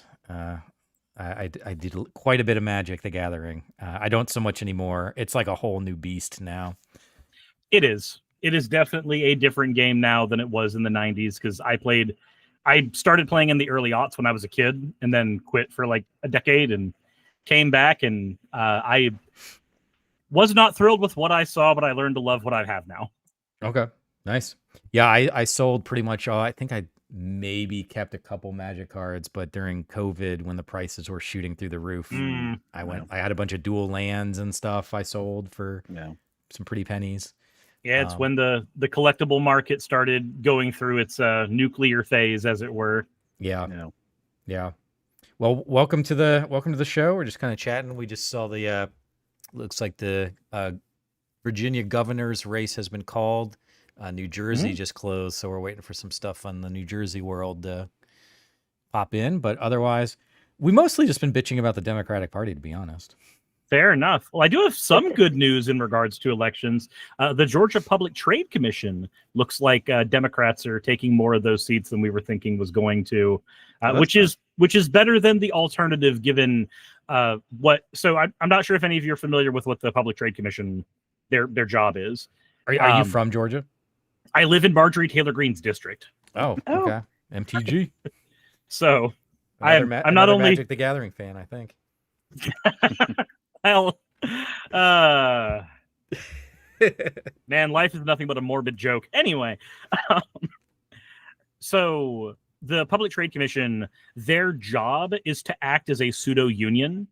Speaker 9: I did quite a bit of Magic the Gathering. I don't so much anymore. It's like a whole new beast now.
Speaker 13: It is. It is definitely a different game now than it was in the 90s because I started playing in the early aughts when I was a kid and then quit for like a decade and came back and I was not thrilled with what I saw, but I learned to love what I have now.
Speaker 9: Okay. Nice. Yeah, I sold pretty much all. I think I maybe kept a couple Magic cards, but during COVID when the prices were shooting through the roof, I had a bunch of dual lands and stuff I sold for some pretty pennies.
Speaker 13: Yeah, it's when the collectible market started going through its nuclear phase, as it were.
Speaker 9: Yeah. Yeah. Well, welcome to the show. We're just kind of chatting. We just saw the looks like the Virginia governor's race has been called. New Jersey just closed, so we're waiting for some stuff on the New Jersey world to pop in. But otherwise, we mostly just been bitching about the Democratic Party, to be honest.
Speaker 13: Fair enough. Well, I do have some good news in regards to elections. The Georgia Public Trade Commission looks like Democrats are taking more of those seats than we were thinking was going to, which is better than the alternative given what. So I'm not sure if any of you are familiar with what the Public Trade Commission their job is.
Speaker 9: Are you from Georgia?
Speaker 13: I live in Marjorie Taylor Greene's district.
Speaker 9: Oh, okay. MTG.
Speaker 13: So I'm not
Speaker 9: another
Speaker 13: only
Speaker 9: Magic the Gathering fan, I think.
Speaker 13: Well, man, life is nothing but a morbid joke. Anyway, so the Public Trade Commission, their job is to act as a pseudo union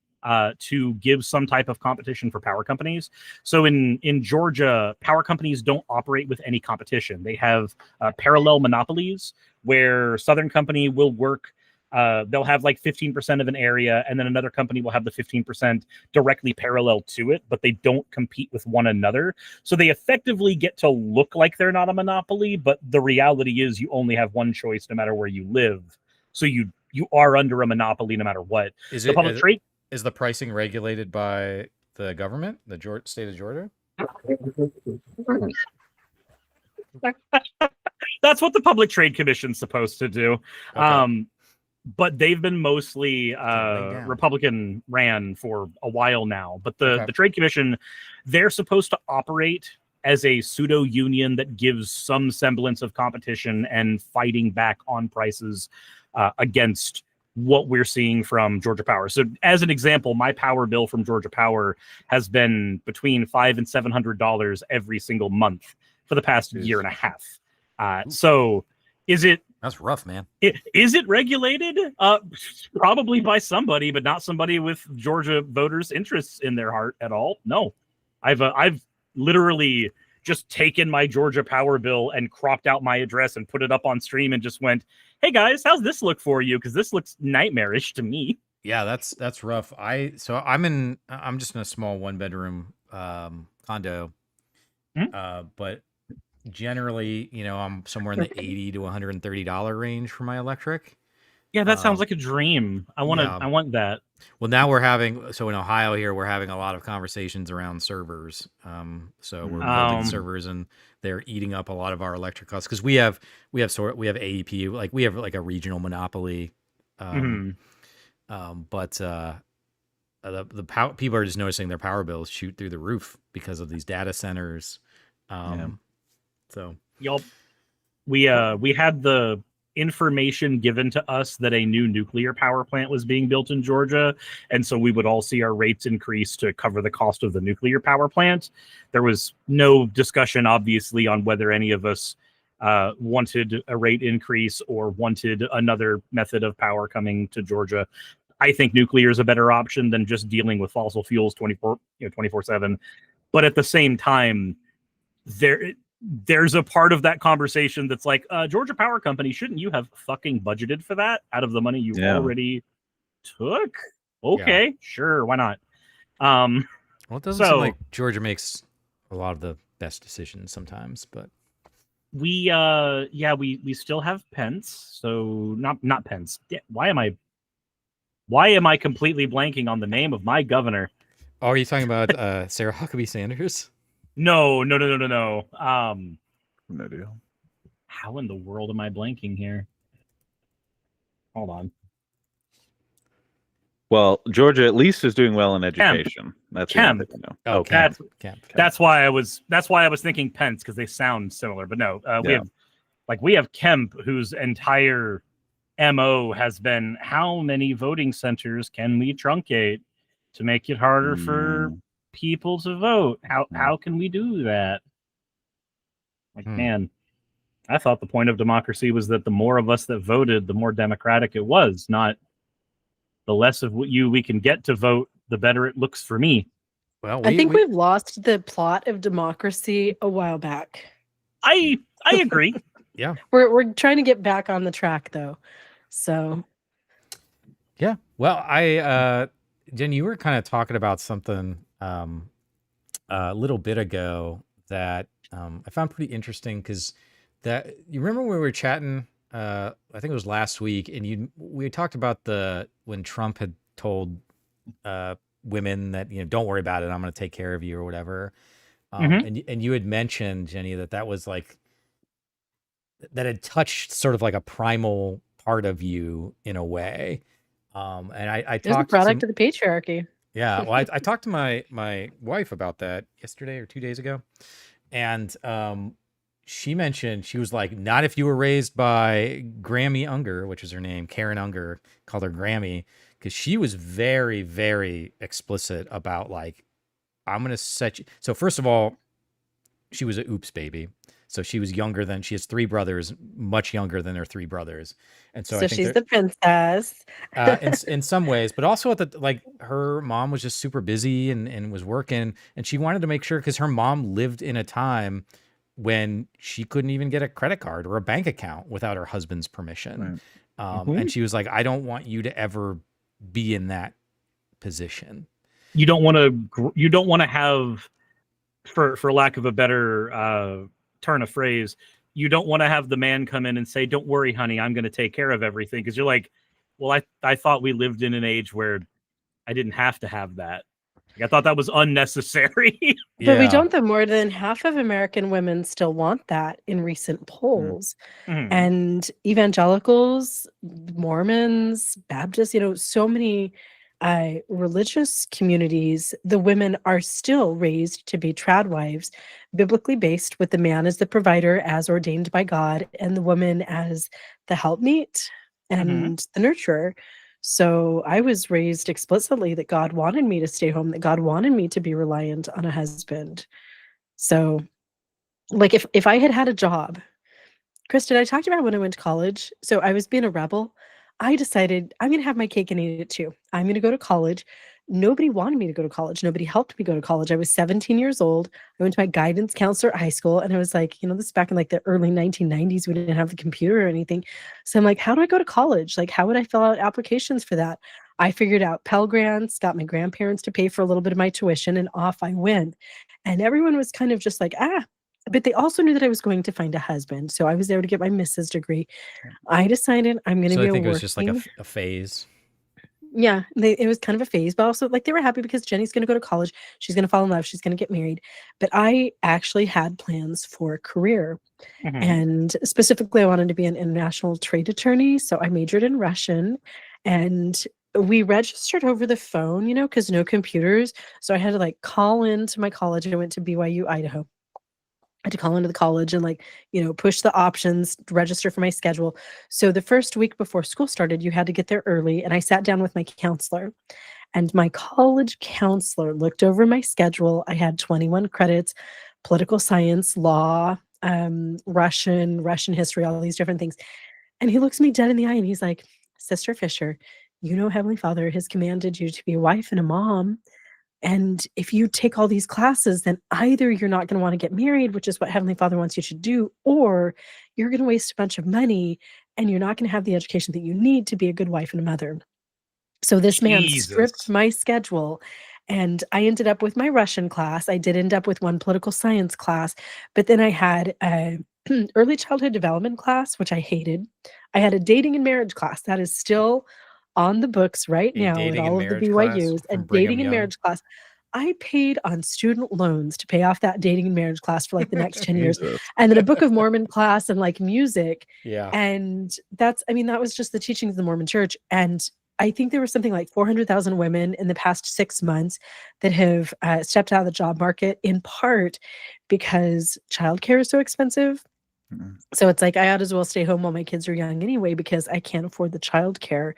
Speaker 13: to give some type of competition for power companies. So in Georgia, power companies don't operate with any competition. They have parallel monopolies where Southern Company will work. They'll have like 15% of an area, and then another company will have the 15% directly parallel to it, but they don't compete with one another. So they effectively get to look like they're not a monopoly, but the reality is you only have one choice no matter where you live. So you are under a monopoly no matter what.
Speaker 9: Is the pricing regulated by the government, the state of Georgia?
Speaker 13: That's what the Public Trade Commission's supposed to do.
Speaker 9: Okay.
Speaker 13: But they've been mostly Republican ran for a while now. But the Trade Commission, they're supposed to operate as a pseudo union that gives some semblance of competition and fighting back on prices against what we're seeing from Georgia Power. So as an example, my power bill from Georgia Power has been between $500 and $700 every single month for the past year and a half. So is it...
Speaker 9: That's rough, man.
Speaker 13: Is it regulated? Probably by somebody, but not somebody with Georgia voters' interests in their heart at all. No, I've literally just taken my Georgia Power bill and cropped out my address and put it up on stream and just went, "Hey guys, how's this look for you? Because this looks nightmarish to me."
Speaker 9: Yeah, that's rough. I'm just in a small 1-bedroom condo. But generally, I'm somewhere in the $80 to $130 range for my electric.
Speaker 13: Yeah, that sounds like a dream. I want that.
Speaker 9: Well, now in Ohio here, we're having a lot of conversations around servers. So we're building servers, and they're eating up a lot of our electric costs because we have AEP, like we have like a regional monopoly. But the power, people are just noticing their power bills shoot through the roof because of these data centers. So
Speaker 13: Yup. We had the information given to us that a new nuclear power plant was being built in Georgia, and so we would all see our rates increase to cover the cost of the nuclear power plant. There was no discussion, obviously, on whether any of us wanted a rate increase or wanted another method of power coming to Georgia. I think nuclear is a better option than just dealing with fossil fuels 24/7. But at the same time, there's a part of that conversation that's like, Georgia Power Company, shouldn't you have fucking budgeted for that out of the money you already took? Okay, sure, why not?
Speaker 9: Well, it doesn't seem like Georgia makes a lot of the best decisions sometimes, but
Speaker 13: we still have Pence, so not Pence. Why am I completely blanking on the name of my governor?
Speaker 9: Oh, are you talking about Sarah Huckabee Sanders?
Speaker 13: No.
Speaker 12: No deal.
Speaker 13: How in the world am I blanking here? Hold on.
Speaker 12: Well, Georgia at least is doing well in education. That's
Speaker 13: Kemp.
Speaker 12: Oh,
Speaker 9: Kemp.
Speaker 13: That's why I was thinking Pence, because they sound similar. But no, we have Kemp, whose entire MO has been, how many voting centers can we truncate to make it harder for people to vote? How can we do that? Man, I thought the point of democracy was that the more of us that voted, the more democratic it was, not the less of we can get to vote, the better it looks for me.
Speaker 3: Well, I think we've lost the plot of democracy a while back.
Speaker 13: I agree.
Speaker 9: Yeah.
Speaker 3: We're trying to get back on the track though. So
Speaker 9: yeah. Well, Jen, you were kind of talking about something a little bit ago that I found pretty interesting, because that you remember when we were chatting, I think it was last week, and we talked about when Trump had told women that, don't worry about it, I'm going to take care of you or whatever. And you had mentioned, Jenny, that was like, that had touched sort of like a primal part of you in a way. And I
Speaker 3: talked a product of the patriarchy.
Speaker 9: Yeah. Well, I talked to my wife about that yesterday or 2 days ago. And she mentioned, she was like, not if you were raised by Grammy Unger, which is her name, Karen Unger, called her Grammy, because she was very, very explicit about like, I'm going to set you. So first of all, she was an oops baby. So she was younger than, she has 3 brothers, much younger than her 3 brothers. And so I think
Speaker 3: she's the princess.
Speaker 9: in some ways, but also her mom was just super busy and was working, and she wanted to make sure, because her mom lived in a time when she couldn't even get a credit card or a bank account without her husband's permission. Right. And she was like, I don't want you to ever be in that position.
Speaker 13: You don't want to have, for lack of a better turn of phrase, you don't want to have the man come in and say, don't worry, honey, I'm going to take care of everything. Because you're like, well, I thought we lived in an age where I didn't have to have that. I thought that was unnecessary.
Speaker 3: But we don't, though. More than half of American women still want that in recent polls. And evangelicals, Mormons, Baptists, so many religious communities, the women are still raised to be trad wives, biblically based, with the man as the provider as ordained by God, and the woman as the helpmeet and the nurturer. So I was raised explicitly that God wanted me to stay home, that God wanted me to be reliant on a husband. So like if I had a job, Kristen, I talked about when I went to college. So I was being a rebel. I decided I'm going to have my cake and eat it too. I'm going to go to college. Nobody wanted me to go to college. Nobody helped me go to college. I was 17 years old. I went to my guidance counselor at high school, and I was like, this is back in like the early 1990s. We didn't have the computer or anything. So I'm like, how do I go to college? Like, how would I fill out applications for that? I figured out Pell Grants, got my grandparents to pay for a little bit of my tuition, and off I went. And everyone was kind of just like, but they also knew that I was going to find a husband. So I was there to get my Mrs. degree. I decided I'm going to
Speaker 9: So
Speaker 3: be
Speaker 9: I think
Speaker 3: a
Speaker 9: it was just like
Speaker 3: working.
Speaker 9: a phase.
Speaker 3: Yeah, it was kind of a phase, but also like they were happy because Jenny's going to go to college. She's going to fall in love. She's going to get married. But I actually had plans for a career. And specifically, I wanted to be an international trade attorney. So I majored in Russian, and we registered over the phone, because no computers. So I had to like call into my college. I went to BYU, Idaho. I had to call into the college and push the options, register for my schedule. So the first week before school started, you had to get there early. And I sat down with my counselor, and my college counselor looked over my schedule. I had 21 credits, political science, law, Russian history, all these different things. And he looks me dead in the eye and he's like, Sister Fisher, Heavenly Father has commanded you to be a wife and a mom. And if you take all these classes, then either you're not going to want to get married, which is what Heavenly Father wants you to do, or you're going to waste a bunch of money and you're not going to have the education that you need to be a good wife and a mother. So this man stripped my schedule, and I ended up with my Russian class. I did end up with one political science class, but then I had a early childhood development class, which I hated. I had a dating and marriage class that is still on the books right now at all of the BYUs, a dating and marriage class. I paid on student loans to pay off that dating and marriage class for like the next 10 years. And then a Book of Mormon class and like music.
Speaker 9: Yeah.
Speaker 3: And that was just the teachings of the Mormon Church. And I think there was something like 400,000 women in the past 6 months that have stepped out of the job market, in part because childcare is so expensive. So it's like I ought as well stay home while my kids are young anyway, because I can't afford the childcare.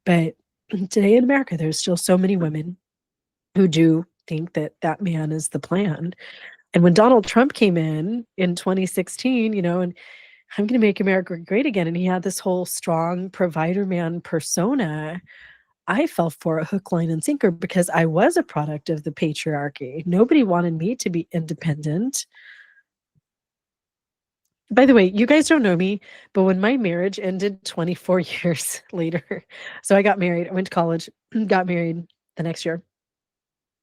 Speaker 3: But today in America, there's still so many women who do think that that man is the plan. And when Donald Trump came in 2016, and I'm going to make America great again, and he had this whole strong provider man persona, I fell for a hook, line, and sinker because I was a product of the patriarchy. Nobody wanted me to be independent. By the way, you guys don't know me, but when my marriage ended 24 years later, so I got married, I went to college, got married the next year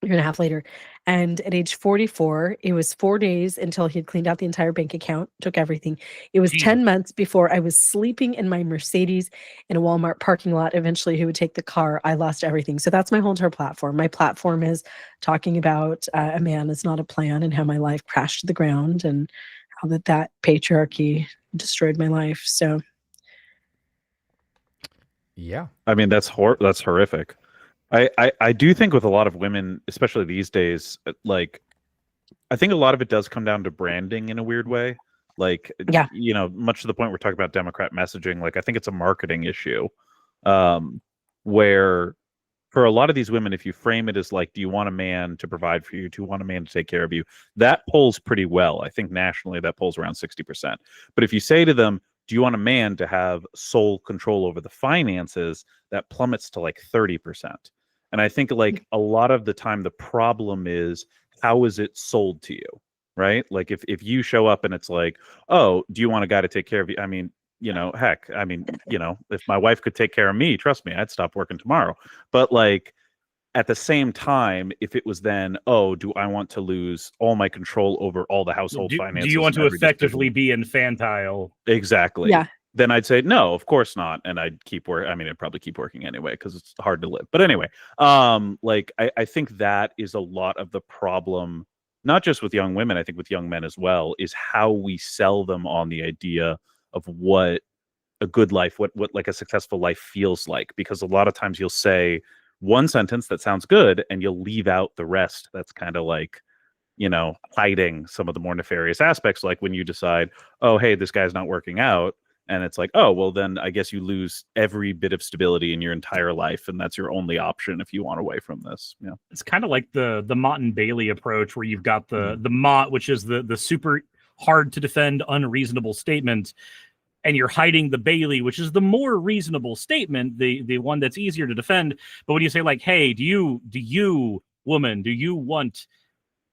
Speaker 3: and a half later. And at age 44, it was 4 days until he had cleaned out the entire bank account, took everything. It was 10 months before I was sleeping in my Mercedes in a Walmart parking lot. Eventually, he would take the car. I lost everything. So that's my whole entire platform. My platform is talking about a man is not a plan, and how my life crashed to the ground, and how that patriarchy destroyed my life. So,
Speaker 9: yeah.
Speaker 12: I mean, that's horrific. I do think with a lot of women, especially these days, like, I think a lot of it does come down to branding in a weird way. Like, much to the point we're talking about Democrat messaging, like, I think it's a marketing issue, where for a lot of these women, if you frame it as like, do you want a man to provide for you? Do you want a man to take care of you? That polls pretty well. I think nationally that polls around 60%. But if you say to them, do you want a man to have sole control over the finances, that plummets to like 30%. And I think like a lot of the time, the problem is, how is it sold to you, right? Like if you show up and it's like, oh, do you want a guy to take care of you? I mean, heck, I mean, if my wife could take care of me, trust me, I'd stop working tomorrow. But like at the same time, if it was then, oh, do I want to lose all my control over all the household finances?
Speaker 13: Do you want to effectively
Speaker 12: decision?
Speaker 13: be infantile?
Speaker 12: Exactly.
Speaker 3: Yeah.
Speaker 12: Then I'd say no, of course not, and I'd keep working. I mean, I'd probably keep working anyway because it's hard to live. But anyway, like I think that is a lot of the problem, not just with young women. I think with young men as well, is how we sell them on the idea of what a good life, what like a successful life feels like. Because a lot of times you'll say one sentence that sounds good, and you'll leave out the rest. That's kind of like, hiding some of the more nefarious aspects. Like when you decide, oh, hey, this guy's not working out. And it's like, oh, well, then I guess you lose every bit of stability in your entire life, and that's your only option if you want away from this. Yeah,
Speaker 13: it's kind of like the Mott and Bailey approach, where you've got the Mott, which is the super hard to defend, unreasonable statement, and you're hiding the Bailey, which is the more reasonable statement, the one that's easier to defend. But when you say like, hey, do you woman, do you want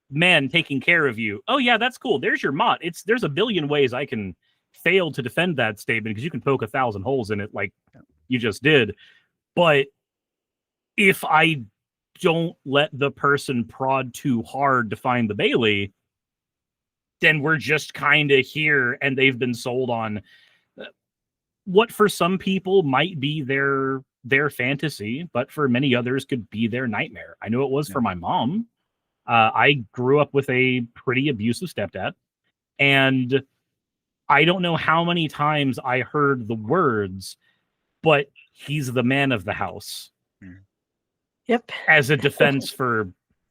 Speaker 13: men taking care of you? Oh yeah, that's cool. There's your Mott. There's a billion ways I can fail to defend that statement, because you can poke 1,000 holes in it like you just did. But if I don't let the person prod too hard to find the Bailey, then we're just kind of here, and they've been sold on what for some people might be their fantasy, but for many others could be their nightmare. I know it was for my mom. I grew up with a pretty abusive stepdad, and I don't know how many times I heard the words, but he's the man of the house.
Speaker 3: Yep.
Speaker 13: As a defense for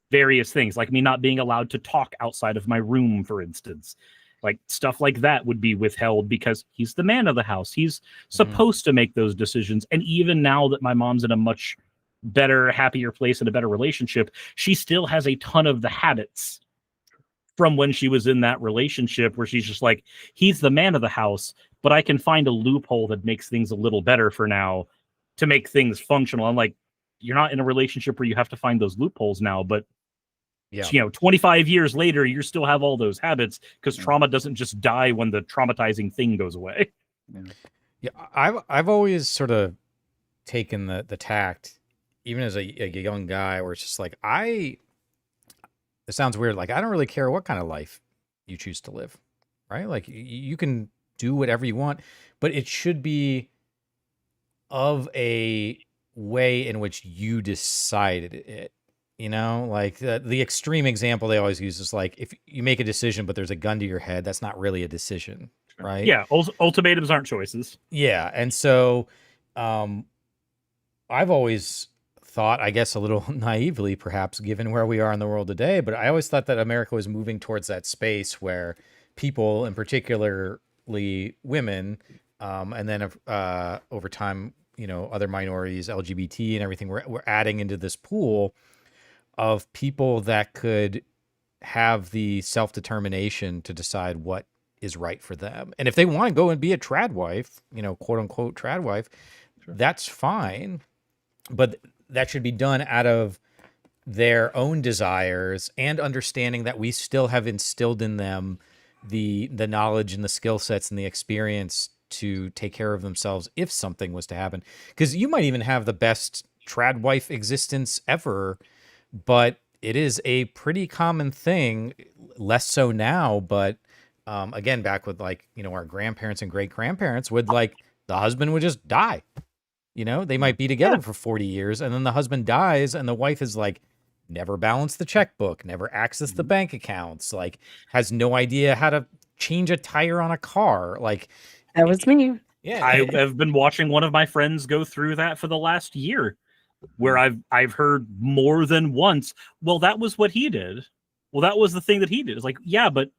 Speaker 13: various things, like me not being allowed to talk outside of my room, for instance. Like stuff like that would be withheld because he's the man of the house. He's supposed to make those decisions. And even now that my mom's in a much better, happier place and a better relationship, she still has a ton of the habits from when she was in that relationship where she's just like, he's the man of the house, but I can find a loophole that makes things a little better for now to make things functional. I'm like, you're not in a relationship where you have to find those loopholes now, but 25 years later, you still have all those habits because trauma doesn't just die when the traumatizing thing goes away.
Speaker 9: Yeah, I've always sort of taken the tact, even as a young guy, where it's just like it sounds weird. Like, I don't really care what kind of life you choose to live, right? Like, you can do whatever you want, but it should be of a way in which you decided it. You know, like the extreme example they always use is like, if you make a decision, but there's a gun to your head, that's not really a decision, right?
Speaker 13: Yeah, ultimatums aren't choices.
Speaker 9: Yeah, and so I've always thought, I guess a little naively perhaps, given where we are in the world today, but I always thought that America was moving towards that space where people, and particularly women, and then over time, you know, other minorities, LGBT and everything, we're adding into this pool of people that could have the self-determination to decide what is right for them. And if they want to go and be a trad wife, you know, quote unquote trad wife, that's fine. But that should be done out of their own desires and understanding that we still have instilled in them the knowledge and the skill sets and the experience to take care of themselves if something was to happen. Because you might even have the best trad wife existence ever, but it is a pretty common thing, less so now, but again, back with like, you know, our grandparents and great grandparents would like, the husband would just die. You know, they might be together for 40 years and then the husband dies and the wife is like, never balanced the checkbook, never accessed the bank accounts, like has no idea how to change a tire on a car. Like,
Speaker 3: that was me.
Speaker 9: Yeah.
Speaker 13: I have been watching one of my friends go through that for the last year, where I've heard more than once, well, that was what he did. Well, that was the thing that he did. It's like, yeah, but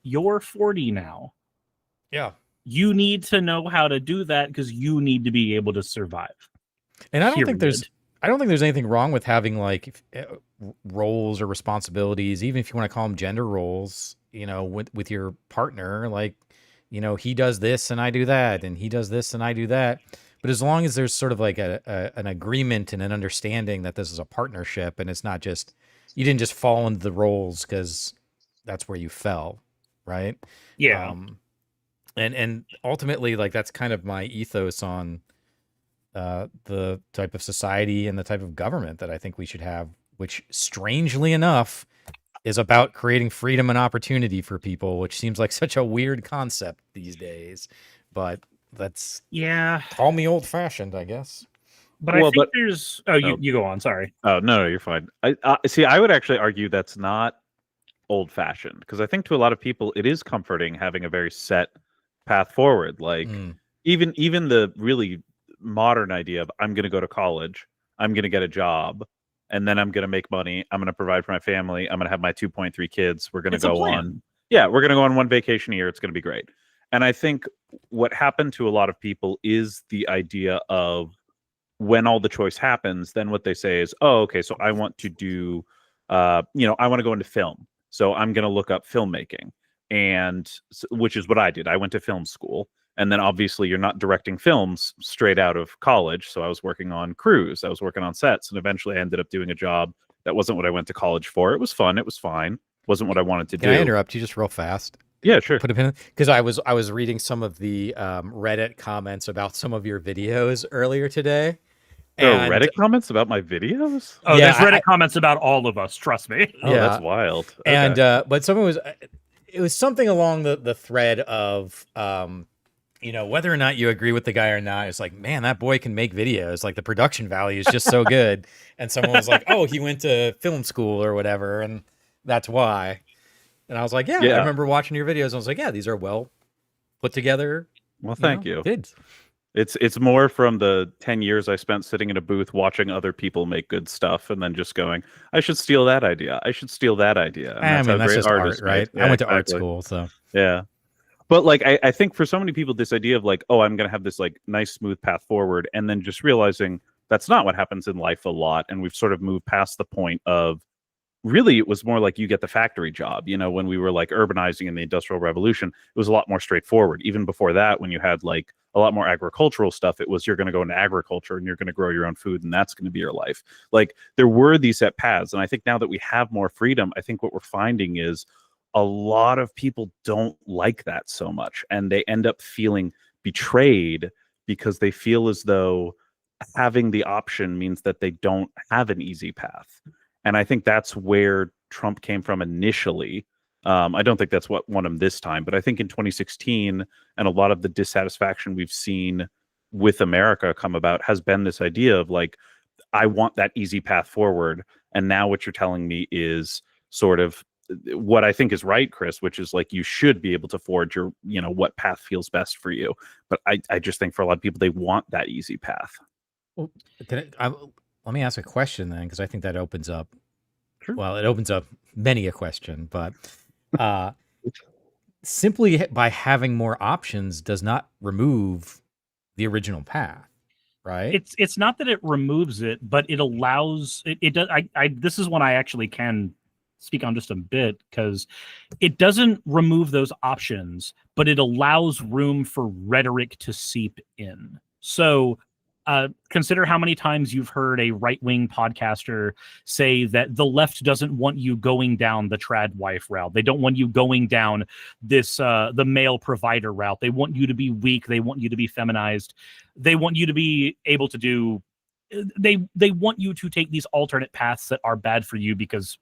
Speaker 13: you're 40 now.
Speaker 9: Yeah.
Speaker 13: You need to know how to do that because you need to be able to survive.
Speaker 9: And I don't think there's anything wrong with having like roles or responsibilities, even if you want to call them gender roles, you know, with your partner, like, you know, he does this and I do that, and he does this and I do that. But as long as there's sort of like an agreement and an understanding that this is a partnership and it's not just, you didn't just fall into the roles because that's where you fell, right?
Speaker 13: Yeah.
Speaker 9: And ultimately, like, that's kind of my ethos on the type of society and the type of government that I think we should have, which strangely enough is about creating freedom and opportunity for people, which seems like such a weird concept these days. But that's, call me old fashioned, I guess.
Speaker 13: But I think there's, you go on. Sorry.
Speaker 12: Oh, no, you're fine. I see. I would actually argue that's not old fashioned, because I think to a lot of people, it is comforting having a very set path forward. Like even the really modern idea of, I'm going to go to college, I'm going to get a job, and then I'm going to make money, I'm going to provide for my family, I'm going to have my 2.3 kids, we're going to go on. Yeah, we're going to go on one vacation a year, it's going to be great. And I think what happened to a lot of people is the idea of, when all the choice happens, then what they say is, oh, okay, so I want to do, I want to go into film. So I'm going to look up filmmaking, and which is what I did. I went to film school, and then obviously you're not directing films straight out of college. So I was working on crews, I was working on sets, and eventually I ended up doing a job that wasn't what I went to college for. It was fun. It was fine. Wasn't what I wanted to do.
Speaker 9: Can I interrupt you just real fast?
Speaker 12: Yeah, sure.
Speaker 9: Put a pin, because I was reading some of the Reddit comments about some of your videos earlier today,
Speaker 12: There are
Speaker 9: And
Speaker 12: Reddit comments about my videos?
Speaker 13: Oh,
Speaker 9: Yeah,
Speaker 13: there's Reddit comments about all of us. Trust me.
Speaker 12: Oh, that's wild. Okay.
Speaker 9: And but someone was, it was something along the thread of, you know, whether or not you agree with the guy or not. It's like, man, that boy can make videos. Like the production value is just so good. And someone was like, oh, he went to film school or whatever, and that's why. And I was like, yeah, I remember watching your videos. I was like, yeah, these are well put together.
Speaker 12: Well, thank you.
Speaker 9: Good.
Speaker 12: It's more from the 10 years I spent sitting in a booth watching other people make good stuff and then just going, I should steal that idea. I should steal that idea. And
Speaker 9: I mean, that's
Speaker 12: great
Speaker 9: just art,
Speaker 12: is made.
Speaker 9: right?
Speaker 12: Yeah,
Speaker 9: I went to art
Speaker 12: exactly.
Speaker 9: school, so.
Speaker 12: Yeah. But like, I think for so many people, this idea of like, oh, I'm going to have this like nice, smooth path forward. And then just realizing that's not what happens in life a lot. And we've sort of moved past the point of, really, it was more like you get the factory job. You know, when we were like urbanizing in the Industrial Revolution, it was a lot more straightforward. Even before that, when you had like a lot more agricultural stuff, it was you're going to go into agriculture and you're going to grow your own food and that's going to be your life. Like there were these set paths. And I think now that we have more freedom, I think what we're finding is a lot of people don't like that so much. And they end up feeling betrayed because they feel as though having the option means that they don't have an easy path. And I think that's where Trump came from initially. I don't think that's what won him this time, but I think in 2016 and a lot of the dissatisfaction we've seen with America come about has been this idea of like, I want that easy path forward. And now what you're telling me is sort of what I think is right, Chris, which is like you should be able to forge your, you know, what path feels best for you. But I just think for a lot of people, they want that easy path.
Speaker 9: Well, let me ask a question then, because I think that opens up, well, it opens up many a question, but simply by having more options does not remove the original path, right?
Speaker 13: It's not that it removes it, but it allows it does. This is one I actually can speak on just a bit, because it doesn't remove those options, but it allows room for rhetoric to seep in. So consider how many times you've heard a right-wing podcaster say that the left doesn't want you going down the trad wife route. They don't want you going down this the male provider route. They want you to be weak. They want you to be feminized. They want you to be able to do. They want you to take these alternate paths that are bad for you because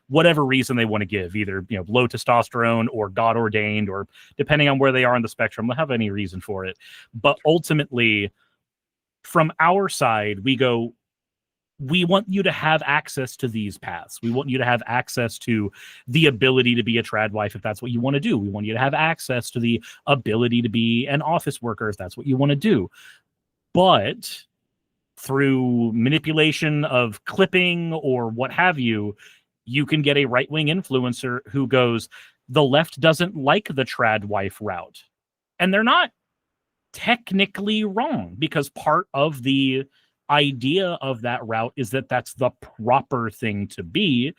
Speaker 13: whatever reason they want to give, either low testosterone or God ordained, or depending on where they are on the spectrum, they'll have any reason for it. But ultimately, from our side, we go, we want you to have access to these paths. We want you to have access to the ability to be a trad wife if that's what you want to do. We want you to have access to the ability to be an office worker if that's what you want to do. But through manipulation of clipping or what have you, you can get a right-wing influencer who goes, the left doesn't like the trad wife route. And they're not technically wrong, because part of the idea of that route is that that's the proper thing to be.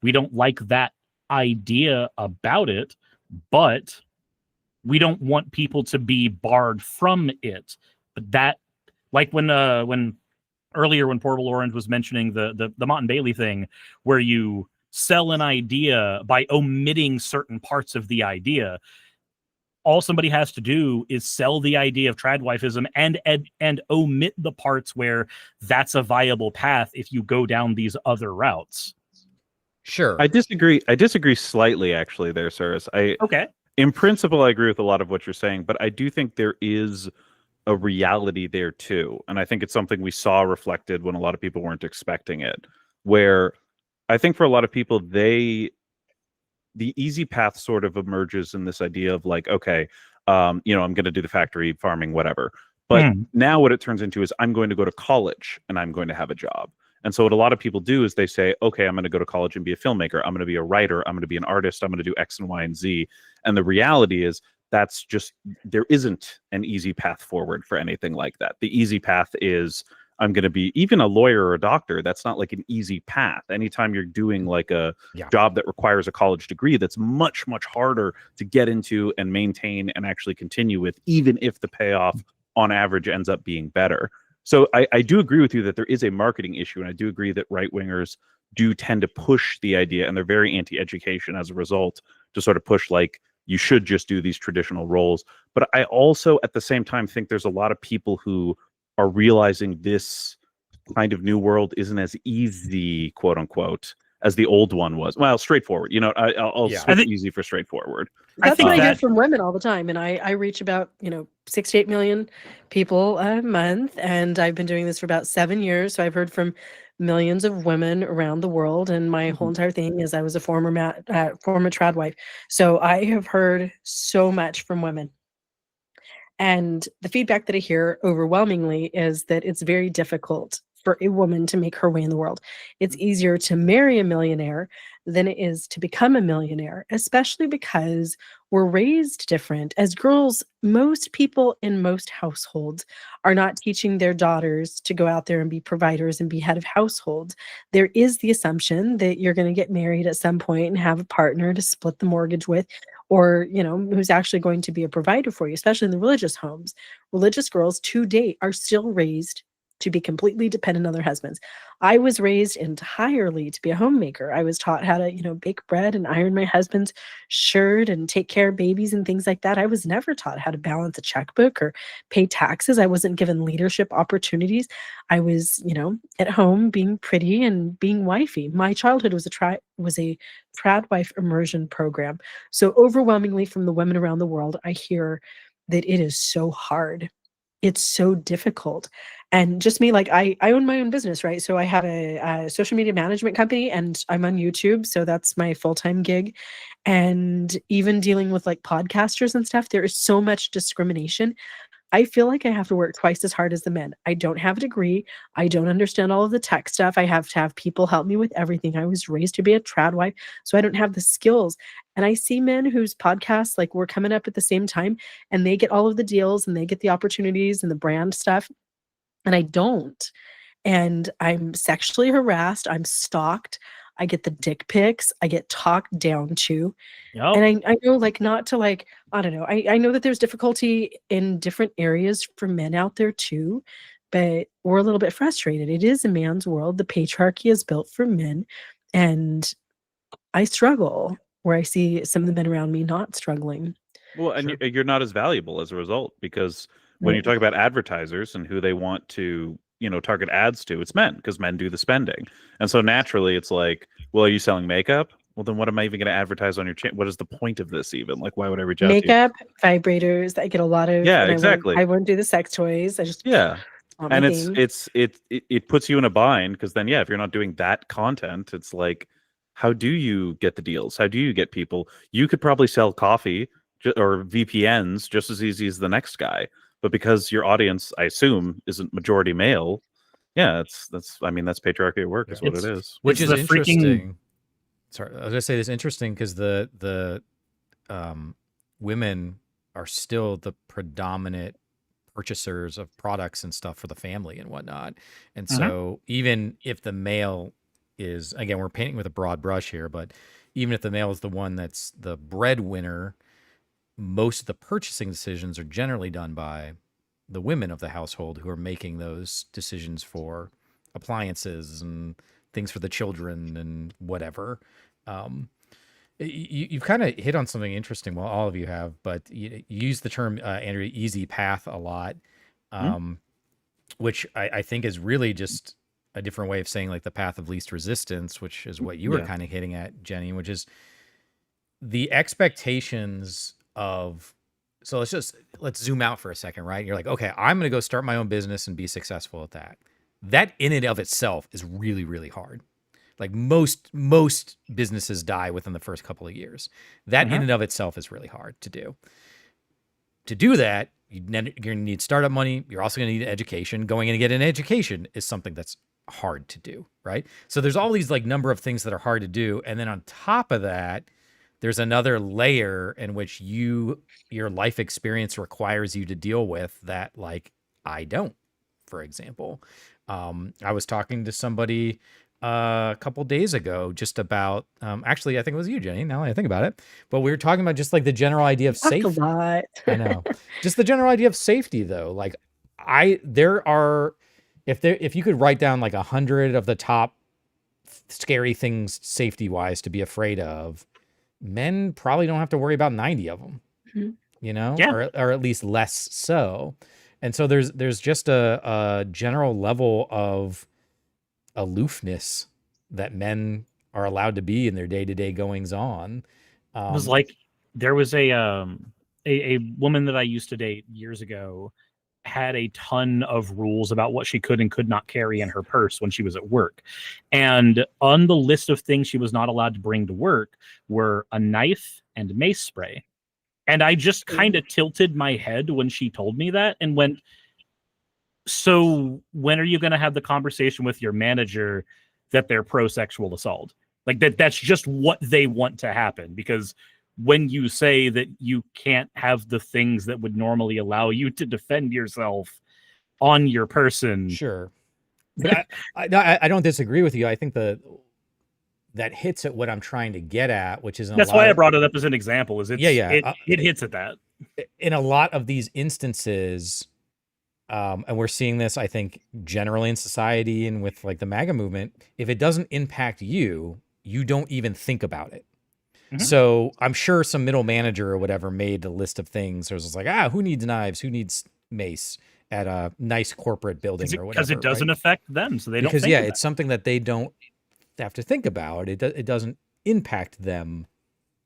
Speaker 13: We don't like that idea about it, but we don't want people to be barred from it. But that, like when earlier when Portable Orange was mentioning the Mott and Bailey thing, where you sell an idea by omitting certain parts of the idea. All somebody has to do is sell the idea of tradwifism and omit the parts where that's a viable path if you go down these other routes.
Speaker 9: Sure.
Speaker 12: I disagree slightly, actually, there, Cyrus.
Speaker 13: Okay.
Speaker 12: In principle, I agree with a lot of what you're saying, but I do think there is a reality there too. And I think it's something we saw reflected when a lot of people weren't expecting it, where I think for a lot of people, the easy path sort of emerges in this idea of like, okay, I'm going to do the factory farming, whatever. But now what it turns into is I'm going to go to college and I'm going to have a job. And so what a lot of people do is they say, okay, I'm going to go to college and be a filmmaker. I'm going to be a writer. I'm going to be an artist. I'm going to do X and Y and Z. And the reality is that's just, there isn't an easy path forward for anything like that. The easy path is I'm going to be even a lawyer or a doctor. That's not like an easy path. Anytime you're doing like a job that requires a college degree, that's much, much harder to get into and maintain and actually continue with, even if the payoff on average ends up being better. So I do agree with you that there is a marketing issue. And I do agree that right-wingers do tend to push the idea, and they're very anti-education as a result, to sort of push like, you should just do these traditional roles. But I also, at the same time, think there's a lot of people who are realizing this kind of new world isn't as easy, quote unquote, as the old one was. Well, straightforward. I'll switch easy for straightforward.
Speaker 3: That's what I hear from women all the time. And I reach about, 6 to 8 million people a month. And I've been doing this for about 7 years. So I've heard from millions of women around the world. And my whole entire thing is I was a former trad wife. So I have heard so much from women. And the feedback that I hear overwhelmingly is that it's very difficult for a woman to make her way in the world. It's easier to marry a millionaire than it is to become a millionaire, especially because we're raised different. As girls, most people in most households are not teaching their daughters to go out there and be providers and be head of households. There is the assumption that you're going to get married at some point and have a partner to split the mortgage with, or who's actually going to be a provider for you, especially in the religious homes. Religious girls to date are still raised to be completely dependent on their husbands. I was raised entirely to be a homemaker. I was taught how to, bake bread and iron my husband's shirt and take care of babies and things like that. I was never taught how to balance a checkbook or pay taxes. I wasn't given leadership opportunities. I was, at home being pretty and being wifey. My childhood was a trad wife immersion program. So overwhelmingly from the women around the world, I hear that it is so hard. It's so difficult. And just me, like I own my own business, right? So I have a social media management company and I'm on YouTube. So that's my full-time gig. And even dealing with like podcasters and stuff, there is so much discrimination. I feel like I have to work twice as hard as the men. I don't have a degree. I don't understand all of the tech stuff. I have to have people help me with everything. I was raised to be a trad wife, so I don't have the skills. And I see men whose podcasts, like we're coming up at the same time, and they get all of the deals and they get the opportunities and the brand stuff. And I don't. And I'm sexually harassed. I'm stalked. I get the dick pics. I get talked down to. And I know, like, not to, like, I don't know. I know that there's difficulty in different areas for men out there too, but we're a little bit frustrated. It is a man's world. The patriarchy is built for men. And I struggle where I see some of the men around me not struggling.
Speaker 12: Well, and you're not as valuable as a result, because when you talk about advertisers and who they want to, target ads to, it's men, because men do the spending. And so naturally it's like, well, are you selling makeup? Well, then what am I even going to advertise on your channel? What is the point of this even? Like, why would I reach out to you?
Speaker 3: Makeup, vibrators. I get a lot of.
Speaker 12: Yeah,
Speaker 3: and
Speaker 12: exactly.
Speaker 3: I won't do the sex toys. I just
Speaker 12: And it puts you in a bind, because then if you're not doing that content, it's like, how do you get the deals? How do you get people? You could probably sell coffee or VPNs just as easy as the next guy, but because your audience, I assume, isn't majority male, that's patriarchy at work, is what it is.
Speaker 9: Which is interesting. Sorry, I was gonna say this interesting because the women are still the predominant purchasers of products and stuff for the family and whatnot. And so even if the male is, again, we're painting with a broad brush here, but even if the male is the one that's the breadwinner, most of the purchasing decisions are generally done by the women of the household who are making those decisions for appliances and things for the children and whatever. You've kind of hit on something interesting. Well, all of you have, but you use the term, Andrew, easy path a lot, which I think is really just a different way of saying like the path of least resistance, which is what you were kind of hitting at, Jenny, which is the expectations of, so let's zoom out for a second, right? You're like, okay, I'm going to go start my own business and be successful at that. That in and of itself is really, really hard. Like most businesses die within the first couple of years. That in and of itself is really hard to do. To do that, you're going to need startup money. You're also going to need education. Going in and getting an education is something that's hard to do, right? So there's all these like number of things that are hard to do. And then on top of that, there's another layer in which your life experience requires you to deal with that, like I don't, for example. I was talking to somebody a couple days ago just about, actually, I think it was you, Jenny, now that I think about it, but we were talking about just like the general idea of safety.
Speaker 3: A lot.
Speaker 9: I know. Just the general idea of safety though. Like if you could write down like 100 of the top scary things safety-wise to be afraid of, men probably don't have to worry about 90 of them, or at least less so. And so there's just a general level of aloofness that men are allowed to be in their day-to-day goings on.
Speaker 13: It was like there was a woman that I used to date years ago had a ton of rules about what she could and could not carry in her purse when she was at work. And on the list of things she was not allowed to bring to work were a knife and mace spray. And I just kind of tilted my head when she told me that and went, so when are you going to have the conversation with your manager that they're pro sexual assault? Like that's just what they want to happen, because when you say that you can't have the things that would normally allow you to defend yourself on your person.
Speaker 9: Sure. But I don't disagree with you. I think that hits at what I'm trying to get at, which is
Speaker 13: that's why I brought it up as an example. Is it hits at that
Speaker 9: in a lot of these instances, and we're seeing this, I think, generally in society and with like the MAGA movement. If it doesn't impact you, you don't even think about it. Mm-hmm. So I'm sure some middle manager or whatever made a list of things. It was just like, who needs knives? Who needs mace at a nice corporate building or whatever?
Speaker 13: Because it doesn't affect them, so they don't.
Speaker 9: Because it's something that they don't have to think about. It doesn't impact them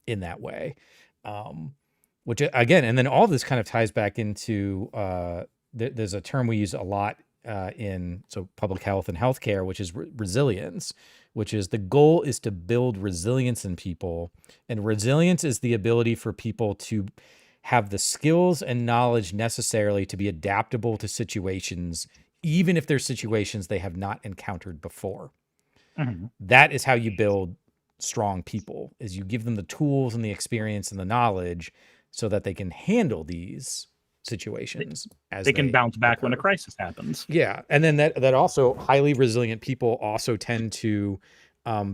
Speaker 9: in that way. Which again, and then all this kind of ties back into there's a term we use a lot in public health and healthcare, which is resilience. Which is the goal is to build resilience in people. And resilience is the ability for people to have the skills and knowledge necessarily to be adaptable to situations, even if they're situations they have not encountered before. Mm-hmm. That is how you build strong people, is you give them the tools and the experience and the knowledge so that they can handle these situations as
Speaker 13: they can bounce back when a crisis happens.
Speaker 9: Yeah. And then that also highly resilient people also tend to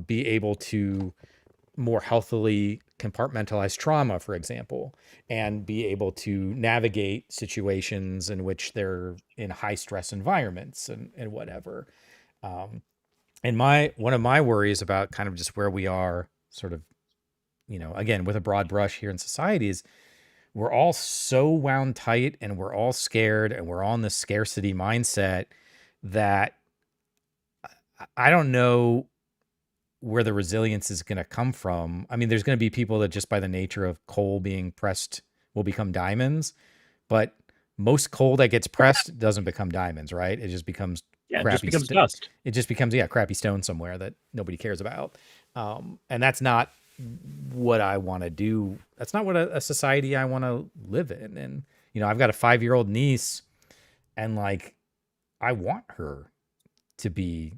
Speaker 9: be able to more healthily compartmentalize trauma, for example, and be able to navigate situations in which they're in high stress environments and whatever. And one of my worries about kind of just where we are sort of, again, with a broad brush here in society is we're all so wound tight and we're all scared and we're on this scarcity mindset that I don't know where the resilience is going to come from. I mean, there's going to be people that just by the nature of coal being pressed will become diamonds, but most coal that gets pressed doesn't become diamonds, right? It just becomes
Speaker 13: dust.
Speaker 9: It just becomes crappy stone somewhere that nobody cares about. And that's not what I want to do. That's not what a society I want to live in. And, I've got a 5-year-old niece and I want her to be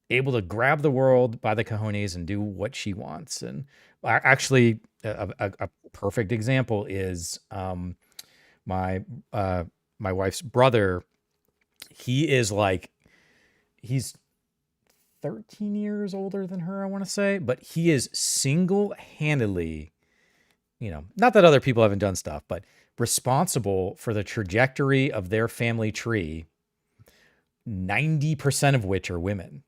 Speaker 9: able to grab the world by the cojones and do what she wants. And actually a perfect example is, my wife's brother. He's 13 years older than her, I want to say, but he is single-handedly, not that other people haven't done stuff, but responsible for the trajectory of their family tree, 90% of which are women.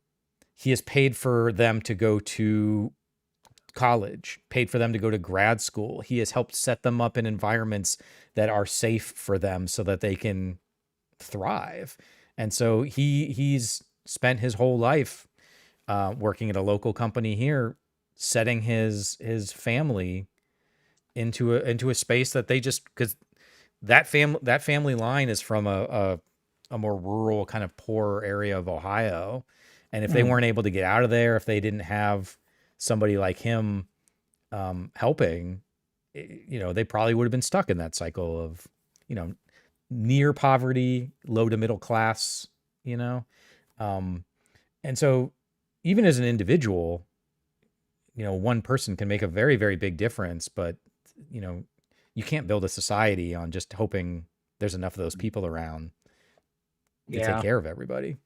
Speaker 9: He has paid for them to go to college, paid for them to go to grad school. He has helped set them up in environments that are safe for them so that they can thrive. And so he's spent his whole life working at a local company here, setting his family into a space that they just, because that family line is from a more rural kind of poorer area of Ohio. And if they weren't able to get out of there, if they didn't have somebody like him helping, they probably would have been stuck in that cycle of, near poverty, low to middle class, and so even as an individual, one person can make a very, very big difference, but, you can't build a society on just hoping there's enough of those people around to take care of everybody.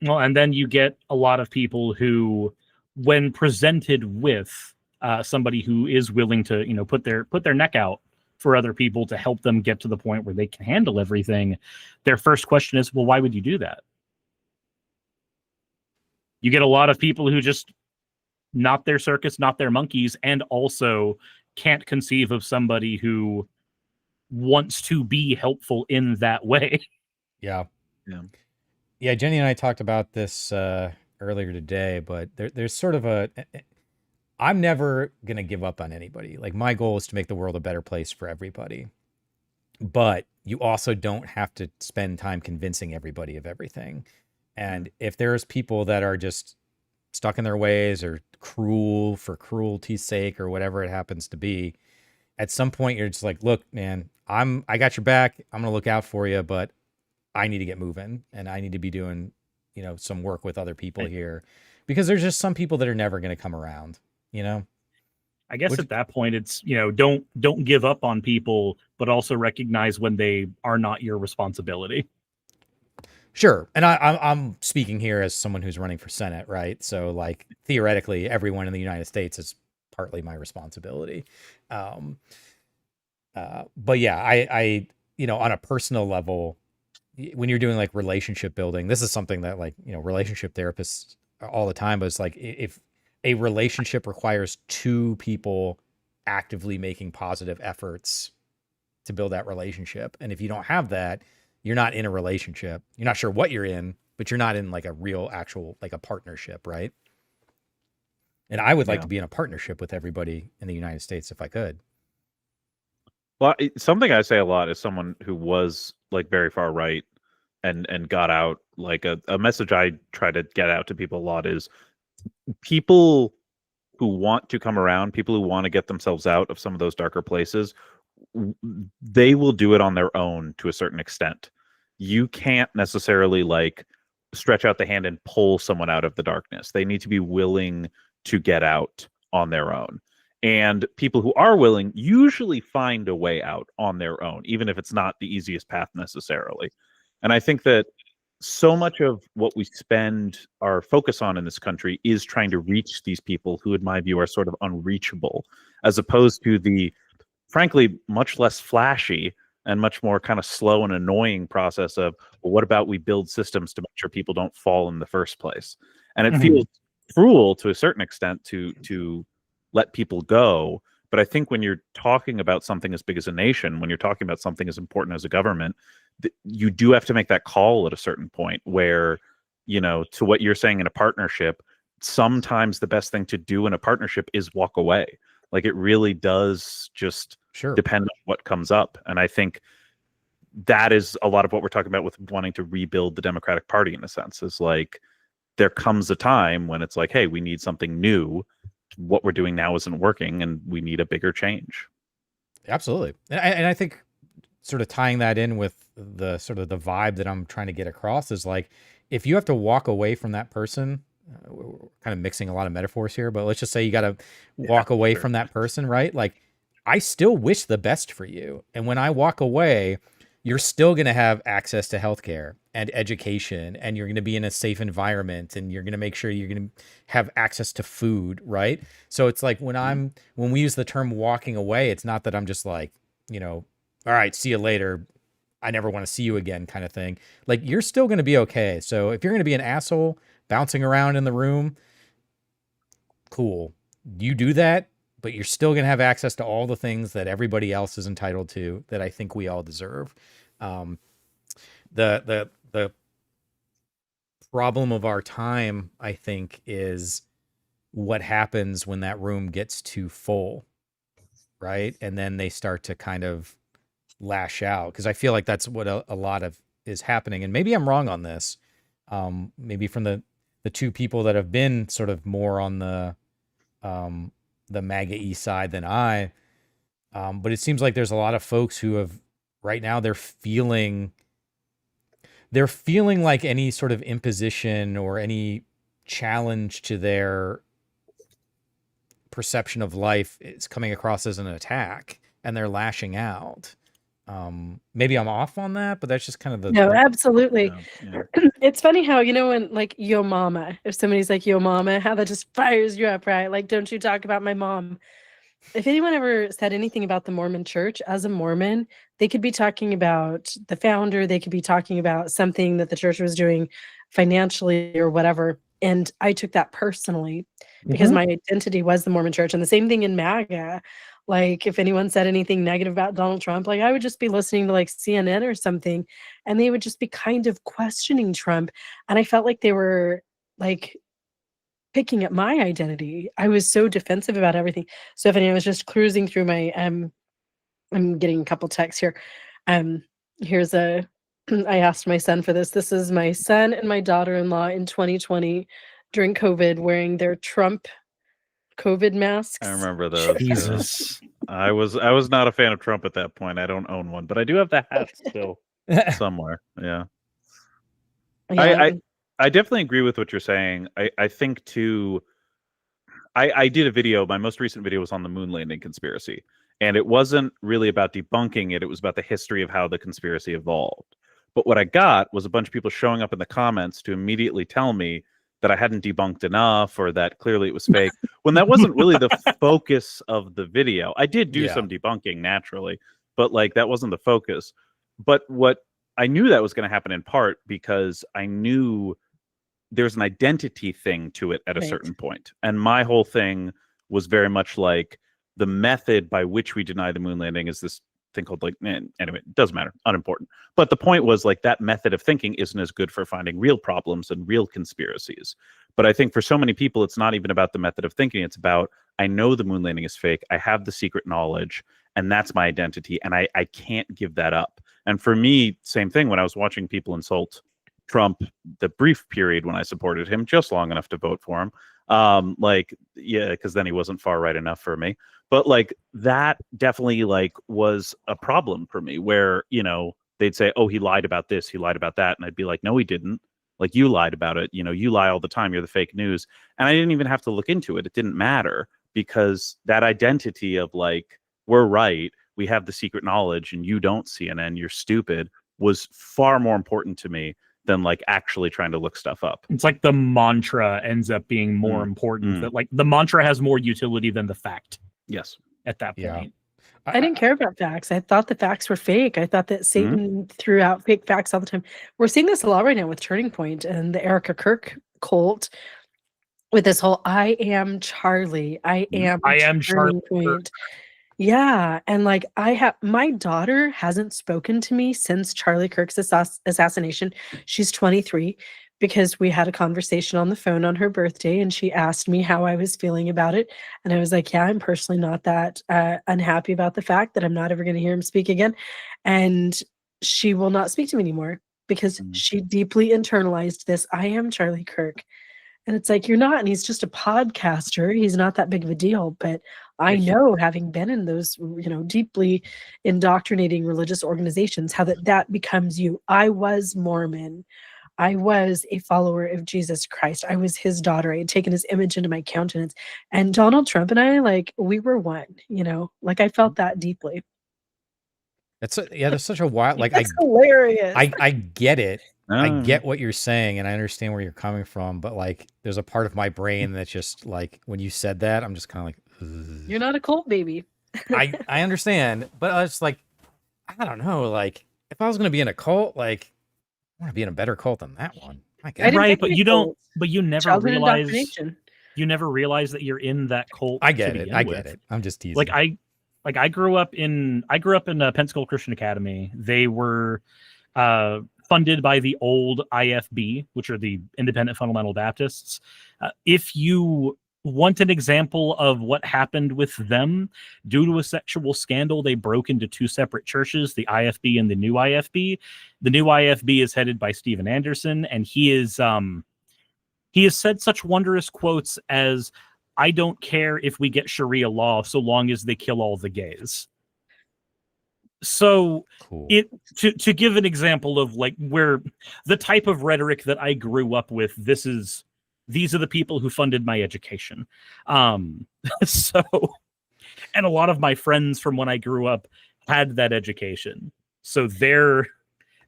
Speaker 13: Well, and then you get a lot of people who, when presented with somebody who is willing to, put their neck out for other people to help them get to the point where they can handle everything, their first question is, well, why would you do that? You get a lot of people who just not their circus, not their monkeys, and also can't conceive of somebody who wants to be helpful in that way.
Speaker 9: Yeah. Yeah, Jenny and I talked about this earlier today, but there's sort of I'm never going to give up on anybody. Like, my goal is to make the world a better place for everybody. But you also don't have to spend time convincing everybody of everything. And if there's people that are just stuck in their ways or cruel for cruelty's sake or whatever it happens to be, at some point you're just like, look, man, I got your back. I'm going to look out for you, but I need to get moving and I need to be doing, some work with other people here, because there's just some people that are never going to come around,
Speaker 13: I guess at that point it's, don't give up on people, but also recognize when they are not your responsibility.
Speaker 9: Sure. And I'm speaking here as someone who's running for Senate, right? So, like, theoretically, everyone in the United States is partly my responsibility. But yeah, I on a personal level, when you're doing like relationship building, this is something that, like, relationship therapists all the time, but it's like, if a relationship requires two people actively making positive efforts to build that relationship. And if you don't have that, you're not in a relationship. You're not sure what you're in, but you're not in like a real actual, like a partnership, right? And I would like to be in a partnership with everybody in the United States if I could.
Speaker 12: Well, something I say a lot as someone who was like very far right and got out, like a message I try to get out to people a lot is, people who want to come around, people who want to get themselves out of some of those darker places, they will do it on their own to a certain extent. You can't necessarily like stretch out the hand and pull someone out of the darkness. They need to be willing to get out on their own. And people who are willing usually find a way out on their own, even if it's not the easiest path necessarily. And I think that so much of what we spend our focus on in this country is trying to reach these people who, in my view, are sort of unreachable, as opposed to the, frankly, much less flashy and much more kind of slow and annoying process of, well, what about we build systems to make sure people don't fall in the first place? And it feels cruel to a certain extent to let people go. But I think when you're talking about something as big as a nation, when you're talking about something as important as a government, you do have to make that call at a certain point where, to what you're saying in a partnership, sometimes the best thing to do in a partnership is walk away. Like, it really does just depend on what comes up. And I think that is a lot of what we're talking about with wanting to rebuild the Democratic Party, in a sense, is like, there comes a time when it's like, hey, we need something new. What we're doing now isn't working and we need a bigger change.
Speaker 9: Absolutely. And I think sort of tying that in with the sort of the vibe that I'm trying to get across is like, if you have to walk away from that person, we're kind of mixing a lot of metaphors here, but let's just say you got to walk away from that person, right? Like, I still wish the best for you. And when I walk away, you're still going to have access to healthcare and education, and you're going to be in a safe environment, and you're going to make sure you're going to have access to food, right? So it's like, when we use the term walking away, it's not that I'm just like, all right, see you later, I never want to see you again kind of thing. Like, you're still going to be okay. So if you're going to be an asshole bouncing around in the room, cool. You do that, but you're still going to have access to all the things that everybody else is entitled to, that I think we all deserve. The problem of our time, I think, is what happens when that room gets too full, right? And then they start to kind of lash out, because I feel like that's what a lot of is happening. And maybe I'm wrong on this. Maybe from the two people that have been sort of more on the MAGA-y side than I, but it seems like there's a lot of folks who have right now, they're feeling like any sort of imposition or any challenge to their perception of life is coming across as an attack, and they're lashing out. Maybe I'm off on that, but that's just kind of the...
Speaker 3: No, absolutely. It's funny how, when like yo mama, if somebody's like yo mama, how that just fires you up, right? Like, don't you talk about my mom. If anyone ever said anything about the Mormon church, as a Mormon, they could be talking about the founder, they could be talking about something that the church was doing financially or whatever. And I took that personally because my identity was the Mormon church. And the same thing in MAGA. Like if anyone said anything negative about Donald Trump, like I would just be listening to like CNN or something, and they would just be kind of questioning Trump. And I felt like they were like picking at my identity. I was so defensive about everything. Stephanie, I was just cruising through my I'm getting a couple texts here. Um here's a I asked my son for this. This is my son and my daughter-in-law in 2020 during COVID wearing their Trump COVID masks.
Speaker 12: I remember those.
Speaker 5: Jesus.
Speaker 12: I was not a fan of Trump at that point. I don't own one, but I do have the hat still somewhere. Yeah.
Speaker 3: Yeah.
Speaker 12: I definitely agree with what you're saying. I think too. I did a video. My most recent video was on the moon landing conspiracy, and it wasn't really about debunking it. It was about the history of how the conspiracy evolved. But what I got was a bunch of people showing up in the comments to immediately tell me that I hadn't debunked enough or that clearly it was fake, when that wasn't really the focus of the video. I did do some debunking naturally, but like that wasn't the focus. But what I knew that was going to happen in part because I knew there's an identity thing to it at a certain point. And my whole thing was very much like the method by which we deny the moon landing is this thing called like, anyway, it doesn't matter, unimportant. But the point was like that method of thinking isn't as good for finding real problems and real conspiracies. But I think for so many people, it's not even about the method of thinking. It's about, I know the moon landing is fake. I have the secret knowledge and that's my identity. And I can't give that up. And for me, same thing when I was watching people insult Trump, the brief period when I supported him, just long enough to vote for him. Because then he wasn't far right enough for me. But like that definitely like was a problem for me where, you know, they'd say, oh, he lied about this, he lied about that. And I'd be like, no, he didn't. Like you lied about it. You know, you lie all the time. You're the fake news. And I didn't even have to look into it. It didn't matter because that identity of like, we're right, we have the secret knowledge and you don't, CNN, you're stupid, was far more important to me than like actually trying to look stuff up.
Speaker 13: It's like the mantra ends up being more important. That like the mantra has more utility than the fact.
Speaker 12: Yes.
Speaker 13: At that point.
Speaker 3: I didn't care about facts. I thought the facts were fake. I thought that Satan threw out fake facts all the time. We're seeing this a lot right now with Turning Point and the Erica Kirk cult with this whole I am Charlie. I am Turning Point. Yeah. And like my daughter hasn't spoken to me since Charlie Kirk's assassination. She's 23 because we had a conversation on the phone on her birthday and she asked me how I was feeling about it. And I was like, yeah, I'm personally not that unhappy about the fact that I'm not ever going to hear him speak again. And she will not speak to me anymore because she deeply internalized this. I am Charlie Kirk. And it's like, you're not, and he's just a podcaster. He's not that big of a deal. But I know, having been in those, you know, deeply indoctrinating religious organizations, how that becomes you. I was Mormon. I was a follower of Jesus Christ. I was his daughter. I had taken his image into my countenance. And Donald Trump and I, like, we were one, you know, like I felt that deeply.
Speaker 9: There's such a wild, like,
Speaker 3: that's hilarious.
Speaker 9: I get it. I get what you're saying and I understand where you're coming from, but like, there's a part of my brain that's just like, when you said that, I'm just kind of like, ugh.
Speaker 3: You're not a cult baby.
Speaker 9: I understand, but it's like, I don't know, like, if I was going to be in a cult, like, I want to be in a better cult than that one.
Speaker 13: Right, but you never realize that you're in that cult.
Speaker 9: I get it. I'm just teasing.
Speaker 13: Like I grew up in Pensacola Christian Academy. They were funded by the old IFB, which are the Independent Fundamental Baptists. If you want an example of what happened with them, due to a sexual scandal, they broke into two separate churches, the IFB and the new IFB. The new IFB is headed by Steven Anderson, and he has said such wondrous quotes as, I don't care if we get Sharia law so long as they kill all the gays. So cool. To give an example of like where the type of rhetoric that I grew up with, these are the people who funded my education. So, and a lot of my friends from when I grew up had that education. So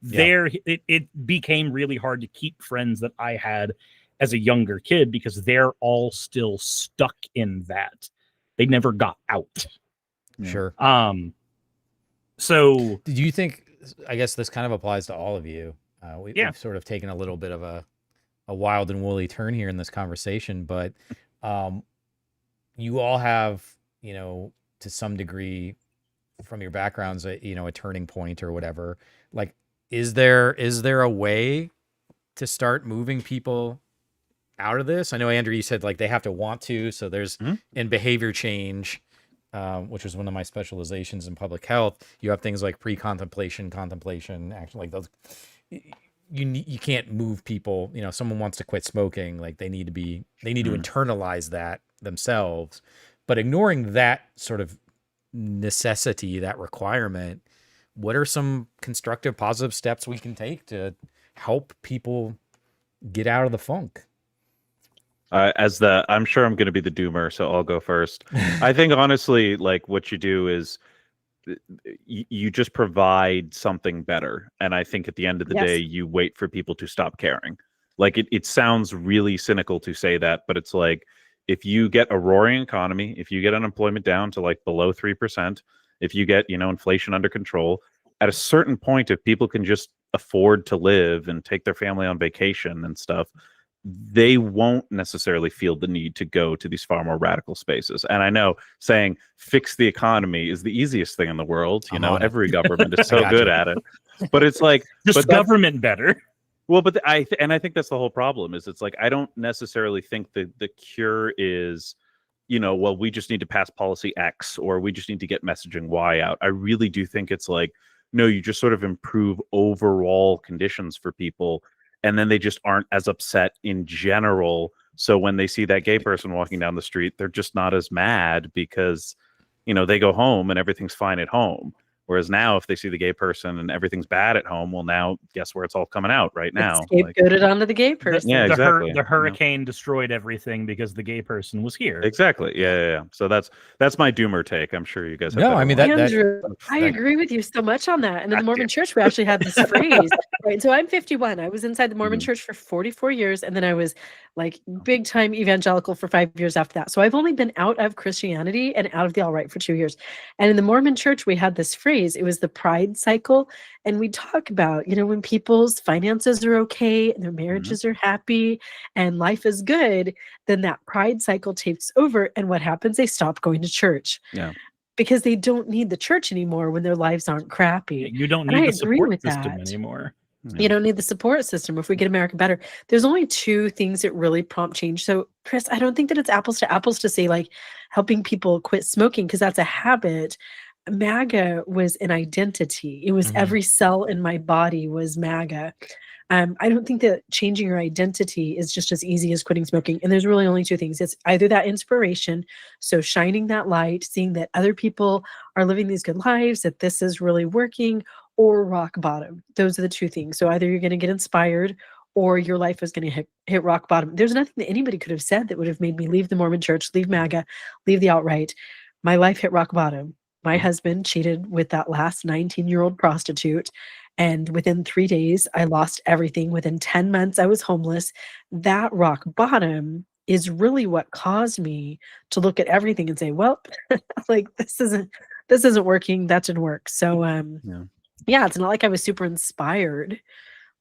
Speaker 13: it became really hard to keep friends that I had as a younger kid because they're all still stuck in that. They never got out.
Speaker 9: Sure.
Speaker 13: So
Speaker 9: do you think, I guess this kind of applies to all of you. We've sort of taken a little bit of a wild and woolly turn here in this conversation, but you all have, you know, to some degree from your backgrounds, a turning point or whatever. Like, is there a way to start moving people out of this? I know, Andrew, you said like they have to want to, so there's in behavior change, which was one of my specializations in public health. You have things like pre-contemplation, contemplation, action, like those. You can't move people. Someone wants to quit smoking, like they need to internalize that themselves. But ignoring that sort of necessity, that requirement, what are some constructive, positive steps we can take to help people get out of the funk?
Speaker 12: I'm sure I'm going to be the doomer, so I'll go first. I think honestly, like what you do is you just provide something better. And I think at the end of the day, you wait for people to stop caring. Like it sounds really cynical to say that, but it's like, if you get a roaring economy, if you get unemployment down to like below 3%, if you get, inflation under control, at a certain point, if people can just afford to live and take their family on vacation and stuff, they won't necessarily feel the need to go to these far more radical spaces. And I know saying fix the economy is the easiest thing in the world. Every government is so good at it. But it's like,
Speaker 13: just government better.
Speaker 12: Well, but I think that's the whole problem is it's like, I don't necessarily think that the cure is, well, we just need to pass policy X or we just need to get messaging Y out. I really do think it's like, no, you just sort of improve overall conditions for people. And then they just aren't as upset in general. So when they see that gay person walking down the street, they're just not as mad because, they go home and everything's fine at home. Whereas now, if they see the gay person and everything's bad at home, well, now guess where it's all coming out right now?
Speaker 3: Scapegoated onto the gay person.
Speaker 12: Yeah, exactly.
Speaker 13: The hurricane destroyed everything because the gay person was here.
Speaker 12: Exactly. Yeah. So that's my doomer take. I'm sure you guys have.
Speaker 9: No, I mean
Speaker 3: Andrew, I agree with you so much on that. And in the Mormon Church, we actually had this phrase. Right. So I'm 51. I was inside the Mormon Church for 44 years, and then I was like big time evangelical for 5 years after that. So I've only been out of Christianity and out of the alt-right for 2 years. And in the Mormon Church, we had this phrase. It was the pride cycle. And we talk about, when people's finances are okay and their marriages are happy and life is good, then that pride cycle takes over. And what happens? They stop going to church.
Speaker 12: Yeah.
Speaker 3: Because they don't need the church anymore when their lives aren't crappy.
Speaker 13: You don't need the support system anymore.
Speaker 3: You don't need the support system. If we get America better, there's only two things that really prompt change. So, Chris, I don't think that it's apples to say like helping people quit smoking because that's a habit. MAGA was an identity. It was every cell in my body was MAGA. I don't think that changing your identity is just as easy as quitting smoking. And there's really only two things. It's either that inspiration, so shining that light, seeing that other people are living these good lives, that this is really working, or rock bottom. Those are the two things. So either you're going to get inspired or your life is going to hit rock bottom. There's nothing that anybody could have said that would have made me leave the Mormon Church, leave MAGA, leave the alt-right. My life hit rock bottom. My husband cheated with that last 19-year-old prostitute. And within 3 days, I lost everything. Within 10 months, I was homeless. That rock bottom is really what caused me to look at everything and say, well, like this isn't working. That didn't work. So yeah, it's not like I was super inspired.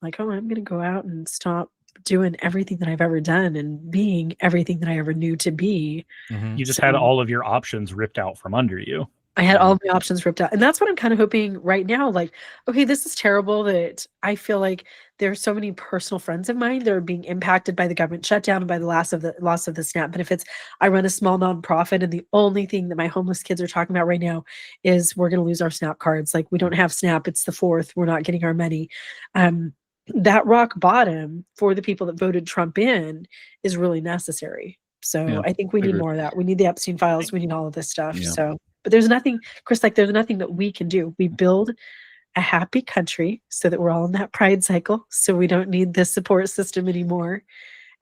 Speaker 3: Like, oh, I'm going to go out and stop doing everything that I've ever done and being everything that I ever knew to be.
Speaker 13: You just had all of your options ripped out from under you.
Speaker 3: I had all of my options ripped out. And that's what I'm kind of hoping right now. Like, okay, this is terrible that I feel like there are so many personal friends of mine that are being impacted by the government shutdown and by the loss of the SNAP benefits. I run a small nonprofit, and the only thing that my homeless kids are talking about right now is we're going to lose our SNAP cards. Like, we don't have SNAP. It's the 4th. We're not getting our money. That rock bottom for the people that voted Trump in is really necessary. So I think we need more of that. We need the Epstein files. We need all of this stuff. So. But there's nothing, Chris, like there's nothing that we can do. We build a happy country so that we're all in that pride cycle. So we don't need this support system anymore.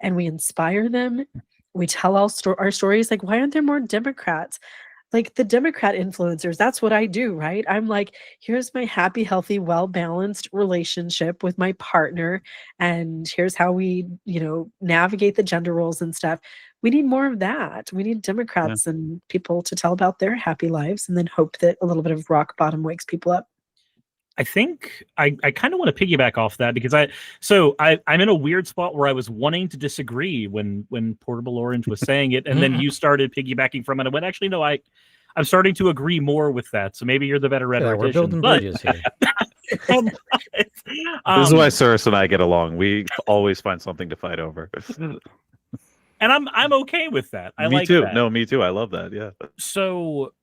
Speaker 3: And we inspire them. We tell our stories. Like, why aren't there more Democrats? Like the Democrat influencers, that's what I do, right? I'm like, here's my happy, healthy, well-balanced relationship with my partner. And here's how we, navigate the gender roles and stuff. We need more of that. We need Democrats and people to tell about their happy lives and then hope that a little bit of rock bottom wakes people up.
Speaker 13: I think I kind of want to piggyback off that because I'm in a weird spot where I was wanting to disagree when Portable Orange was saying it, and then you started piggybacking from it. I went, actually, no, I I'm starting to agree more with that. So maybe you're the better
Speaker 9: Yeah,
Speaker 13: rhetorician.
Speaker 9: we're building bridges here.
Speaker 12: This is why Cyrus and I get along. We always find something to fight over.
Speaker 13: And I'm okay with that. I
Speaker 12: me
Speaker 13: like
Speaker 12: too.
Speaker 13: that.
Speaker 12: No, me too. I love that. Yeah.
Speaker 13: So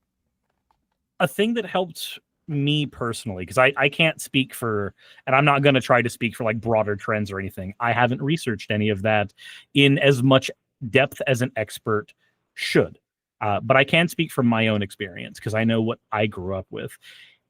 Speaker 13: a thing that helped me personally, because I can't speak for, and I'm not going to try to speak for like broader trends or anything. I haven't researched any of that in as much depth as an expert should. But I can speak from my own experience because I know what I grew up with.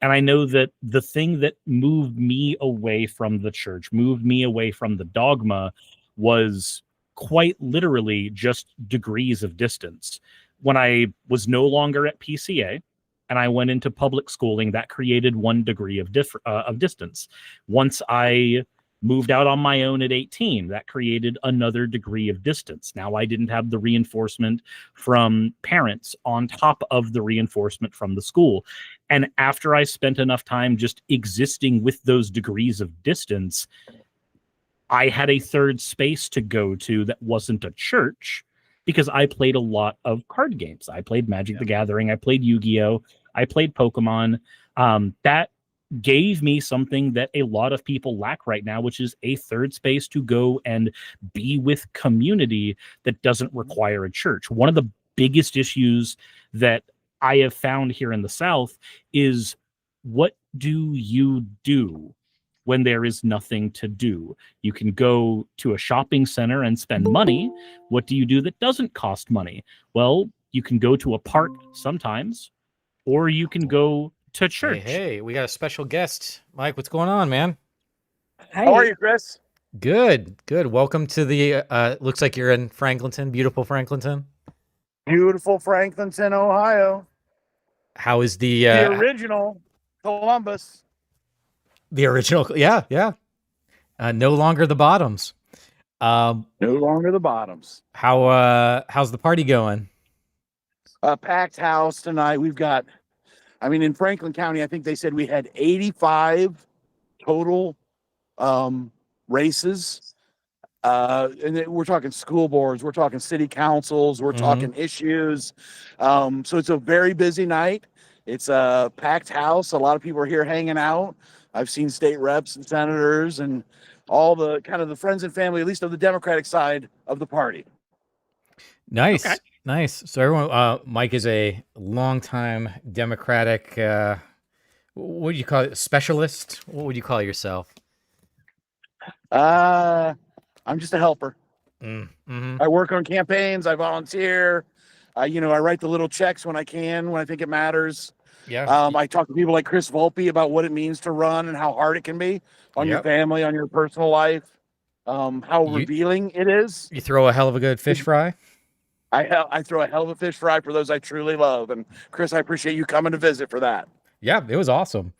Speaker 13: And I know that the thing that moved me away from the church, moved me away from the dogma, was quite literally just degrees of distance. When I was no longer at PCA and I went into public schooling, that created 1 degree of distance. Once I moved out on my own at 18, that created another degree of distance. Now I didn't have the reinforcement from parents on top of the reinforcement from the school. And after I spent enough time just existing with those degrees of distance, I had a third space to go to that wasn't a church because I played a lot of card games. I played Magic the Gathering. I played Yu-Gi-Oh! I played Pokemon. That gave me something that a lot of people lack right now, which is a third space to go and be with community that doesn't require a church. One of the biggest issues that I have found here in the South is, what do you do when there is nothing to do? You can go to a shopping center and spend money. What do you do that doesn't cost money? Well, you can go to a park sometimes, or you can go to church.
Speaker 9: Hey, we got a special guest. Mike, what's going on, man?
Speaker 14: How are you, Chris?
Speaker 9: Good, good. Welcome to the, looks like you're in Franklinton, beautiful Franklinton.
Speaker 14: Beautiful Franklinton, Ohio.
Speaker 9: How is the
Speaker 14: original Columbus?
Speaker 9: The original, yeah. No longer the bottoms.
Speaker 14: No longer the bottoms.
Speaker 9: How's the party going?
Speaker 14: Packed house tonight. We've got, in Franklin County, I think they said we had 85 total races. And we're talking school boards, we're talking city councils, we're talking issues. So it's a very busy night. It's a packed house. A lot of people are here hanging out. I've seen state reps and senators and all the kind of the friends and family, at least of the Democratic side of the party.
Speaker 9: Nice. Okay. Nice. So everyone, Mike is a longtime Democratic, what would you call it? Specialist? What would you call yourself?
Speaker 14: I'm just a helper.
Speaker 9: Mm-hmm.
Speaker 14: I work on campaigns. I volunteer. I write the little checks when I can, when I think it matters.
Speaker 9: Yeah.
Speaker 14: I talk to people like Chris Volpe about what it means to run and how hard it can be on your family, on your personal life, how revealing it is.
Speaker 9: You throw a hell of a good fish fry.
Speaker 14: I throw a hell of a fish fry for those I truly love. And Chris, I appreciate you coming to visit for that.
Speaker 9: Yeah, it was awesome.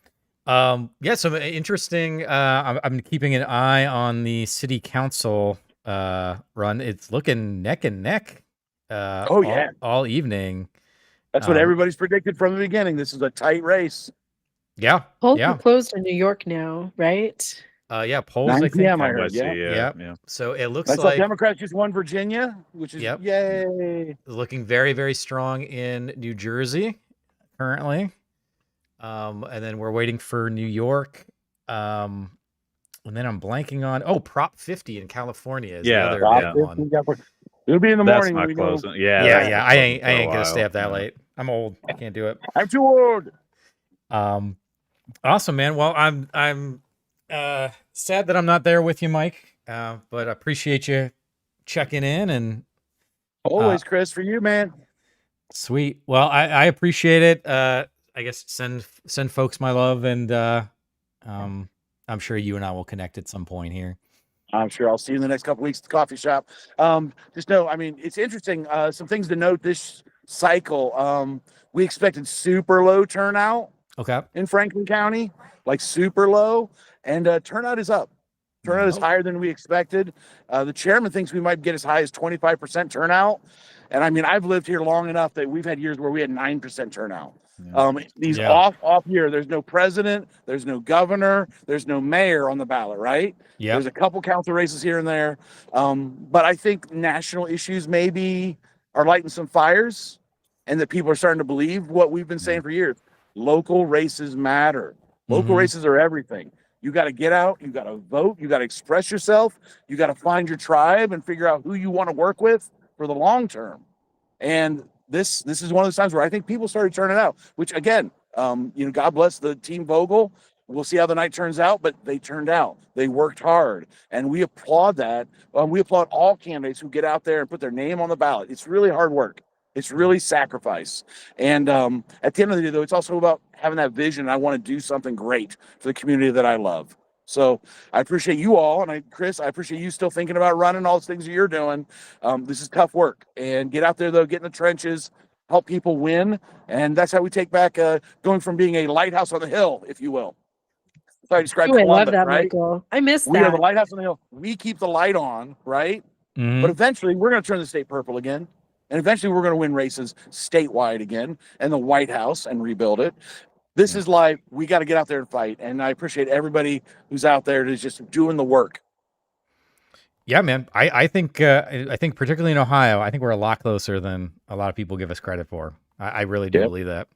Speaker 9: Yeah, so interesting. I'm keeping an eye on the city council run. It's looking neck and neck. All evening.
Speaker 14: That's what everybody's predicted from the beginning. This is a tight race.
Speaker 9: Yeah.
Speaker 3: Polls are closed in New York now, right?
Speaker 9: Yeah, polls.
Speaker 14: 9
Speaker 9: I think.
Speaker 14: p.m. I heard.
Speaker 9: Yeah. So it looks
Speaker 14: like Democrats just won Virginia, which is yay.
Speaker 9: Looking very, very strong in New Jersey currently. And then we're waiting for New York. And then I'm blanking on Prop 50 in California is the other big one.
Speaker 14: It'll be in the morning.
Speaker 12: That's not closing. Yeah.
Speaker 9: I ain't gonna stay up that late. I'm old. I can't do it.
Speaker 14: I'm too old.
Speaker 9: Awesome, man. Well, I'm sad that I'm not there with you, Mike. But I appreciate you checking in and
Speaker 14: always, Chris, for you, man.
Speaker 9: Sweet. Well, I appreciate it. I guess send folks my love, and I'm sure you and I will connect at some point here.
Speaker 14: I'm sure I'll see you in the next couple weeks at the coffee shop. Just know, it's interesting. Some things to note this cycle. We expected super low turnout.
Speaker 9: Okay.
Speaker 14: In Franklin County, like super low, and turnout is up. Turnout is higher than we expected. The chairman thinks we might get as high as 25% turnout. And I've lived here long enough that we've had years where we had 9% turnout. These off year, there's no president, there's no governor, there's no mayor on the ballot, right?
Speaker 9: Yeah.
Speaker 14: There's a couple council races here and there. But I think national issues maybe are lighting some fires. and that people are starting to believe what we've been saying for years. Local races matter. Local races are everything. You got to get out, you got to vote, you got to express yourself, you got to find your tribe and figure out who you want to work with for the long term. And this is one of those times where I think people started turning out, which again, God bless the team Vogel. We'll see how the night turns out, but they turned out. They worked hard, and we applaud that. We applaud all candidates who get out there and put their name on the ballot. It's really hard work. It's really sacrifice. And at the end of the day, though, it's also about having that vision. I want to do something great for the community that I love. So I appreciate you all. And Chris, I appreciate you still thinking about running all those things that you're doing. This is tough work. And get out there, though, get in the trenches, help people win. And that's how we take back going from being a lighthouse on the hill, if you will. So I described
Speaker 3: I love
Speaker 14: Columbus,
Speaker 3: that,
Speaker 14: right?
Speaker 3: Michael. I miss
Speaker 14: We
Speaker 3: that.
Speaker 14: are the lighthouse on the hill. We keep the light on, right? But eventually we're going to turn the state purple again. And eventually we're going to win races statewide again and the White House and rebuild it. This is life. We got to get out there and fight. And I appreciate everybody who's out there who's just doing the work.
Speaker 9: Yeah, man. I think particularly in Ohio, I think we're a lot closer than a lot of people give us credit for. I really do believe that.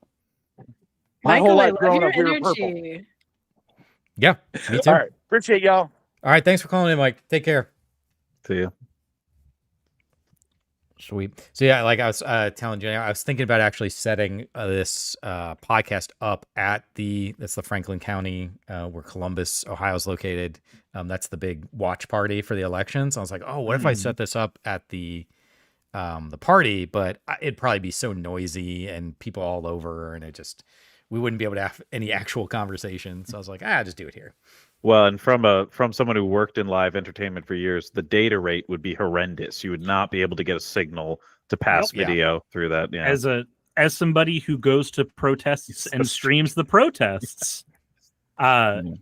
Speaker 14: My
Speaker 3: Michael,
Speaker 14: whole
Speaker 3: I
Speaker 14: life
Speaker 3: love
Speaker 14: growing
Speaker 3: your
Speaker 14: up, we were purple.
Speaker 3: energy.
Speaker 9: Yeah, me too.
Speaker 14: All right. Appreciate y'all.
Speaker 9: All right. Thanks for calling in, Mike. Take care.
Speaker 12: See you.
Speaker 9: Sweet. So yeah, like I was telling Jenny, I was thinking about actually setting this podcast up at that's the Franklin County where Columbus, Ohio is located. That's the big watch party for the elections. I was like, oh, what if I set this up at the party? But it'd probably be so noisy and people all over, and we wouldn't be able to have any actual conversation. So I was like, just do it here.
Speaker 12: Well, and from someone who worked in live entertainment for years, the data rate would be horrendous. You would not be able to get a signal to pass video through that. Yeah.
Speaker 13: As somebody who goes to protests and streams the protests, the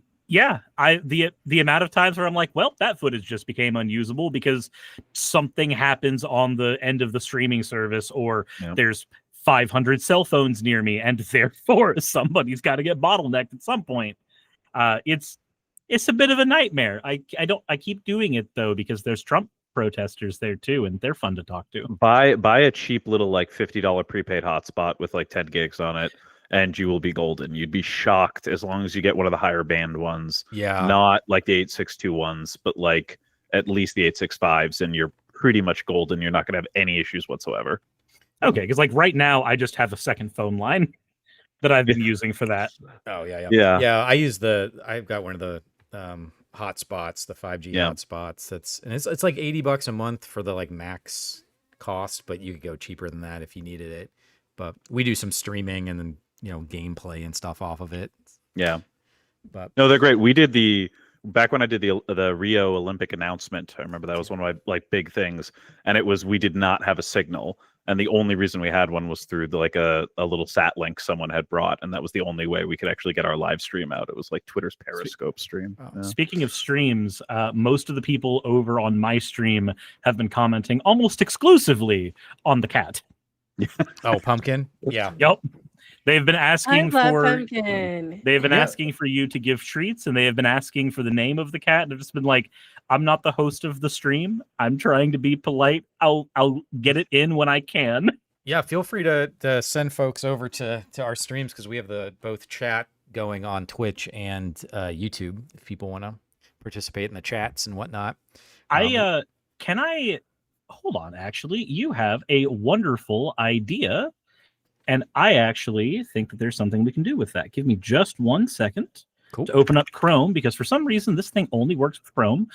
Speaker 13: amount of times where I'm like, well, that footage just became unusable because something happens on the end of the streaming service, or there's 500 cell phones near me, and therefore somebody's got to get bottlenecked at some point. It's a bit of a nightmare. I keep doing it though because there's Trump protesters there too, and they're fun to talk to.
Speaker 12: Buy a cheap little like $50 prepaid hotspot with like 10 gigs on it, and you will be golden. You'd be shocked as long as you get one of the higher band ones.
Speaker 9: Yeah,
Speaker 12: not like the 862 ones, but like at least the 865s, and you're pretty much golden. You're not going to have any issues whatsoever.
Speaker 13: Okay, because like right now I just have a second phone line that I've been using for that.
Speaker 9: Oh yeah. I've got one of the hotspots, the 5G hotspots. It's like $80 a month for the like max cost, but you could go cheaper than that if you needed it. But we do some streaming and then gameplay and stuff off of it.
Speaker 12: Yeah,
Speaker 9: but
Speaker 12: no, they're great. We did back when I did the Rio Olympic announcement. I remember that was one of my like big things, and it was we did not have a signal. And the only reason we had one was through a little sat link someone had brought, and that was the only way we could actually get our live stream out. It was like Twitter's Periscope stream.
Speaker 13: Yeah. Speaking of streams, most of the people over on my stream have been commenting almost exclusively on the cat.
Speaker 9: Oh, Pumpkin? Yeah.
Speaker 13: Yep. They've been asking
Speaker 3: Pumpkin.
Speaker 13: They've been asking for you to give treats, and they have been asking for the name of the cat. And I've just been like, I'm not the host of the stream. I'm trying to be polite. I'll get it in when I can.
Speaker 9: Yeah, feel free to send folks over to our streams because we have both chat going on Twitch and YouTube if people want to participate in the chats and whatnot.
Speaker 13: Hold on, actually, you have a wonderful idea. And I actually think that there's something we can do with that. Give me just 1 second to open up Chrome, because for some reason this thing only works with Chrome.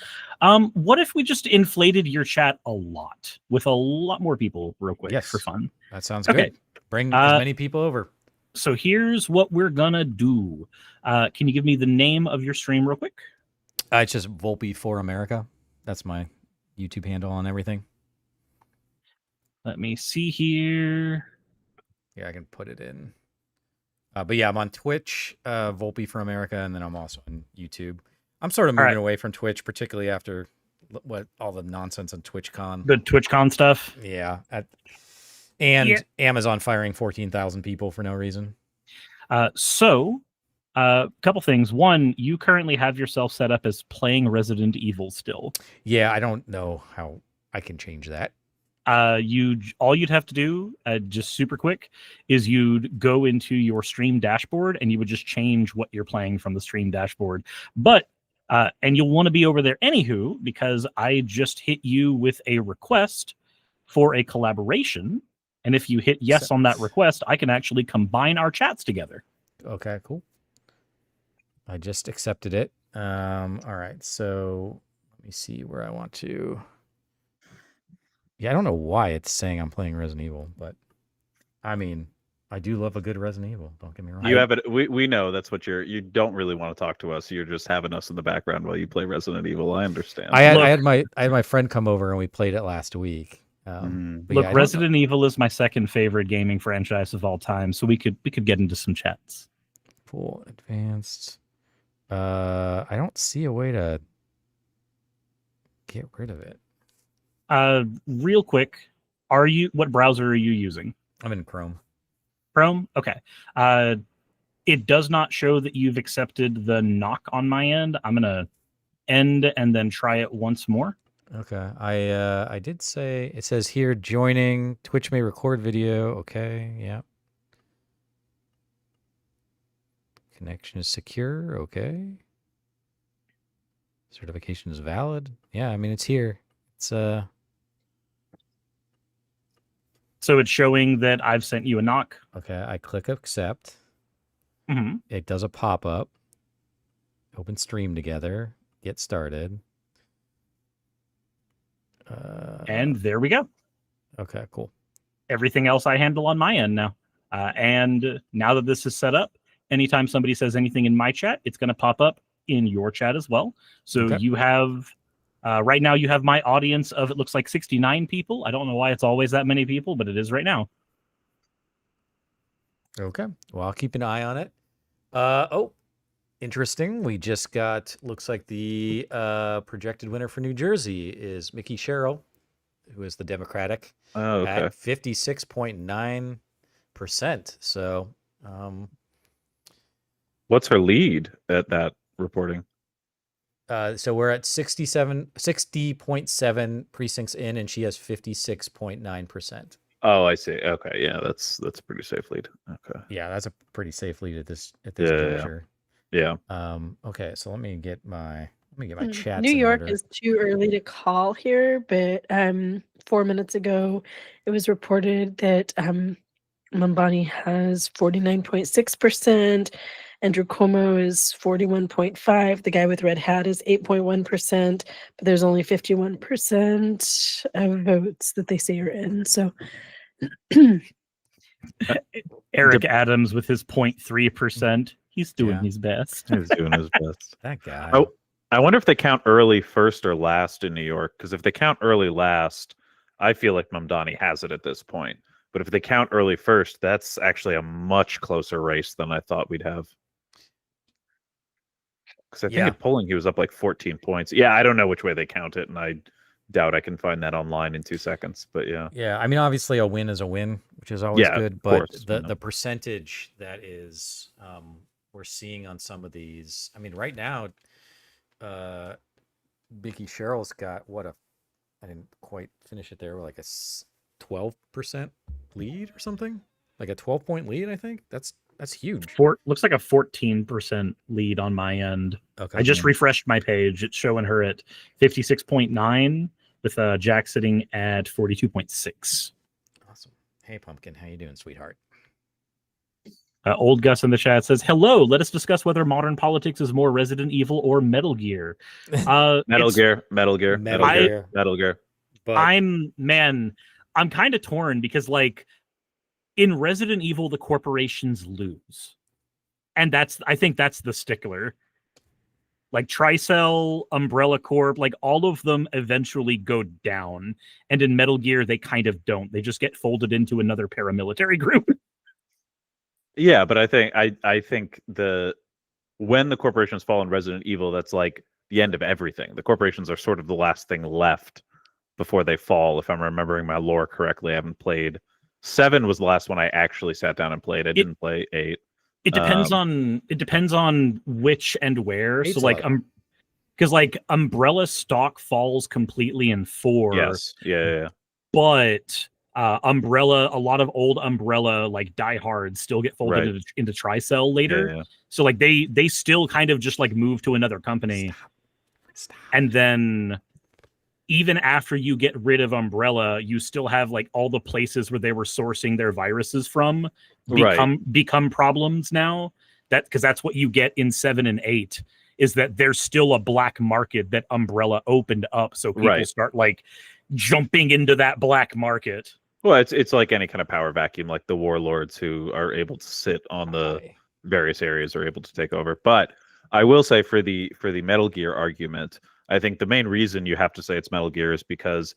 Speaker 13: What if we just inflated your chat a lot with a lot more people real quick for fun?
Speaker 9: That sounds good. Bring as many people over.
Speaker 13: So here's what we're gonna do. Can you give me the name of your stream real quick?
Speaker 9: It's just Volpe for America. That's my YouTube handle on everything.
Speaker 13: Let me see here.
Speaker 9: Yeah, I can put it in. But yeah, I'm on Twitch, Volpe for America, and then I'm also on YouTube. I'm sort of moving away from Twitch, particularly after all the nonsense on TwitchCon.
Speaker 13: The TwitchCon stuff?
Speaker 9: Yeah. Amazon firing 14,000 people for no reason.
Speaker 13: So, couple things. One, you currently have yourself set up as playing Resident Evil still.
Speaker 9: Yeah, I don't know how I can change that.
Speaker 13: all you'd have to do, just super quick, is you'd go into your stream dashboard and you would just change what you're playing from the stream dashboard. But and you'll want to be over there anywho, because I just hit you with a request for a collaboration. And if you hit yes on that request, I can actually combine our chats together.
Speaker 9: Okay, cool. I just accepted it. All right, so let me see where I want to. Yeah, I don't know why it's saying I'm playing Resident Evil, but I mean, I do love a good Resident Evil. Don't get me wrong.
Speaker 12: You have it. We know that's what you don't really want to talk to us. You're just having us in the background while you play Resident Evil. I understand.
Speaker 9: I had my friend come over and we played it last week.
Speaker 13: Look, yeah, Resident Evil is my second favorite gaming franchise of all time, so we could get into some chats.
Speaker 9: Full advanced. I don't see a way to get rid of it.
Speaker 13: Real quick, what browser are you using?
Speaker 9: I'm in Chrome.
Speaker 13: Chrome? Okay. It does not show that you've accepted the knock on my end. I'm gonna end and then try it once more.
Speaker 9: Okay. I did say it says here joining Twitch may record video. Okay, yeah. Connection is secure. Okay. Certification is valid. Yeah, I mean it's here. It's
Speaker 13: So it's showing that I've sent you a knock.
Speaker 9: Okay, I click accept.
Speaker 13: Mm-hmm.
Speaker 9: It does a pop-up. Open stream together. Get started.
Speaker 13: And there we go.
Speaker 9: Okay, cool.
Speaker 13: Everything else I handle on my end now. And now that this is set up, anytime somebody says anything in my chat, it's going to pop up in your chat as well. So
Speaker 9: Okay.
Speaker 13: you have, right now you have my audience of, it looks like 69 people. I don't know why it's always that many people, but it is right now.
Speaker 9: Okay. Well, I'll keep an eye on it. Oh, interesting. We just got, looks like the projected winner for New Jersey is Mickey Sherrill, who is the Democratic, at 56.9%. So,
Speaker 12: what's her lead at that reporting?
Speaker 9: So we're at 60.7 precincts in, and she has 56.9%.
Speaker 12: Oh, I see. Okay, yeah, that's a pretty safe lead. Okay.
Speaker 9: Yeah, that's a pretty safe lead at this
Speaker 12: Yeah.
Speaker 9: juncture.
Speaker 12: Yeah.
Speaker 9: Okay, so let me get my chats.
Speaker 3: New
Speaker 9: in
Speaker 3: York
Speaker 9: order.
Speaker 3: is too early to call here, but 4 minutes ago, it was reported that Mambani has 49.6%. Andrew Cuomo is 41.5%. The guy with red hat is 8.1%, but there's only 51% of votes that they say are in. So
Speaker 13: Eric Adams with his 0.3%. He's doing his best.
Speaker 12: He's doing his best.
Speaker 9: That guy.
Speaker 12: Oh, I wonder if they count early first or last in New York, because if they count early last, I feel like Mamdani has it at this point. But if they count early first, that's actually a much closer race than I thought we'd have. Because I think in polling he was up like 14 points. Yeah, I don't know which way they count it, and I doubt I can find that online in 2 seconds. But yeah.
Speaker 9: Yeah, I mean, obviously a win is a win, which is always good. But
Speaker 12: course,
Speaker 9: the percentage that is we're seeing on some of these, I mean, right now, Mickey Sherrill's got I didn't quite finish it there, like a 12% lead or something, like a 12-point lead. I think that's huge.
Speaker 13: Looks like a 14% lead on my end.
Speaker 9: Okay.
Speaker 13: I just refreshed my page. It's showing her at 56.9 with Jack sitting at 42.6.
Speaker 9: Awesome. Hey, Pumpkin, how you doing, sweetheart?
Speaker 13: Old Gus in the chat says, hello, let us discuss whether modern politics is more Resident Evil or Metal Gear.
Speaker 12: Metal Gear.
Speaker 13: But I'm kind of torn because, like, in Resident Evil, the corporations lose. And I think that's the stickler. Like Tricell, Umbrella Corp, like all of them eventually go down. And in Metal Gear, they kind of don't. They just get folded into another paramilitary group.
Speaker 12: Yeah, but I think when the corporations fall in Resident Evil, that's like the end of everything. The corporations are sort of the last thing left before they fall, if I'm remembering my lore correctly. I haven't played 7 was the last one I actually sat down and played. I didn't play 8.
Speaker 13: It depends on which and where. So like because like Umbrella stock falls completely in 4.
Speaker 12: Yes. Yeah.
Speaker 13: but Umbrella, a lot of old Umbrella like diehards still get folded into Tricell later.
Speaker 12: Yeah.
Speaker 13: So like they still kind of just like move to another company. Stop. And then even after you get rid of Umbrella, you still have like all the places where they were sourcing their viruses from become problems now. That because that's what you get in 7 and 8 is that there's still a black market that Umbrella opened up, so people start like jumping into that black market.
Speaker 12: Well, it's like any kind of power vacuum, like the warlords who are able to sit on the various areas are able to take over. But I will say for the Metal Gear argument, I think the main reason you have to say it's Metal Gear is because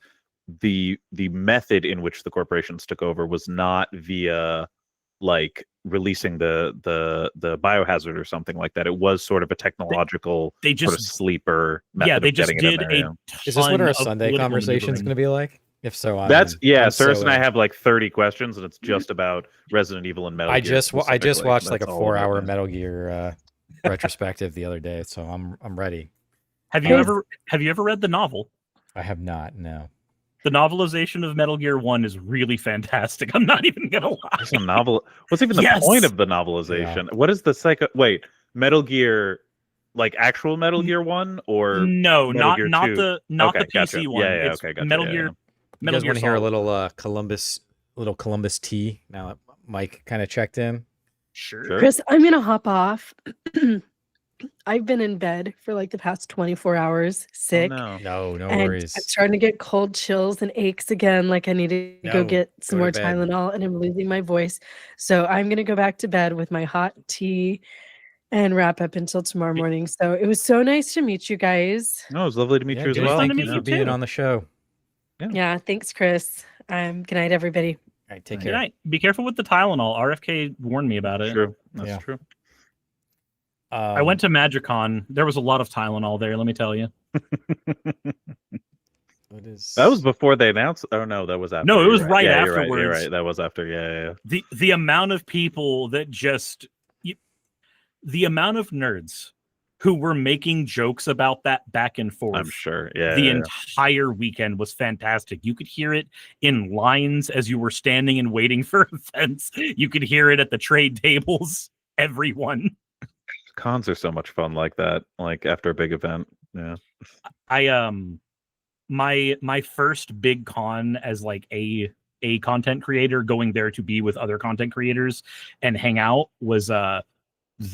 Speaker 12: the method in which the corporations took over was not via like releasing the biohazard or something like that. It was sort of a technological
Speaker 13: they just
Speaker 12: sort of sleeper method of getting it in there.
Speaker 9: Is this what our Sunday conversation is going to be like? If so,
Speaker 12: Circe and I have like 30 questions, and it's just about Resident Evil and Metal Gear.
Speaker 9: I just watched like a 4-hour Metal Gear retrospective the other day, so I'm ready.
Speaker 13: Have you ever read the novel?
Speaker 9: I have not. No.
Speaker 13: The novelization of Metal Gear 1 is really fantastic. I'm not even gonna lie.
Speaker 12: It's a novel. What's even the point of the novelization? Yeah. What is the Metal Gear, like actual Metal Gear 1 or
Speaker 13: no,
Speaker 12: Metal
Speaker 13: not
Speaker 12: Gear
Speaker 13: not
Speaker 12: 2?
Speaker 13: the not the PC
Speaker 12: gotcha.
Speaker 13: one.
Speaker 12: Yeah,
Speaker 13: it's
Speaker 12: okay, gotcha.
Speaker 13: Metal Gear.
Speaker 9: You guys want to hear a little Columbus tea? Now that Mike kind of checked in.
Speaker 13: Sure.
Speaker 3: Chris, I'm gonna hop off. I've been in bed for like the past 24 hours, sick.
Speaker 12: Oh,
Speaker 9: no
Speaker 3: and
Speaker 9: worries.
Speaker 3: I'm starting to get cold chills and aches again. Like I need to go get some more Tylenol, and I'm losing my voice. So I'm gonna go back to bed with my hot tea and wrap up until tomorrow morning. So it was so nice to meet you guys.
Speaker 12: No, it was lovely to meet you as well.
Speaker 9: Thank you for being on the show.
Speaker 3: Yeah, thanks, Chris. Good night, everybody.
Speaker 9: All right, take
Speaker 13: Good
Speaker 9: care.
Speaker 13: night. Be careful with the Tylenol. RFK warned me about it.
Speaker 12: True. That's true.
Speaker 13: I went to MagicCon. There was a lot of Tylenol there, let me tell you.
Speaker 12: That was before they announced. Oh no, that was after.
Speaker 13: No, it was right
Speaker 12: yeah,
Speaker 13: afterwards.
Speaker 12: You're right. That was after. Yeah.
Speaker 13: The amount of people that the amount of nerds who were making jokes about that back and forth.
Speaker 12: I'm sure. Yeah.
Speaker 13: The entire weekend was fantastic. You could hear it in lines as you were standing and waiting for events. You could hear it at the trade tables. Everyone.
Speaker 12: Cons are so much fun like that. Like after a big event. Yeah.
Speaker 13: My first big con as like a content creator going there to be with other content creators and hang out was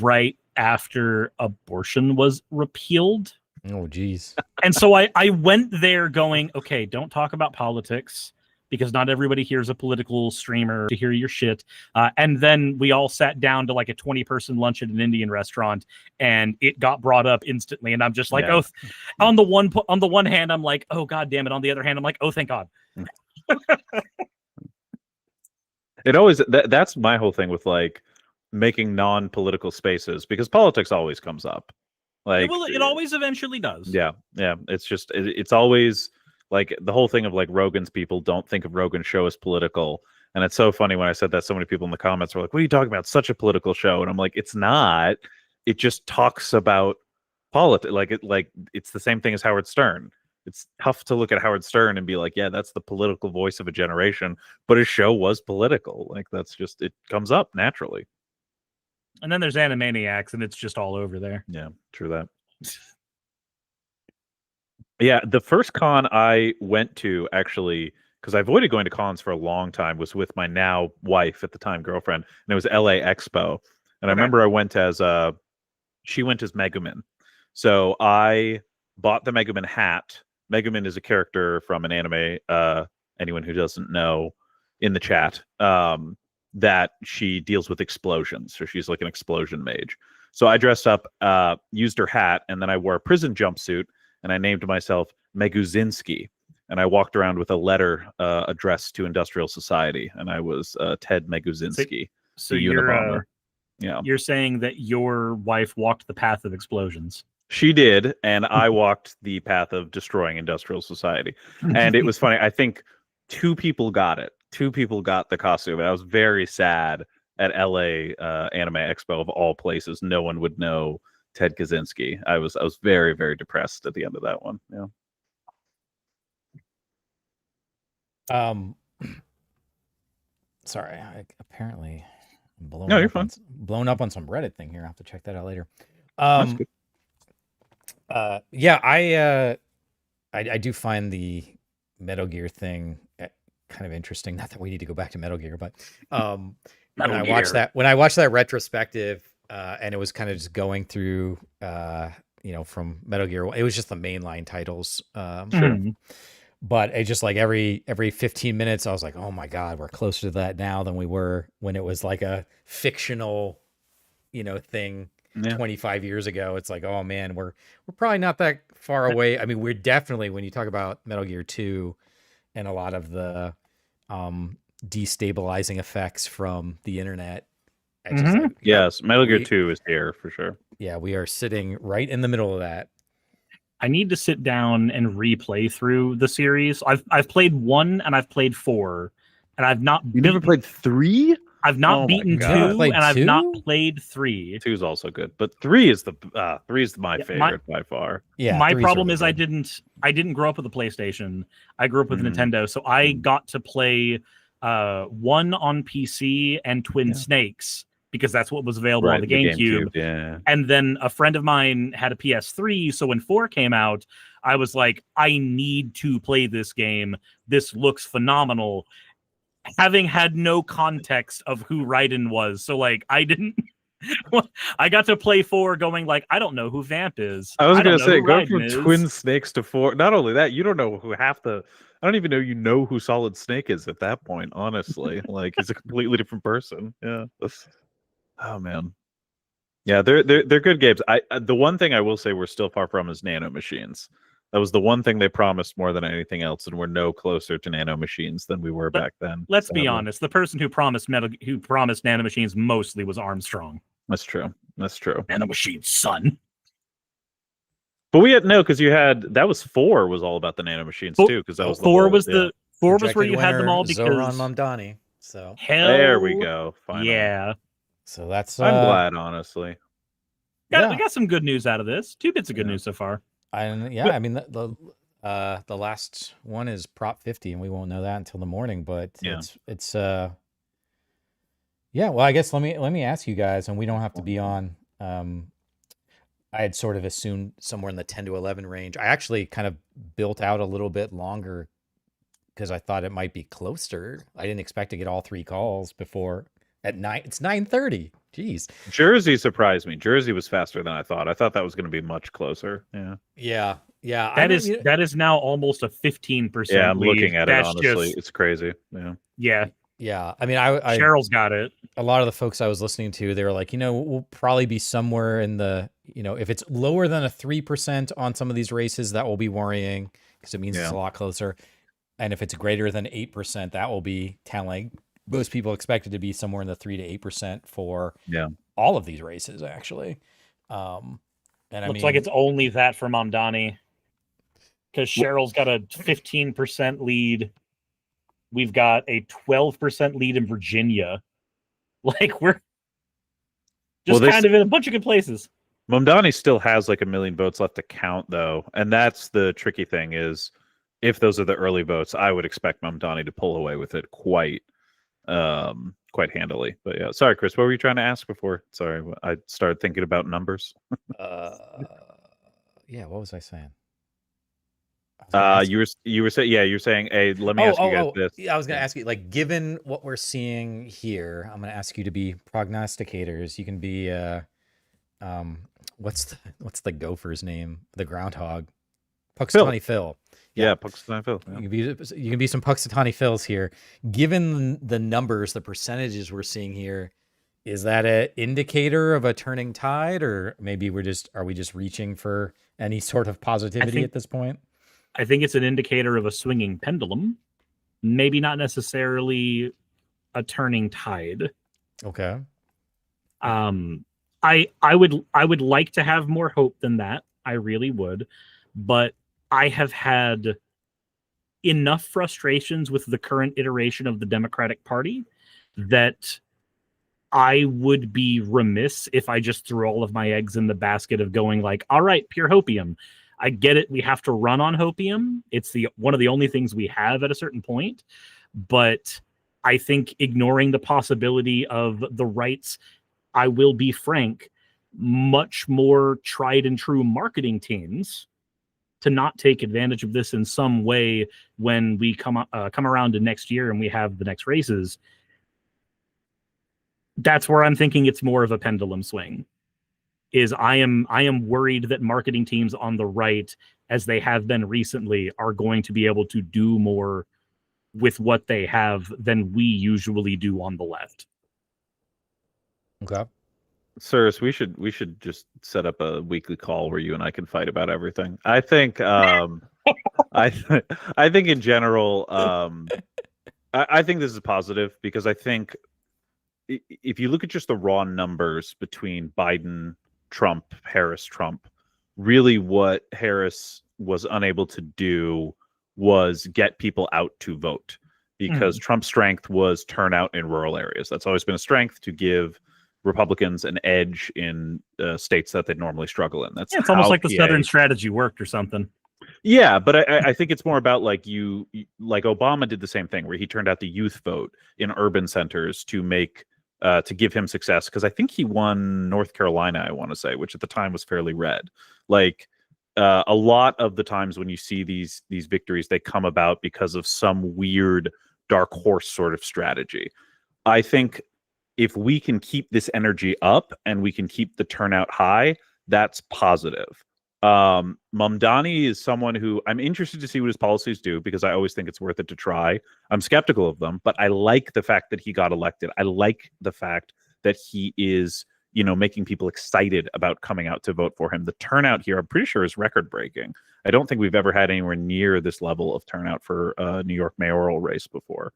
Speaker 13: right after abortion was repealed.
Speaker 9: Oh geez.
Speaker 13: And so I went there going, okay, don't talk about politics because not everybody here's a political streamer to hear your shit. And then we all sat down to like a 20-person lunch at an Indian restaurant, and it got brought up instantly. And I'm just like, oh, on the one hand, I'm like, oh god damn it. On the other hand, I'm like, oh thank God.
Speaker 12: It always that's my whole thing with like making non-political spaces, because politics always comes up. Like,
Speaker 13: well, it always eventually does.
Speaker 12: Yeah. It's just it's always like the whole thing of like Rogan's people don't think of Rogan's show as political. And it's so funny when I said that, so many people in the comments were like, what are you talking about? Such a political show. And I'm like, it's not. It just talks about politics. Like it's the same thing as Howard Stern. It's tough to look at Howard Stern and be like, yeah, that's the political voice of a generation. But his show was political. Like that's just, it comes up naturally.
Speaker 13: And then there's Animaniacs, and it's just all over there.
Speaker 12: Yeah, true that. Yeah, the first con I went to, actually, because I avoided going to cons for a long time, was with my now wife, at the time girlfriend, and it was LA Expo. And I remember I went as she went as Megumin. So I bought the Megumin hat. Megumin is a character from an anime, anyone who doesn't know in the chat, that she deals with explosions. So she's like an explosion mage. So I dressed up, used her hat, and then I wore a prison jumpsuit, and I named myself Meguzinski. And I walked around with a letter addressed to Industrial Society, and I was Ted Meguzinski,
Speaker 13: so
Speaker 12: the Unabomber. Yeah,
Speaker 13: you're saying that your wife walked the path of explosions.
Speaker 12: She did, and I walked the path of destroying Industrial Society. And it was funny. I think 2 people got it. 2 people got the costume, and I was very sad at LA Anime Expo of all places. No one would know Ted Kaczynski. I was very, very depressed at the end of that one. Yeah.
Speaker 9: Sorry, apparently I'm blown
Speaker 12: No,
Speaker 9: up
Speaker 12: you're fine.
Speaker 9: blown up on some Reddit thing here. I'll have to check that out later.
Speaker 12: That's good.
Speaker 9: Yeah, I do find the Metal Gear thing kind of interesting. Not that we need to go back to Metal Gear, but when I watched that retrospective, and it was kind of just going through, from Metal Gear, it was just the mainline titles.
Speaker 12: Sure.
Speaker 9: But it just like every 15 minutes, I was like, oh my God, we're closer to that now than we were when it was like a fictional, thing 25 years ago. It's like, oh man, we're probably not that far away. I mean, we're definitely, when you talk about Metal Gear 2 and a lot of the destabilizing effects from the internet.
Speaker 12: Yes, Metal Gear 2 is here for sure.
Speaker 9: Yeah, we are sitting right in the middle of that.
Speaker 13: I need to sit down and replay through the series. I've played 1 and I've played 4, and I've not.
Speaker 12: You never played 3?
Speaker 13: I've not beaten 2, and I've not played 3.
Speaker 12: 2 is also good, but 3 is my favorite by far.
Speaker 13: Yeah, my problem is I didn't grow up with a PlayStation. I grew up with Nintendo, so I got to play 1 on PC and Twin Snakes, because that's what was available on the GameCube.
Speaker 12: Yeah.
Speaker 13: And then a friend of mine had a PS3, so when 4 came out, I was like, I need to play this game. This looks phenomenal. Having had no context of who Raiden was, so like I didn't. I got to play 4 going like, I don't know who Vamp is.
Speaker 12: I was going to say, go
Speaker 13: Raiden
Speaker 12: from
Speaker 13: is.
Speaker 12: Twin Snakes to 4. Not only that, you don't know who I don't even know who Solid Snake is at that point, honestly. Like, he's a completely different person. Yeah. Oh, man. Yeah, they're good games. The one thing I will say we're still far from is Nano Machines. That was the one thing they promised more than anything else, and we're no closer to Nano Machines than we were back then.
Speaker 13: Let's be honest. The person who promised Nano Machines mostly was Armstrong.
Speaker 12: That's true.
Speaker 13: Nano Machines, son.
Speaker 12: But we had because you had that was 4 was all about the Nano Machines too, because that was
Speaker 13: 4 was where you had them all because
Speaker 9: Zoran Mamdani. So
Speaker 12: there we go. Finally.
Speaker 13: Yeah.
Speaker 9: So that's
Speaker 12: I'm glad, honestly.
Speaker 13: We got some good news out of this. 2 bits of good news so far.
Speaker 9: I mean the last one is Prop 50, and we won't know that until the morning. But it's well, I guess let me ask you guys, and we don't have to be on. I had sort of assumed somewhere in the 10 to 11 range. I actually kind of built out a little bit longer because I thought it might be closer. I didn't expect to get all 3 calls before at 9. It's 9:30. Jeez.
Speaker 12: Jersey surprised me. Jersey was faster than I thought. I thought that was going to be much closer.
Speaker 9: Yeah.
Speaker 13: That is now almost a 15%.
Speaker 12: Yeah, I'm
Speaker 13: lead.
Speaker 12: looking at
Speaker 13: That's
Speaker 12: it honestly.
Speaker 13: just,
Speaker 12: it's crazy.
Speaker 13: Yeah.
Speaker 9: I mean, I
Speaker 13: Cheryl's got it.
Speaker 9: A lot of the folks I was listening to, they were like, we'll probably be somewhere in the, if it's lower than a 3% on some of these races, that will be worrying because it means it's a lot closer. And if it's greater than 8%, that will be telling. Most people expect it to be somewhere in the 3 to 8% for all of these races, actually. And
Speaker 13: Looks like it's only that for Mamdani because Cheryl's got a 15% lead. We've got a 12% lead in Virginia. Like we're just kind of in a bunch of good places.
Speaker 12: Mamdani still has like 1 million votes left to count, though, and that's the tricky thing. Is if those are the early votes, I would expect Mamdani to pull away with it quite handily. But yeah, sorry, Chris, what were you trying to ask before? Sorry, I started thinking about numbers.
Speaker 9: Yeah, what was I saying?
Speaker 12: You were saying, hey, let me ask you guys this.
Speaker 9: Yeah, I was going to ask you, like, given what we're seeing here, I'm going to ask you to be prognosticators. You can be, what's the gopher's name? The groundhog, Puxatawny Phil.
Speaker 12: Yeah, Puxatawny Phil. Yeah.
Speaker 9: You can be some Puxatawny Phils here. Given the numbers, the percentages we're seeing here, is that an indicator of a turning tide, or maybe are we just reaching for any sort of positivity at this point?
Speaker 13: I think it's an indicator of a swinging pendulum, maybe not necessarily a turning tide.
Speaker 9: Okay.
Speaker 13: I would like to have more hope than that. I really would, but I have had enough frustrations with the current iteration of the Democratic Party that I would be remiss if I just threw all of my eggs in the basket of going like, all right, pure hopium. I get it. We have to run on hopium. It's one of the only things we have at a certain point. But I think ignoring the possibility of the right's, I will be frank, much more tried and true marketing teams to not take advantage of this in some way when we come around to next year and we have the next races. That's where I'm thinking it's more of a pendulum swing. Is I am worried that marketing teams on the right, as they have been recently, are going to be able to do more with what they have than we usually do on the left.
Speaker 9: Okay.
Speaker 12: Sirs, we should just set up a weekly call where you and I can fight about everything. I think I think in general I think this is positive because I think if you look at just the raw numbers between Biden, Trump, Harris, Trump, really what Harris was unable to do was get people out to vote because Trump's strength was turnout in rural areas. That's always been a strength, to give Republicans an edge in states that they normally struggle in. That's
Speaker 13: it's almost like the Southern strategy worked or something.
Speaker 12: Yeah, but I think it's more about like like Obama did the same thing where he turned out the youth vote in urban centers to make to give him success, because I think he won North Carolina, I want to say, which at the time was fairly red. Like a lot of the times when you see these victories, they come about because of some weird dark horse sort of strategy. I think if we can keep this energy up and we can keep the turnout high, that's positive. Mamdani is someone who I'm interested to see what his policies do, because I always think it's worth it to try. I'm skeptical of them, but I like the fact that he got elected. I like the fact that he is, making people excited about coming out to vote for him. The turnout here, I'm pretty sure, is record breaking. I don't think we've ever had anywhere near this level of turnout for a New York mayoral race before.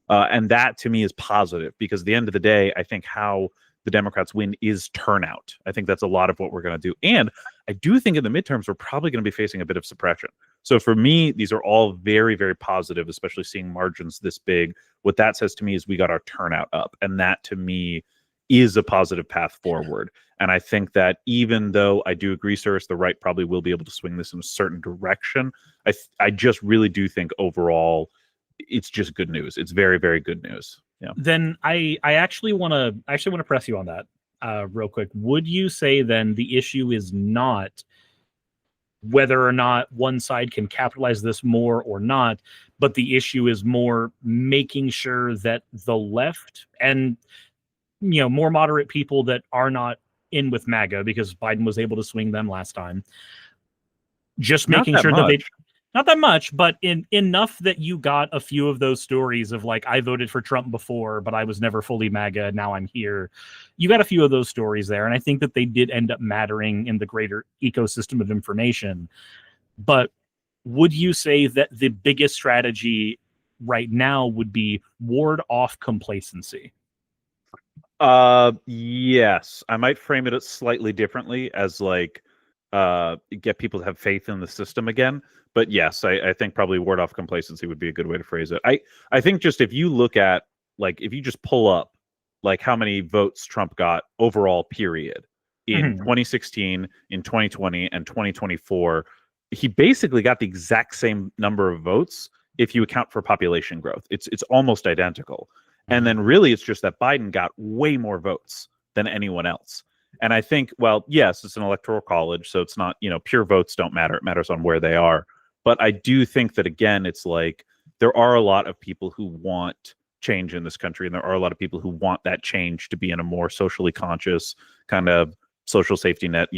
Speaker 12: And that to me is positive, because at the end of the day, I think how the Democrats win is turnout. I think that's a lot of what we're going to do. And I do think in the midterms, we're probably going to be facing a bit of suppression. So for me, these are all very, very positive, especially seeing margins this big. What that says to me is we got our turnout up. And that to me is a positive path forward. And I think that even though I do agree, Cyrus, the right probably will be able to swing this in a certain direction, I just really do think overall it's just good news. It's very, very good news. Yeah.
Speaker 13: Then I actually want to press you on that real quick. Would you say then the issue is not whether or not one side can capitalize this more or not, but the issue is more making sure that the left and more moderate people that are not in with MAGA, because Biden was able to swing them last time, just making sure that they not that much, but enough that you got a few of those stories of like, I voted for Trump before, but I was never fully MAGA. Now I'm here. You got a few of those stories there. And I think that they did end up mattering in the greater ecosystem of information. But would you say that the biggest strategy right now would be ward off complacency?
Speaker 12: Yes. I might frame it slightly differently as like, get people to have faith in the system again. But yes, I think probably ward off complacency would be a good way to phrase it. I think just if you look at, like, if you just pull up like how many votes Trump got overall, period, in 2016, in 2020, and 2024, he basically got the exact same number of votes if you account for population growth. It's almost identical. And then really it's just that Biden got way more votes than anyone else. And I think, well, yes, it's an electoral college, so it's not, pure votes don't matter. It matters on where they are. But I do think that, again, it's like there are a lot of people who want change in this country, and there are a lot of people who want that change to be in a more socially conscious kind of social safety net,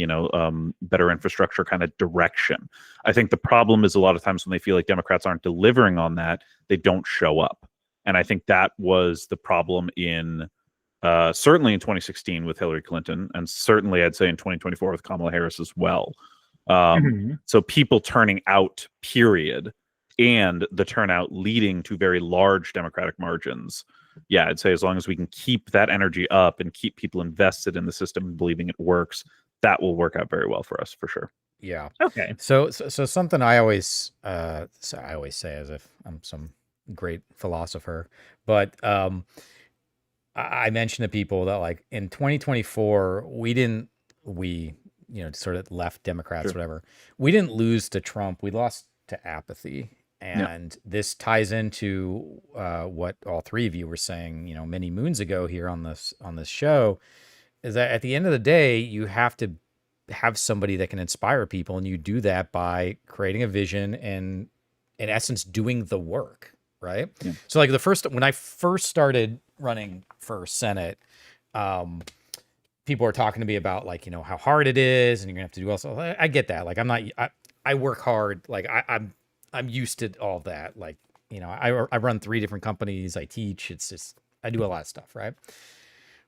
Speaker 12: better infrastructure kind of direction. I think the problem is a lot of times when they feel like Democrats aren't delivering on that, they don't show up. And I think that was the problem in certainly in 2016 with Hillary Clinton, and certainly I'd say in 2024 with Kamala Harris as well. So people turning out, period, and the turnout leading to very large Democratic margins. Yeah, I'd say as long as we can keep that energy up and keep people invested in the system and believing it works, that will work out very well for us, for sure.
Speaker 9: Yeah.
Speaker 13: Okay.
Speaker 9: So something I always say as if I'm some great philosopher, but I mentioned to people that like in 2024, sort of left Democrats, whatever. We didn't lose to Trump. We lost to apathy. And this ties into what all three of you were saying, many moons ago here on this show, is that at the end of the day, you have to have somebody that can inspire people, and you do that by creating a vision and, in essence, doing the work, right? Yeah. So, like when I first started running for Senate, people were talking to me about how hard it is, and you're gonna have to do all. So I get that. Like I work hard. Like I'm used to all that. Like, I run 3 different companies. I teach. It's just, I do a lot of stuff, right?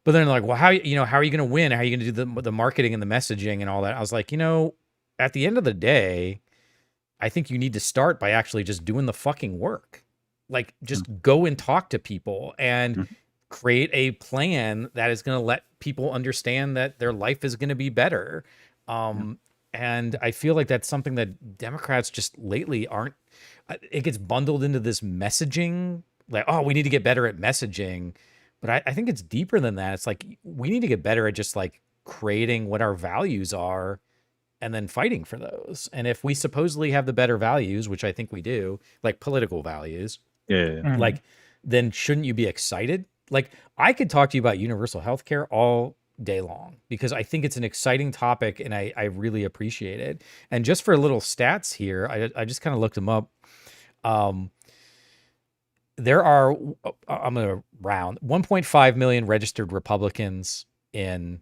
Speaker 9: But then like, well, how are you going to win? How are you going to do the marketing and the messaging and all that? I was like, at the end of the day, I think you need to start by actually just doing the fucking work. Like, just go and talk to people and create a plan that is going to let people understand that their life is going to be better. And I feel like that's something that Democrats just lately aren't. It gets bundled into this messaging, like, oh, we need to get better at messaging. But I think it's deeper than that. It's like, we need to get better at just like creating what our values are and then fighting for those. And if we supposedly have the better values, which I think we do, like political values, like, then shouldn't you be excited? Like, I could talk to you about universal healthcare all day long because I think it's an exciting topic and I really appreciate it. And just for little stats here, I just kind of looked them up. There are, I'm going to round, 1.5 million registered Republicans in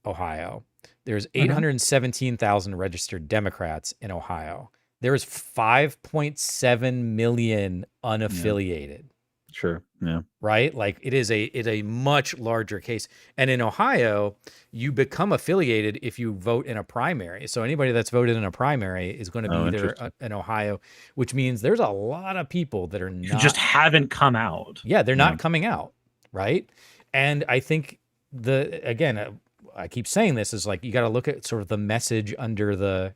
Speaker 9: Ohio. There's 817,000 registered Democrats in Ohio. There's 5.7 million unaffiliated.
Speaker 12: Sure. Yeah.
Speaker 9: Right? Like, it's a much larger case. And in Ohio, you become affiliated if you vote in a primary. So anybody that's voted in a primary is going to be there in Ohio, which means there's a lot of people that are not,
Speaker 13: just haven't come out.
Speaker 9: Yeah, they're not coming out. Right. And I think I keep saying this, is like, you got to look at sort of the message under the,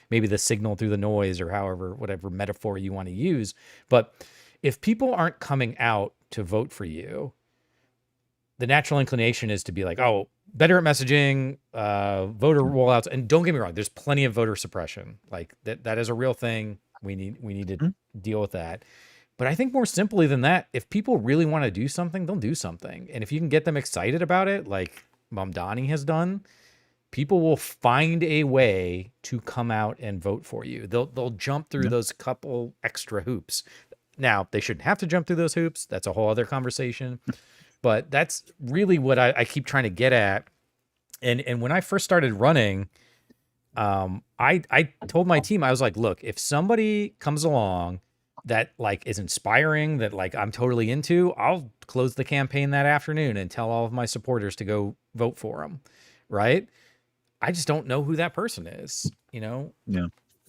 Speaker 9: maybe the signal through the noise, or whatever metaphor you want to use. But if people aren't coming out to vote for you, the natural inclination is to be like, oh, better at messaging, voter rollouts. And don't get me wrong, there's plenty of voter suppression. Like, that is a real thing. We need to deal with that. But I think more simply than that, if people really want to do something, they'll do something. And if you can get them excited about it, like Mamdani has done, people will find a way to come out and vote for you. They'll jump through those couple extra hoops. Now, they shouldn't have to jump through those hoops. That's a whole other conversation. But that's really what I keep trying to get at. And when I first started running, I told my team, I was like, look, if somebody comes along that like is inspiring, that like I'm totally into, I'll close the campaign that afternoon and tell all of my supporters to go vote for them. Right? I just don't know who that person is, Yeah.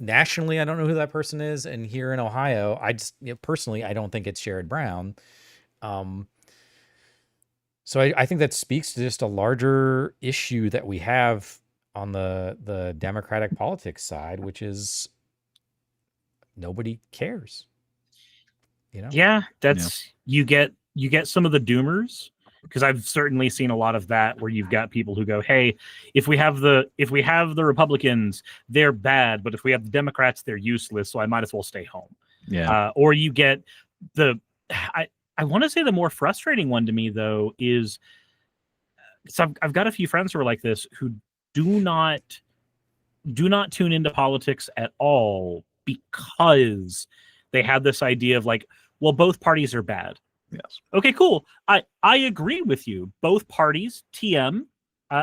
Speaker 9: Nationally, I don't know who that person is. And here in Ohio, I just personally, I don't think it's Sherrod Brown. So I think that speaks to just a larger issue that we have on the Democratic politics side, which is nobody cares.
Speaker 13: Yeah, you get some of the doomers, because I've certainly seen a lot of that, where you've got people who go, hey, if we have the Republicans, they're bad, but if we have the Democrats, they're useless, so I might as well stay home.
Speaker 12: Yeah.
Speaker 13: Or you get I want to say the more frustrating one to me, though, is, so I've got a few friends who are like this, who do not tune into politics at all, because they have this idea of like, well, both parties are bad.
Speaker 12: Yes.
Speaker 13: Okay, cool. I agree with you. Both parties, TM,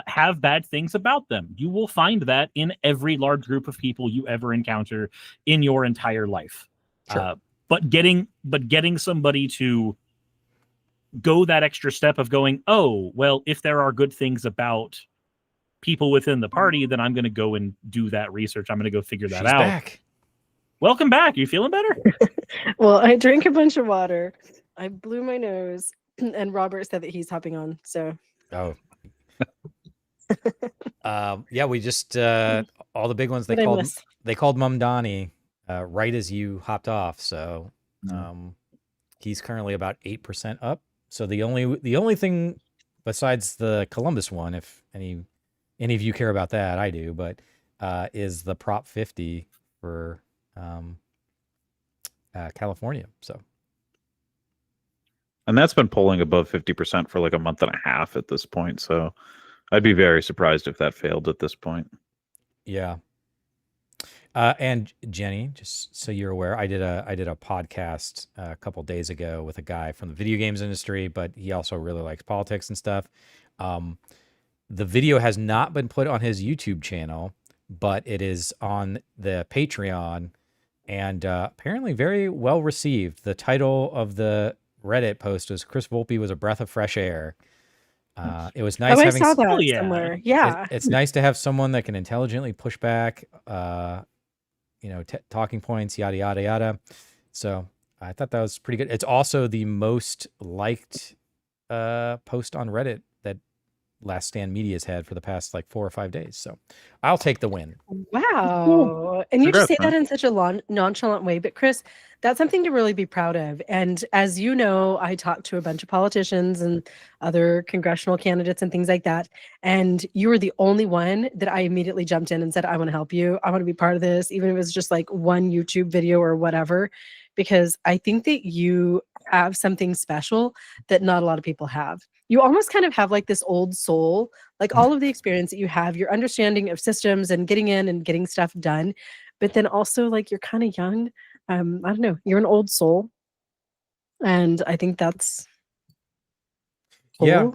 Speaker 13: have bad things about them. You will find that in every large group of people you ever encounter in your entire life.
Speaker 9: Sure.
Speaker 13: But getting somebody to go that extra step of going, oh, well, if there are good things about people within the party, then I'm going to go and do that research. I'm going to go figure that out.
Speaker 9: Back.
Speaker 13: Welcome back. You feeling better?
Speaker 3: Well, I drank a bunch of water. I blew my nose, and Robert said that he's hopping on. So.
Speaker 9: Oh. Yeah, we just all the big ones they called Mamdani right as you hopped off. So he's currently about 8% up. So the only thing besides the Columbus one, if any of you care about that, I do, but is the Prop 50 for California. So,
Speaker 12: and that's been polling above 50% for like a month and a half at this point. So I'd be very surprised if that failed at this point.
Speaker 9: Yeah. And Jenny, just so you're aware, I did a podcast a couple days ago with a guy from the video games industry, but he also really likes politics and stuff. The video has not been put on his YouTube channel, but it is on the Patreon, and apparently very well received. The title of the Reddit post was "Chris Volpe was a breath of fresh air." It was nice
Speaker 3: I
Speaker 9: having
Speaker 3: saw that somewhere. Yeah.
Speaker 9: It's nice to have someone that can intelligently push back, talking points, yada, yada, yada. So I thought that was pretty good. It's also the most liked post on Reddit that Last Stand Media's had for the past like 4 or 5 days. So I'll take the win.
Speaker 3: Wow. And you just say
Speaker 9: Congrats,
Speaker 3: that in such a nonchalant way. But Chris, that's something to really be proud of. And as you know, I talked to a bunch of politicians and other congressional candidates and things like that. And you were the only one that I immediately jumped in and said, I want to help you. I want to be part of this, even if it was just like one YouTube video or whatever, because I think that you have something special that not a lot of people have. You almost kind of have like this old soul, like all of the experience that you have, your understanding of systems and getting in and getting stuff done. But then also like you're kind of young. I don't know, you're an old soul. And I think that's cool.
Speaker 9: Yeah.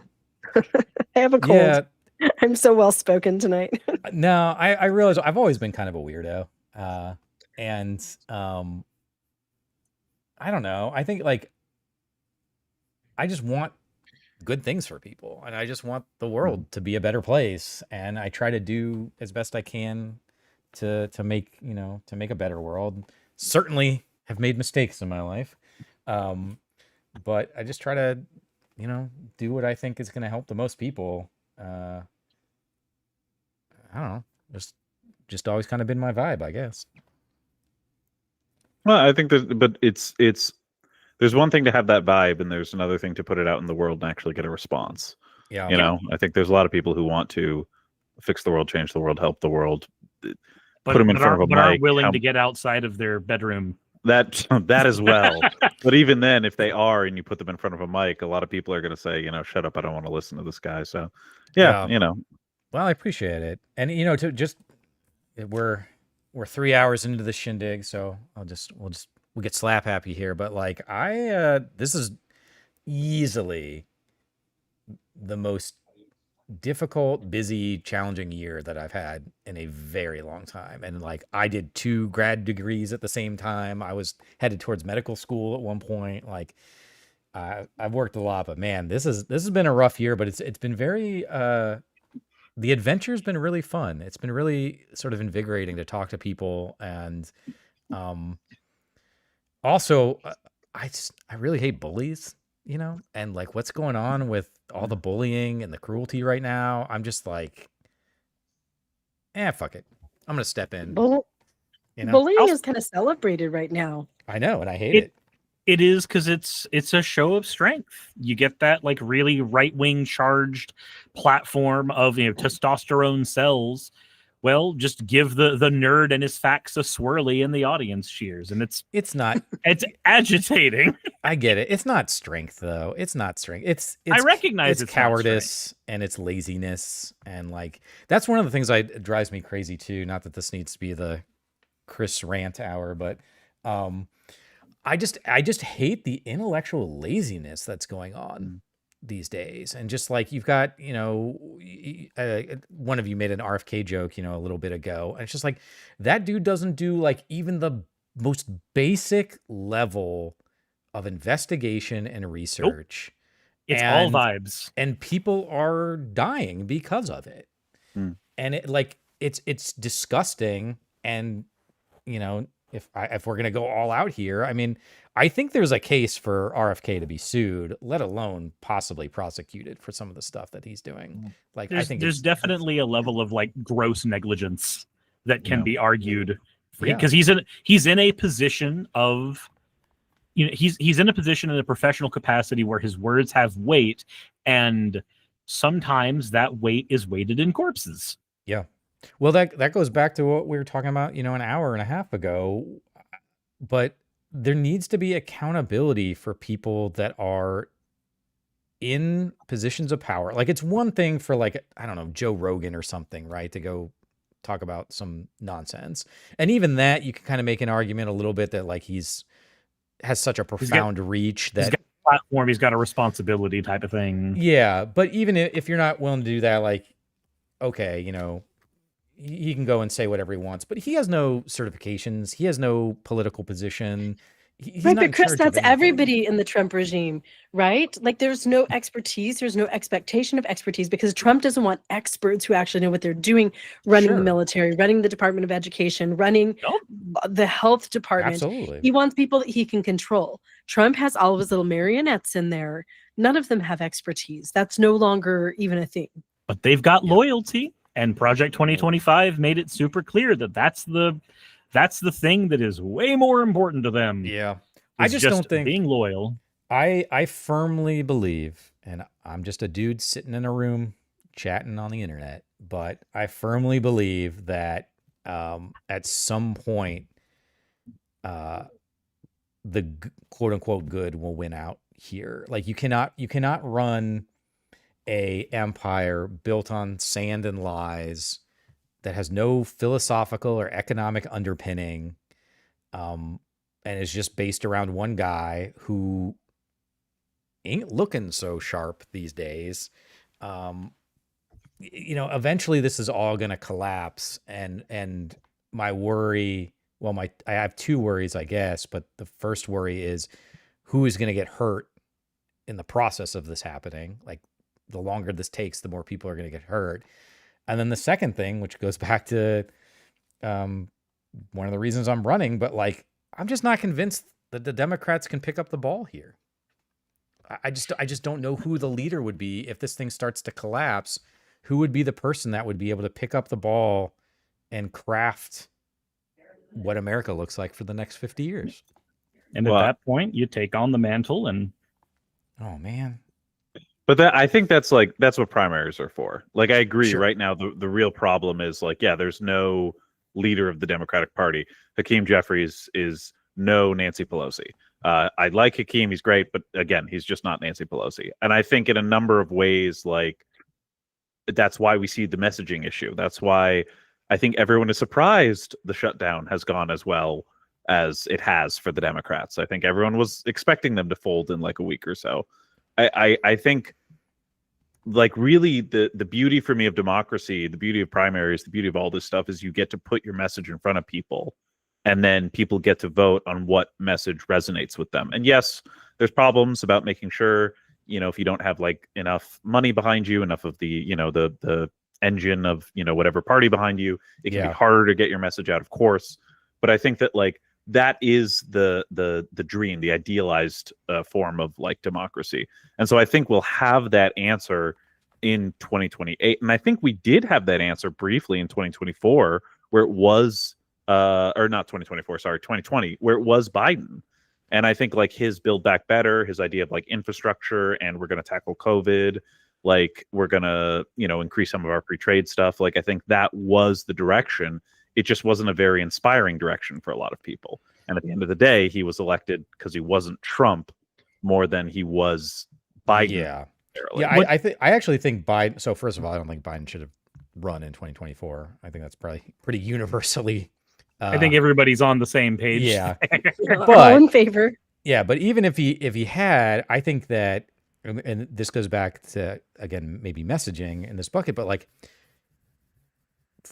Speaker 3: I have a cold.
Speaker 9: Yeah.
Speaker 3: I'm so well spoken tonight.
Speaker 9: No, I realize I've always been kind of a weirdo. And I don't know. I think like I just want good things for people, and I just want the world to be a better place, and I try to do as best I can to make a better world. Certainly have made mistakes in my life, but I just try to do what I think is going to help the most people. I don't know, just always kind of been my vibe, I guess.
Speaker 12: Well, I think there's one thing to have that vibe, and there's another thing to put it out in the world and actually get a response.
Speaker 9: Yeah.
Speaker 12: I think there's a lot of people who want to fix the world, change the world, help the world,
Speaker 13: But,
Speaker 12: put them in front of a
Speaker 13: but are
Speaker 12: mic.
Speaker 13: willing to get outside of their bedroom.
Speaker 12: That as well. But even then, if they are, and you put them in front of a mic, a lot of people are going to say, shut up, I don't want to listen to this guy. So, yeah.
Speaker 9: Well, I appreciate it, and we're 3 hours into the shindig, so we'll get slap happy here, but like this is easily the most difficult, busy, challenging year that I've had in a very long time. And like I did 2 grad degrees at the same time. I was headed towards medical school at one point. Like I've worked a lot, but man, this has been a rough year, but it's been very the adventure's been really fun. It's been really sort of invigorating to talk to people, and also, I really hate bullies, and like what's going on with all the bullying and the cruelty right now. I'm just like, fuck it. I'm going to step in.
Speaker 3: Bullying is kind of celebrated right now.
Speaker 9: I know, and I hate it.
Speaker 13: It is, because it's a show of strength. You get that like really right-wing charged platform of testosterone cells. Well, just give the nerd and his facts a swirly, and the audience cheers. And
Speaker 9: it's not
Speaker 13: it's agitating.
Speaker 9: I get it. It's not strength though. It's not strength. It's
Speaker 13: I recognize
Speaker 9: it's cowardice and it's laziness, and like that's one of the things that drives me crazy too. Not that this needs to be the Chris rant hour, but I just hate the intellectual laziness that's going on these days. And just like you've got, one of you made an RFK joke, a little bit ago. And it's just like that dude doesn't do like even the most basic level of investigation and research.
Speaker 13: Nope. It's all vibes.
Speaker 9: And people are dying because of it. And it's disgusting. And, if we're going to go all out here, I mean, I think there's a case for RFK to be sued, let alone possibly prosecuted for some of the stuff that he's doing. Like, I think
Speaker 13: there's definitely a level of like gross negligence that can be argued, because he's in a position of, he's in a position in a professional capacity where his words have weight, and sometimes that weight is weighted in corpses.
Speaker 9: Yeah. Well, that goes back to what we were talking about, an hour and a half ago. But there needs to be accountability for people that are in positions of power. Like, it's one thing for, like, I don't know, Joe Rogan or something, right, to go talk about some nonsense. And even that, you can kind of make an argument a little bit that, like, has such a profound reach that
Speaker 13: he's got a platform, he's got a responsibility type of thing.
Speaker 9: Yeah, but even if you're not willing to do that, like, okay, he can go and say whatever he wants, but he has no certifications. He has no political position. He's
Speaker 3: Right,
Speaker 9: not in
Speaker 3: but Chris,
Speaker 9: charge of
Speaker 3: that's
Speaker 9: anything.
Speaker 3: everybody in the Trump regime, right? Like, there's no expertise, there's no expectation of expertise, because Trump doesn't want experts who actually know what they're doing, running the military, running the Department of Education, running the health department.
Speaker 9: Absolutely.
Speaker 3: He wants people that he can control. Trump has all of his little marionettes in there. None of them have expertise. That's no longer even a thing.
Speaker 13: But they've got loyalty, and Project 2025 made it super clear that that's the thing that is way more important to them.
Speaker 9: Yeah. I just don't think
Speaker 13: being loyal.
Speaker 9: I firmly believe, and I'm just a dude sitting in a room chatting on the internet, but I firmly believe that at some point the quote unquote good will win out here. Like, you cannot run a empire built on sand and lies that has no philosophical or economic underpinning, and is just based around one guy who ain't looking so sharp these days. Eventually this is all going to collapse, and my worry, I have two worries, I guess, but the first worry is who is going to get hurt in the process of this happening. Like, the longer this takes, the more people are going to get hurt. And then the second thing, which goes back to one of the reasons I'm running, but, like, I'm just not convinced that the Democrats can pick up the ball here. I just don't know who the leader would be if this thing starts to collapse. Who would be the person that would be able to pick up the ball and craft what America looks like for the next 50 years?
Speaker 13: And at that point, you take on the mantle and...
Speaker 9: Oh, man.
Speaker 12: But I think that's what primaries are for. Like, I agree. Sure. Right now, the real problem is, like, yeah, there's no leader of the Democratic Party. Hakeem Jeffries is no Nancy Pelosi. I like Hakeem. He's great. But again, he's just not Nancy Pelosi. And I think in a number of ways, like, that's why we see the messaging issue. That's why I think everyone is surprised the shutdown has gone as well as it has for the Democrats. I think everyone was expecting them to fold in like a week or so. I think, like, really the beauty for me of democracy, the beauty of primaries, the beauty of all this stuff is you get to put your message in front of people, and then people get to vote on what message resonates with them. And yes, there's problems about making sure, if you don't have, like, enough money behind you, enough of the, the engine of, whatever party behind you, it can be harder to get your message out, of course. But I think that, like, that is the dream, the idealized form of, like, democracy. And so I think we'll have that answer in 2028. And I think we did have that answer briefly in 2024, where it was, or not 2024, sorry, 2020, where it was Biden. And I think, like, his Build Back Better, his idea of, like, infrastructure, and we're going to tackle COVID, like, we're going to, increase some of our free trade stuff. Like, I think that was the direction. It just wasn't a very inspiring direction for a lot of people. And at the end of the day, he was elected because he wasn't Trump more than he was Biden.
Speaker 9: Yeah. Yeah, I actually think Biden. So first of all, I don't think Biden should have run in 2024. I think that's probably pretty universally.
Speaker 13: I think everybody's on the same page.
Speaker 9: Yeah,
Speaker 3: but all in favor.
Speaker 9: Yeah, but even if he had, I think that, and this goes back to, again, maybe messaging in this bucket, but, like,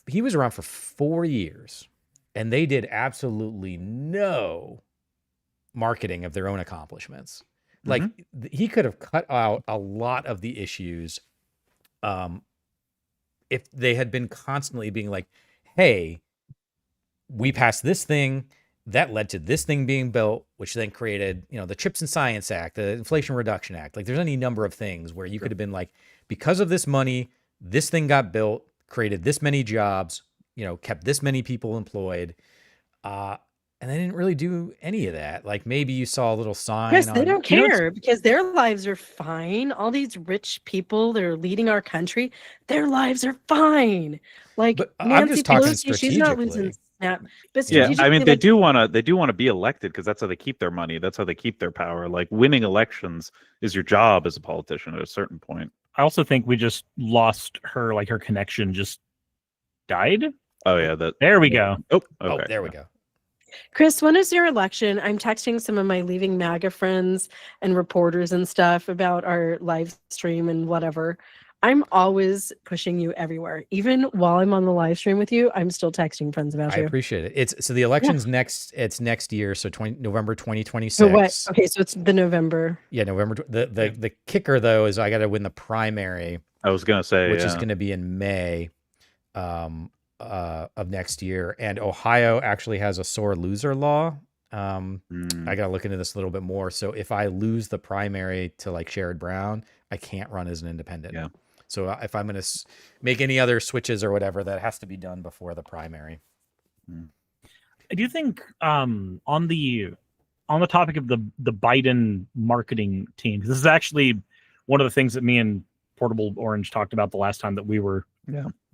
Speaker 9: he was around for 4 years, and they did absolutely no marketing of their own accomplishments. Like, he could have cut out a lot of the issues if they had been constantly being like, hey, we passed this thing that led to this thing being built, which then created, the CHIPS and Science Act, the Inflation Reduction Act. Like, there's any number of things where you could have been like, because of this money, this thing got built, created this many jobs, kept this many people employed. And And they didn't really do any of that. Like maybe you saw a little sign
Speaker 3: Chris,
Speaker 9: on.
Speaker 3: they don't care because their lives are fine. All these rich people that are leading our country, their lives are fine. Like
Speaker 9: But I'm
Speaker 3: Nancy
Speaker 9: just talking
Speaker 3: Pelosi, she's not losing
Speaker 9: strategically.
Speaker 3: snap. But
Speaker 12: Yeah,
Speaker 3: strategically,
Speaker 12: I mean, they
Speaker 3: like,
Speaker 12: do want to be elected because that's how they keep their money. That's how they keep their power. Like winning elections is your job as a politician at a certain point.
Speaker 13: I also think we just lost her. Like her connection just died.
Speaker 12: Oh yeah,
Speaker 13: there we go.
Speaker 12: Oh,
Speaker 9: Oh,
Speaker 12: okay.
Speaker 9: there we go.
Speaker 3: Chris, when is your election? I'm texting some of my Leaving MAGA friends and reporters and stuff about our live stream and whatever. I'm always pushing you everywhere. Even while I'm on the live stream with you, I'm still texting friends about
Speaker 9: I
Speaker 3: you.
Speaker 9: appreciate it. It's so the election's it's next year, so November 2026.
Speaker 3: So what? Okay, so it's the November.
Speaker 9: Yeah, November. The kicker though is I got to win the primary.
Speaker 12: I was gonna say,
Speaker 9: which is going to be in May of next year, and Ohio actually has a sore loser law. I got to look into this a little bit more. So if I lose the primary to like Sherrod Brown, I can't run as an independent.
Speaker 12: Yeah.
Speaker 9: So if I'm going to make any other switches or whatever, that has to be done before the primary.
Speaker 13: I do think on the topic of the Biden marketing team, because this is actually one of the things that me and Portable Orange talked about the last time that we were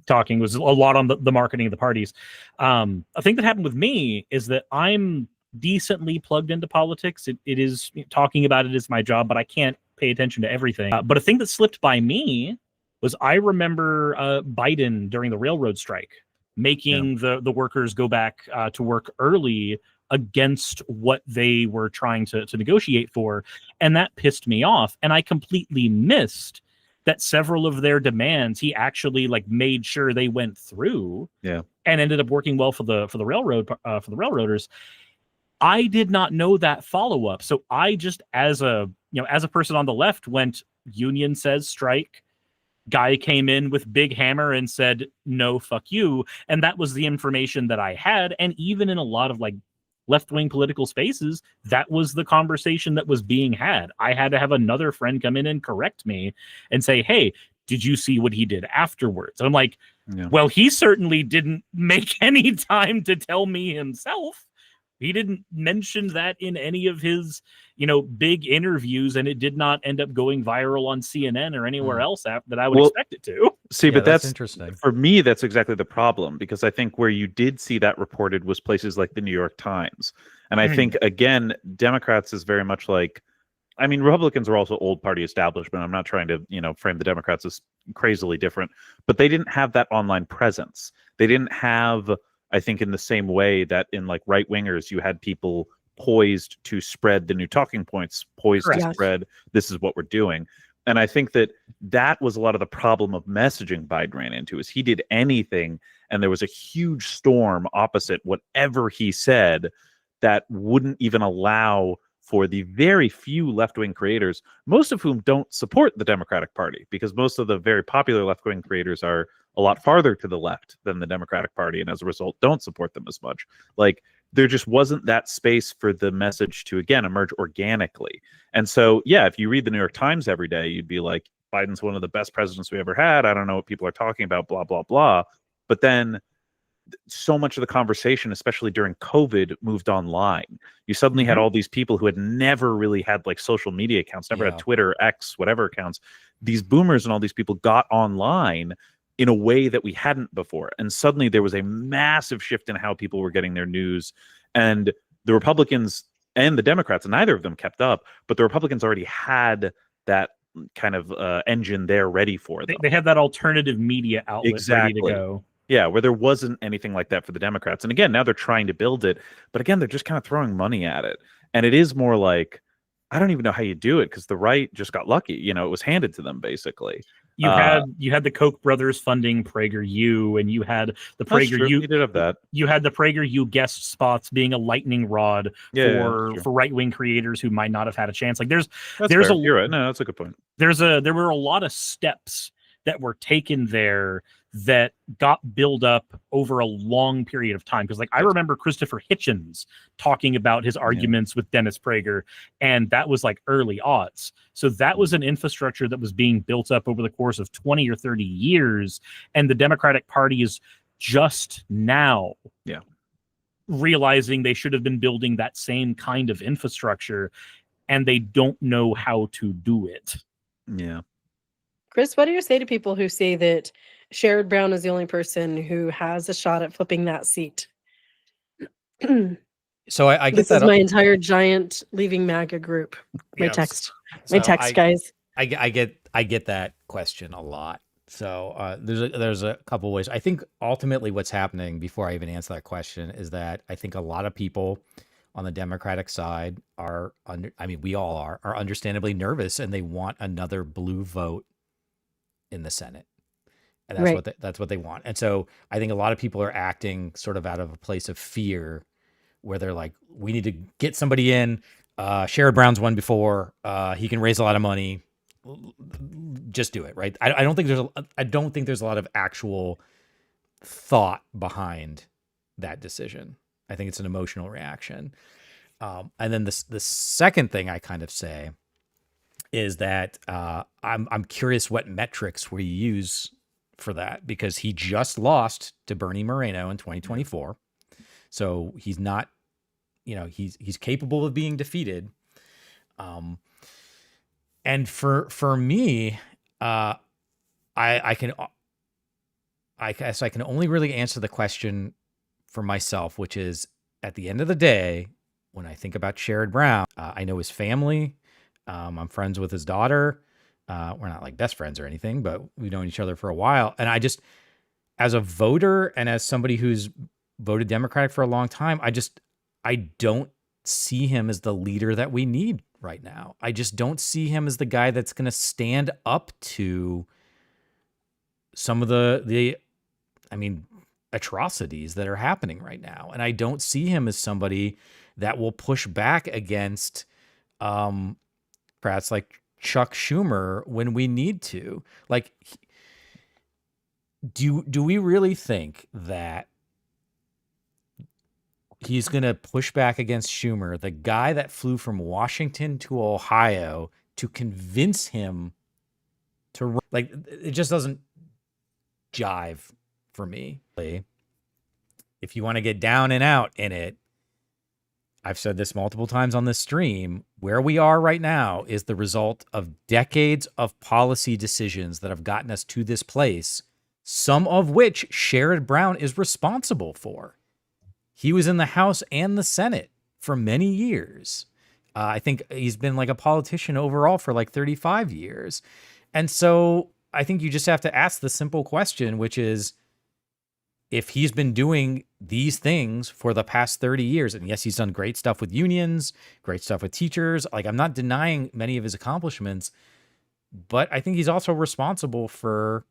Speaker 13: talking, was a lot on the marketing of the parties. A thing that happened with me is that I'm decently plugged into politics. It is, talking about it is my job, but I can't pay attention to everything. But a thing that slipped by me was I remember Biden during the railroad strike making the workers go back to work early against what they were trying to negotiate for. And that pissed me off. And I completely missed that several of their demands he actually like made sure they went through.
Speaker 12: Yeah.
Speaker 13: And ended up working well for the railroaders. I did not know that follow-up. So I just, as a person on the left, went, union says strike. Guy came in with big hammer and said, no, fuck you. And that was the information that I had. And even in a lot of like left-wing political spaces, that was the conversation that was being had. I had to have another friend come in and correct me and say, hey, did you see what he did afterwards? And I'm like, well, he certainly didn't make any time to tell me himself. He didn't mention that in any of his, big interviews, and it did not end up going viral on CNN or anywhere else that I would expect it to.
Speaker 12: See, but that's
Speaker 9: interesting.
Speaker 12: For me, that's exactly the problem, because I think where you did see that reported was places like the New York Times. And I think, again, Democrats is very much like, I mean, Republicans are also old party establishment. I'm not trying to, frame the Democrats as crazily different, but they didn't have that online presence. They didn't have, I think, in the same way that in like right wingers, you had people poised to spread the new talking points, poised to spread, this is what we're doing. And I think that was a lot of the problem of messaging Biden ran into, is he did anything and there was a huge storm opposite whatever he said that wouldn't even allow for the very few left-wing creators, most of whom don't support the Democratic Party, because most of the very popular left-wing creators are a lot farther to the left than the Democratic Party, and as a result, don't support them as much. Like, there just wasn't that space for the message to, again, emerge organically. And so, yeah, if you read the New York Times every day, you'd be like, Biden's one of the best presidents we ever had. I don't know what people are talking about, blah, blah, blah. But then so much of the conversation, especially during COVID, moved online. You suddenly had all these people who had never really had like social media accounts, never had Twitter, X, whatever accounts. These boomers and all these people got online in a way that we hadn't before. And suddenly there was a massive shift in how people were getting their news. And the Republicans and the Democrats, neither of them kept up, but the Republicans already had that kind of engine there ready for them.
Speaker 13: They had that alternative media outlet ready to go.
Speaker 12: Yeah, where there wasn't anything like that for the Democrats. And again, now they're trying to build it, but again, they're just kind of throwing money at it. And it is more like, I don't even know how you do it, because the right just got lucky. It was handed to them, basically.
Speaker 13: You had the Koch brothers funding PragerU, and you had the PragerU.
Speaker 12: You did have that.
Speaker 13: You had the PragerU guest spots being a lightning rod for right wing creators who might not have had a chance. Like there's
Speaker 12: fair. You're right. No, that's a good point.
Speaker 13: There were a lot of steps that were taken there that got built up over a long period of time. Because like I remember Christopher Hitchens talking about his arguments with Dennis Prager, and that was like early aughts. So that was an infrastructure that was being built up over the course of 20 or 30 years. And the Democratic Party is just now realizing they should have been building that same kind of infrastructure, and they don't know how to do it.
Speaker 12: Yeah.
Speaker 3: Chris, what do you say to people who say that Sherrod Brown is the only person who has a shot at flipping that seat?
Speaker 9: So I get
Speaker 3: This is
Speaker 9: that.
Speaker 3: my entire giant leaving MAGA group. My
Speaker 9: Yeah,
Speaker 3: text,
Speaker 9: so
Speaker 3: guys.
Speaker 9: I get that question a lot. So there's a couple ways. I think ultimately what's happening, before I even answer that question, is that I think a lot of people on the Democratic side are we all are understandably nervous, and they want another blue vote in the Senate. And that's what they want. And so I think a lot of people are acting sort of out of a place of fear, where they're like, we need to get somebody in. Sherrod Brown's won before. He can raise a lot of money. Just do it, right? I don't think there's a lot of actual thought behind that decision. I think it's an emotional reaction. And then the second thing I kind of say is that I'm curious what metrics we use for that, because he just lost to Bernie Moreno in 2024. So he's not, he's capable of being defeated. And for me, I guess I can only really answer the question for myself, which is, at the end of the day, when I think about Sherrod Brown, I know his family. I'm friends with his daughter. We're not like best friends or anything, but we've known each other for a while. And I just, as a voter and as somebody who's voted Democratic for a long time, I don't see him as the leader that we need right now. I just don't see him as the guy that's going to stand up to some of the atrocities that are happening right now. And I don't see him as somebody that will push back against perhaps like Chuck Schumer when we need to. Like, do we really think that he's going to push back against Schumer, the guy that flew from Washington to Ohio, to convince him to run? Like, it just doesn't jive for me. If you want to get down and out in it, I've said this multiple times on this stream, where we are right now is the result of decades of policy decisions that have gotten us to this place, some of which Sherrod Brown is responsible for. He was in the House and the Senate for many years. I think he's been like a politician overall for like 35 years. And so I think you just have to ask the simple question, which is, if he's been doing these things for the past 30 years, and yes, he's done great stuff with unions, great stuff with teachers. Like, I'm not denying many of his accomplishments, but I think he's also responsible for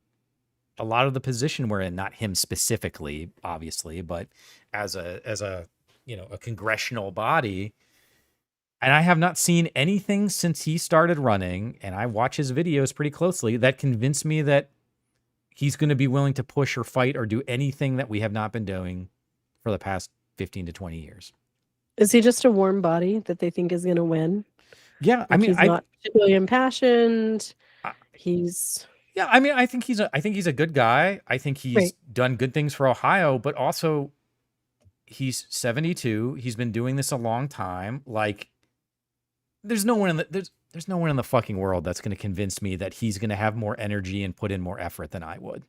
Speaker 9: a lot of the position we're in, not him specifically, obviously, but as a congressional body. And I have not seen anything since he started running, and I watch his videos pretty closely, that convinced me that he's going to be willing to push or fight or do anything that we have not been doing for the past 15 to 20 years.
Speaker 3: Is he just a warm body that they think is going to win?
Speaker 9: Yeah,
Speaker 3: like, he's not particularly impassioned.
Speaker 9: Yeah, I think he's a good guy. I think he's done good things for Ohio, but also he's 72. He's been doing this a long time. Like, there's no one in the fucking world that's going to convince me that he's going to have more energy and put in more effort than I would.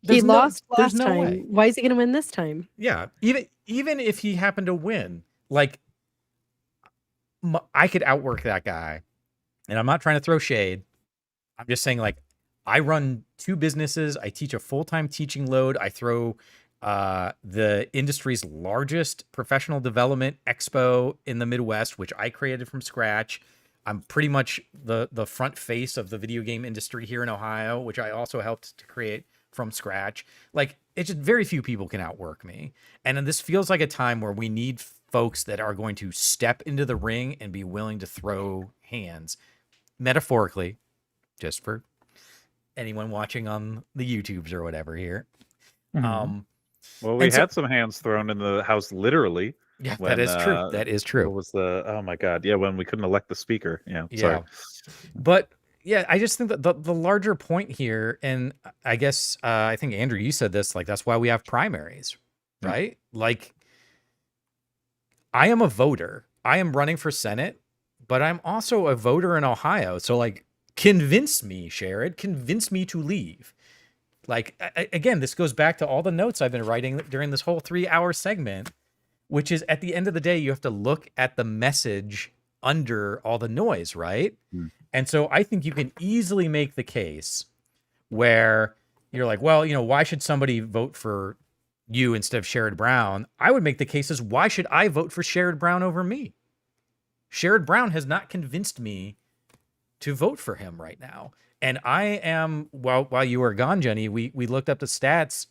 Speaker 3: He lost last time. Why is he going to win this time?
Speaker 9: Yeah, even if he happened to win, like, I could outwork that guy. And I'm not trying to throw shade. I'm just saying, like, I run 2 businesses. I teach a full-time teaching load. I throw the industry's largest professional development expo in the Midwest, which I created from scratch. I'm pretty much the front face of the video game industry here in Ohio, which I also helped to create from scratch. Like, it's just very few people can outwork me. And this feels like a time where we need folks that are going to step into the ring and be willing to throw hands, metaphorically, just for anyone watching on the YouTubes or whatever here.
Speaker 12: Well, we had some hands thrown in the House, literally.
Speaker 9: Yeah, that is true. That is true.
Speaker 12: What was oh my God. Yeah, when we couldn't elect the speaker. Yeah, sorry.
Speaker 9: But yeah, I just think that the larger point here, and I guess I think, Andrew, you said this, like, that's why we have primaries, right? Like, I am a voter. I am running for Senate, but I'm also a voter in Ohio. So like, convince me, Sherrod, convince me to leave. Like, again, this goes back to all the notes I've been writing during this whole 3-hour segment, which is at the end of the day, you have to look at the message under all the noise, right? And so I think you can easily make the case where you're like, well, why should somebody vote for you instead of Sherrod Brown? I would make the case is, why should I vote for Sherrod Brown over me? Sherrod Brown has not convinced me to vote for him right now. And I am, while you were gone, Jenny, we looked up the stats.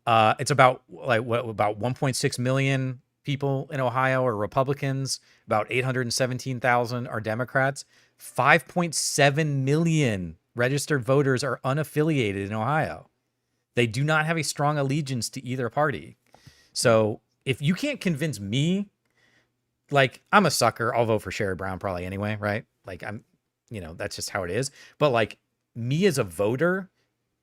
Speaker 9: It's about about 1.6 million people in Ohio are Republicans. About 817,000 are Democrats. 5.7 million registered voters are unaffiliated in Ohio. They do not have a strong allegiance to either party. So if you can't convince me, like, I'm a sucker, I'll vote for Sherrod Brown probably anyway, right? Like, that's just how it is. But like, me as a voter,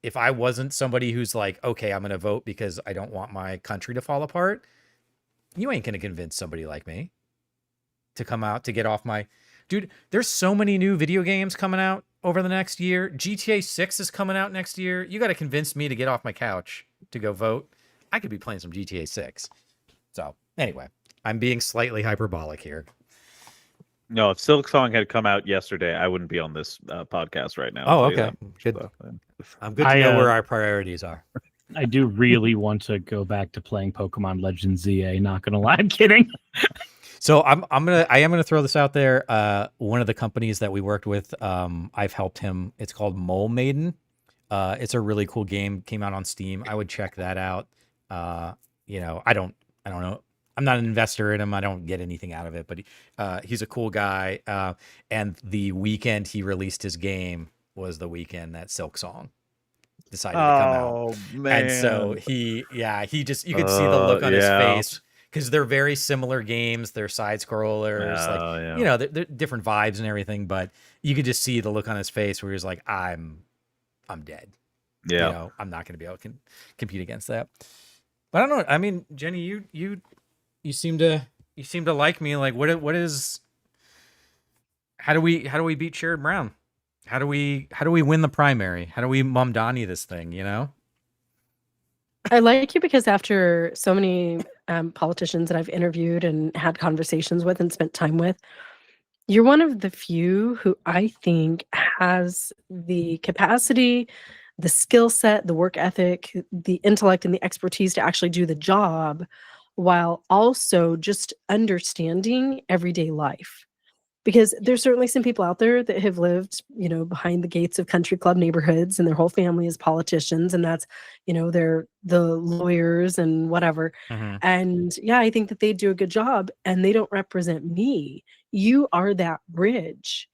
Speaker 9: if I wasn't somebody who's like, okay, I'm going to vote because I don't want my country to fall apart, you ain't going to convince somebody like me to come out, to get off my... Dude, there's so many new video games coming out over the next year. GTA 6 is coming out next year. You got to convince me to get off my couch to go vote. I could be playing some GTA 6. So anyway, I'm being slightly hyperbolic here.
Speaker 12: No, if Silk Song had come out yesterday, I wouldn't be on this podcast right now.
Speaker 9: Oh, okay. Good. I'm good to know where our priorities are.
Speaker 13: I do really want to go back to playing Pokemon Legends ZA. Not gonna lie, I'm kidding.
Speaker 9: So I am gonna throw this out there. One of the companies that we worked with, I've helped him. It's called Mole Maiden. It's a really cool game. Came out on Steam. I would check that out. I don't know. I'm not an investor in him. I don't get anything out of it, but he's a cool guy. And the weekend he released his game was the weekend that Silk Song decided to come out.
Speaker 12: Oh, man.
Speaker 9: And so you could see the look on his face, because they're very similar games. They're side scrollers, they're different vibes and everything, but you could just see the look on his face where he's like, I'm dead.
Speaker 12: Yeah.
Speaker 9: I'm not going to be able to compete against that. But I don't know. I mean, Jenny, you seem to like me. Like, what is, how do we beat Sherrod Brown? How do we win the primary? How do we Mamdani this thing,
Speaker 3: I like you because after so many politicians that I've interviewed and had conversations with and spent time with, you're one of the few who I think has the capacity, the skill set, the work ethic, the intellect, and the expertise to actually do the job, while also just understanding everyday life. Because there's certainly some people out there that have lived, behind the gates of country club neighborhoods, and their whole family is politicians, and that's, they're the lawyers and whatever. And yeah, I think that they do a good job, and they don't represent me. You are that bridge.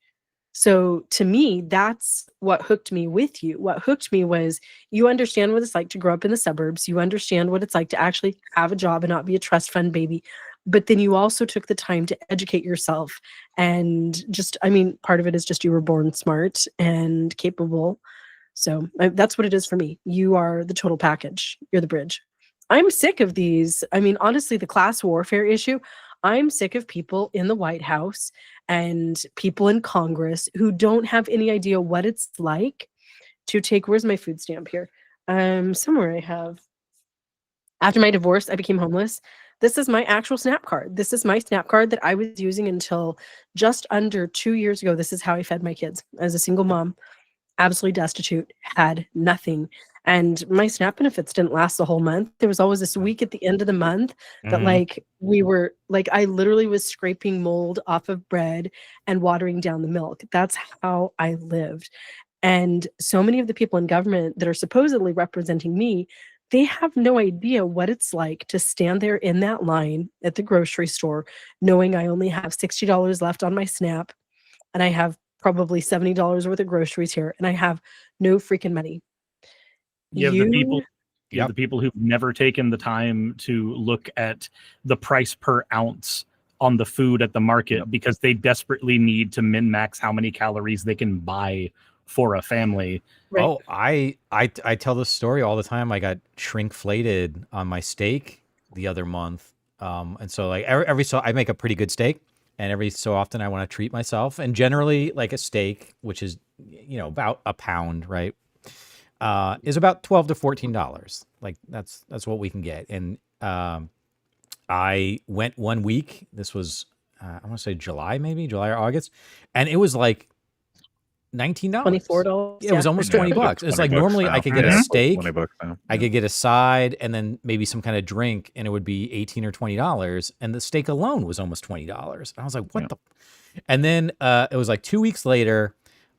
Speaker 3: So to me, that's what hooked me with you. What hooked me was, you understand what it's like to grow up in the suburbs. You understand what it's like to actually have a job and not be a trust fund baby. But then you also took the time to educate yourself. And part of it is just you were born smart and capable. So that's what it is for me. You are the total package. You're the bridge. I'm sick of these. Honestly, the class warfare issue, I'm sick of people in the White House and people in Congress who don't have any idea what it's like to take, where's my food stamp here? Somewhere I have. After my divorce, I became homeless. This is my actual SNAP card. This is my SNAP card that I was using until just under 2 years ago. This is how I fed my kids as a single mom, absolutely destitute, had nothing. And my SNAP benefits didn't last the whole month. There was always this week at the end of the month that I literally was scraping mold off of bread and watering down the milk. That's how I lived. And so many of the people in government that are supposedly representing me, they have no idea what it's like to stand there in that line at the grocery store, knowing I only have $60 left on my SNAP, and I have probably $70 worth of groceries here, and I have no freaking money.
Speaker 13: You have the people who've never taken the time to look at the price per ounce on the food at the market because they desperately need to min-max how many calories they can buy for a family.
Speaker 3: Right.
Speaker 9: Oh, I tell this story all the time. I got shrinkflated on my steak the other month. And so like every so I make a pretty good steak, and every so often I want to treat myself. And generally, like a steak, which is about a pound, right, is about $12 to $14. Like that's what we can get. And I went 1 week. This was I want to say July or August, and it was like $19.
Speaker 3: $24.
Speaker 9: Yeah, it was almost $20. It's like normally I could get a steak,
Speaker 12: $20 now.
Speaker 9: I could get a side, and then maybe some kind of drink, and it would be $18 or $20. And the steak alone was almost $20. And I was like, what the? And then it was like 2 weeks later,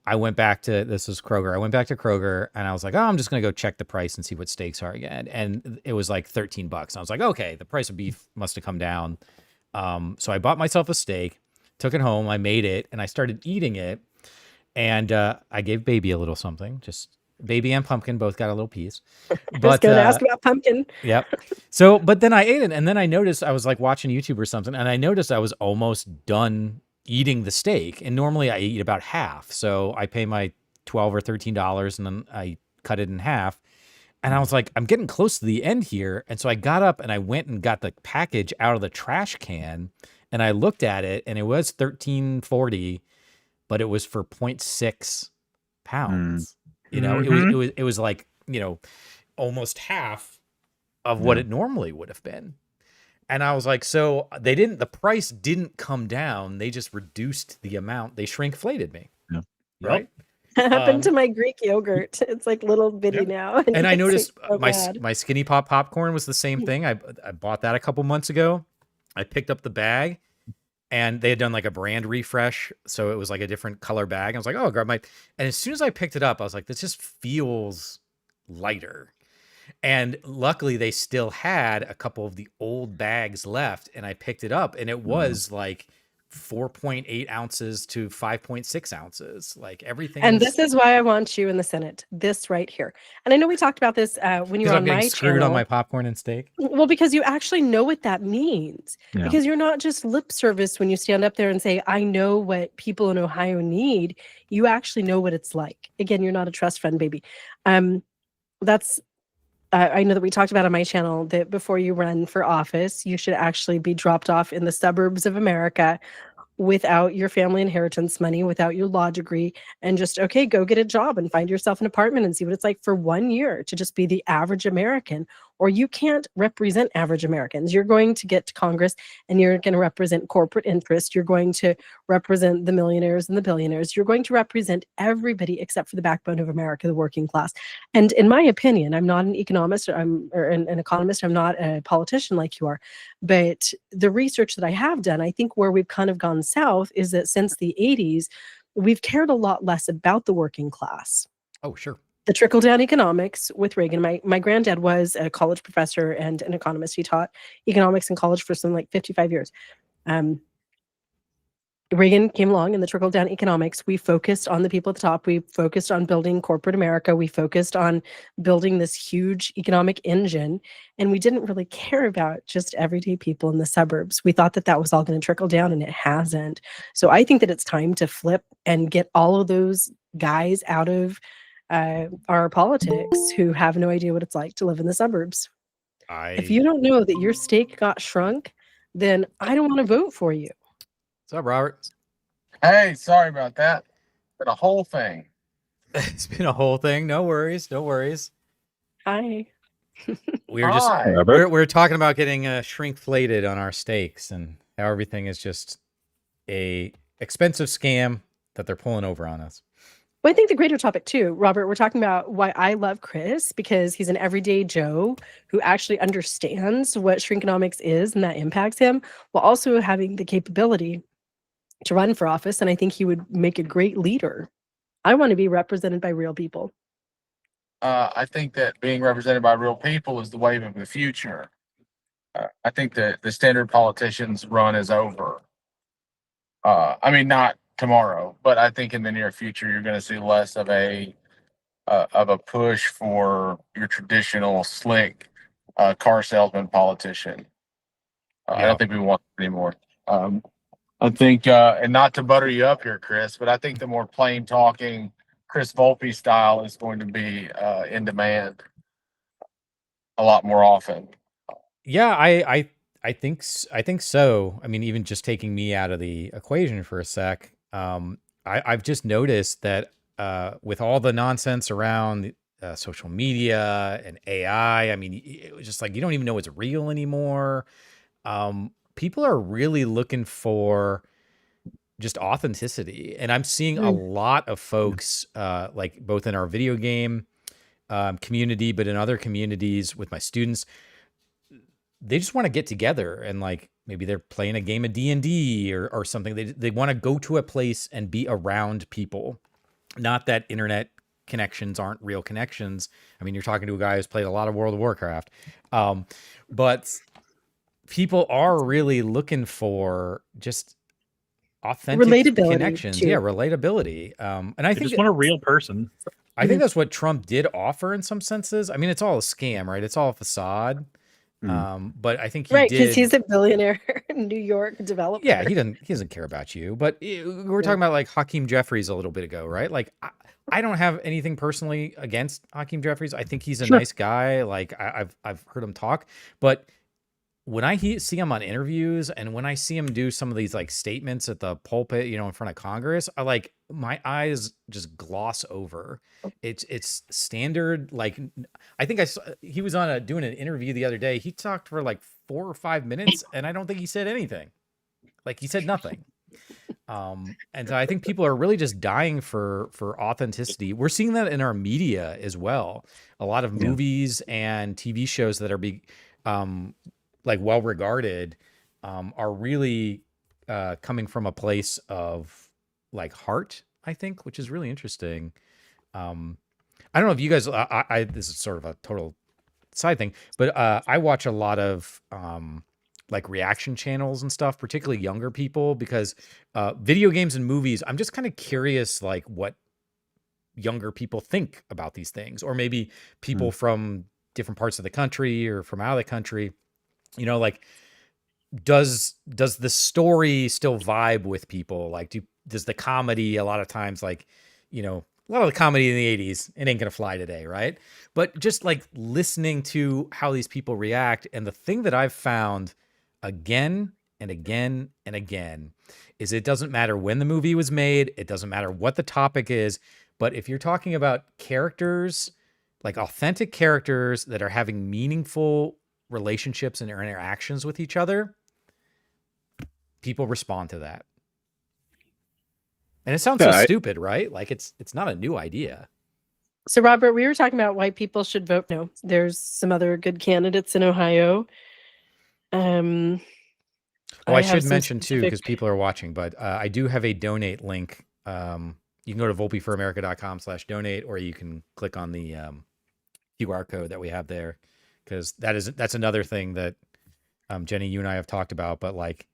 Speaker 9: I went back to Kroger. I went back to Kroger, and I was like, oh, I'm just gonna go check the price and see what steaks are again. And it was like $13. And I was like, okay, the price of beef must have come down. So I bought myself a steak, took it home, I made it, and I started eating it. And I gave baby a little something. Just baby and pumpkin both got a little piece.
Speaker 3: I was going to ask about pumpkin.
Speaker 9: Yep. So, but then I ate it, and then I noticed I was like watching YouTube or something, and I noticed I was almost done eating the steak. And normally I eat about half. So I pay my $12 or $13, and then I cut it in half. And I was like, I'm getting close to the end here. And so I got up and I went and got the package out of the trash can, and I looked at it, and it was $13.40. But it was for 0.6 pounds. It was like, almost half of what it normally would have been. And I was like, so the price didn't come down. They just reduced the amount. They shrinkflated me.
Speaker 12: Yeah.
Speaker 9: Right.
Speaker 3: That happened to my Greek yogurt. It's like little bitty now.
Speaker 9: And I
Speaker 3: it
Speaker 9: noticed
Speaker 3: tastes so bad.
Speaker 9: my Skinny Pop popcorn was the same thing. I bought that a couple months ago. I picked up the bag, and they had done like a brand refresh. So it was like a different color bag. I was like, oh, I'll grab my, and as soon as I picked it up, I was like, this just feels lighter. And luckily they still had a couple of the old bags left, and I picked it up, and it was like 4.8 ounces to 5.6 ounces. Like everything.
Speaker 3: And this is why I want you in the Senate. This right here. And I know we talked about this when you were on my
Speaker 9: screwed
Speaker 3: channel.
Speaker 9: on my popcorn and steak.
Speaker 3: Well, because you actually know what that means.
Speaker 9: Yeah.
Speaker 3: Because you're not just lip service when you stand up there and say, I know what people in Ohio need. You actually know what it's like. Again, you're not a trust fund baby. That's I know that we talked about on my channel that before you run for office, you should actually be dropped off in the suburbs of America without your family inheritance money, without your law degree, and just, okay, go get a job and find yourself an apartment and see what it's like for 1 year to just be the average American. Or you can't represent average Americans. You're going to get to Congress and you're going to represent corporate interest. You're going to represent the millionaires and the billionaires. You're going to represent everybody except for the backbone of America, the working class. And in my opinion, I'm not an economist, or an economist. I'm not a politician like you are. But the research that I have done, I think where we've kind of gone south is that since the 80s, we've cared a lot less about the working class.
Speaker 9: Oh, sure.
Speaker 3: The trickle-down economics with Reagan. My granddad was a college professor and an economist. He taught economics in college for some like 55 years. Reagan came along, and the trickle-down economics, we focused on the people at the top. We focused on building corporate America. We focused on building this huge economic engine, and we didn't really care about just everyday people in the suburbs. We thought that that was all going to trickle down, and it hasn't. So I think that it's time to flip and get all of those guys out of our politics who have no idea what it's like to live in the suburbs. If you don't know that your steak got shrunk, then I don't want to vote for you.
Speaker 9: What's up, Robert?
Speaker 15: Hey, sorry about that. But a whole thing.
Speaker 9: It's been a whole thing. No worries. No worries.
Speaker 3: Hi.
Speaker 9: We were just
Speaker 15: Hi.
Speaker 9: we're talking about getting shrinkflated on our steaks, and how everything is just a expensive scam that they're pulling over on us.
Speaker 3: Well, I think the greater topic too, Robert, we're talking about why I love Chris, because he's an everyday Joe who actually understands what shrinkonomics is and that impacts him, while also having the capability to run for office. And I think he would make a great leader. I want to be represented by real people.
Speaker 15: I think that being represented by real people is the wave of the future. I think that the standard politicians run is over. I mean, not tomorrow, but I think in the near future you're going to see less of a push for your traditional slick car salesman politician. I don't think we want it anymore. I think, and not to butter you up here, Chris, but I think the more plain talking Chris Volpe style is going to be in demand a lot more often.
Speaker 9: Yeah, I think so. I mean, even just taking me out of the equation for a sec, I've just noticed that with all the nonsense around social media and AI, I mean, it was just like you don't even know it's real anymore. People are really looking for just authenticity, and I'm seeing a lot of folks, like both in our video game community, but in other communities with my students, they just want to get together and like maybe they're playing a game of D&D or something. They want to go to a place and be around people. Not that internet connections aren't real connections. I mean, you're talking to a guy who's played a lot of World of Warcraft. But people are really looking for just authentic
Speaker 3: Relatability,
Speaker 9: connections.
Speaker 3: too.
Speaker 9: Yeah, relatability. And I
Speaker 13: I
Speaker 9: think
Speaker 13: just want a real person.
Speaker 9: I think that's what Trump did offer in some senses. I mean, it's all a scam, right? It's all a facade. But I think he
Speaker 3: Right,
Speaker 9: did.
Speaker 3: because he's a billionaire New York developer.
Speaker 9: Yeah, he doesn't care about you. But we were talking about like Hakeem Jeffries a little bit ago, right? Like I don't have anything personally against Hakeem Jeffries. I think he's a nice guy. Like I've heard him talk, but when I see him on interviews and when I see him do some of these like statements at the pulpit, you know, in front of Congress, my eyes just gloss over. It's standard. Like I think he was on doing an interview the other day. He talked for like 4 or 5 minutes, and I don't think he said anything. Like he said nothing. And so I think people are really just dying for authenticity. We're seeing that in our media as well. A lot of movies and TV shows that are like well regarded are really coming from a place of like heart, I think, which is really interesting. I don't know if you guys this is sort of a total side thing, but I watch a lot of like reaction channels and stuff, particularly younger people, because video games and movies, I'm just kind of curious like what younger people think about these things, or maybe people from different parts of the country or from out of the country. You know, like does the story still vibe with people? Like does the comedy a lot of times, like, you know, a lot of the comedy in the 80s, it ain't gonna fly today, right? But just like listening to how these people react, and the thing that I've found again and again and again is it doesn't matter when the movie was made, it doesn't matter what the topic is, but if you're talking about characters, like authentic characters that are having meaningful relationships and interactions with each other, people respond to that. And it sounds so stupid, right? Like it's not a new idea.
Speaker 3: So Robert, we were talking about why people should vote no. There's some other good candidates in Ohio.
Speaker 9: Well, I should mention too, because people are watching, but I do have a donate link. You can go to volpeforamerica.com/donate, or you can click on the QR code that we have there. Because that's another thing that Jenny, you and I have talked about, but like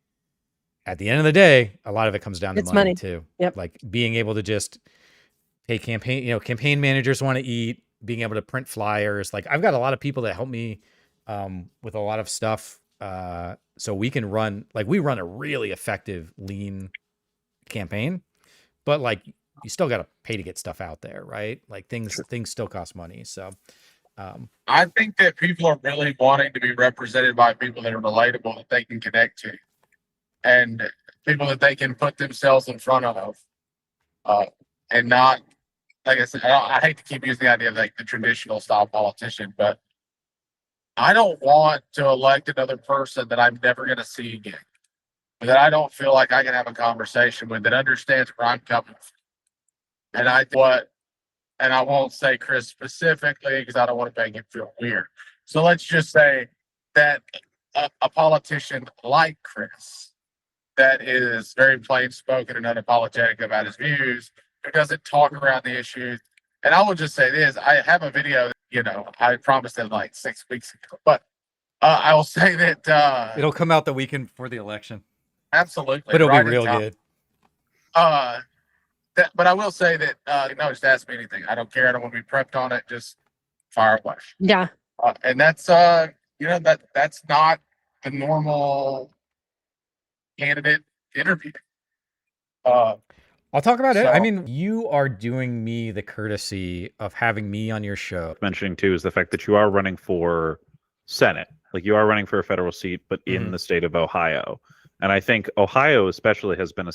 Speaker 9: at the end of the day, a lot of it comes down to money too.
Speaker 3: Yep.
Speaker 9: Like being able to just pay campaign managers want to eat, being able to print flyers. Like I've got a lot of people that help me with a lot of stuff. So we can we run a really effective lean campaign, but like you still got to pay to get stuff out there, right? Like things still cost money. So
Speaker 15: I think that people are really wanting to be represented by people that are relatable, that they can connect to, and people that they can put themselves in front of, and not, like I said, I hate to keep using the idea of like the traditional style politician, but I don't want to elect another person that I'm never going to see again, that I don't feel like I can have a conversation with, that understands where I'm coming from. And I won't say Chris specifically because I don't want to make him feel weird. So let's just say that a politician like Chris, that is very plain spoken and unapologetic about his views, who doesn't talk around the issues. And I will just say this, I have a video, I promised it like 6 weeks ago, but I will say that
Speaker 9: it'll come out the weekend before the election.
Speaker 15: Absolutely.
Speaker 9: But it'll be real good.
Speaker 15: But I will say that, just ask me anything. I don't care. I don't want to be prepped on it. Just fire away.
Speaker 3: Yeah.
Speaker 15: And that's, that's not the normal candidate interview.
Speaker 9: I'll talk about it. I mean, you are doing me the courtesy of having me on your show.
Speaker 12: Mentioning too is the fact that you are running for Senate. Like you are running for a federal seat, but in the state of Ohio. And I think Ohio especially has been a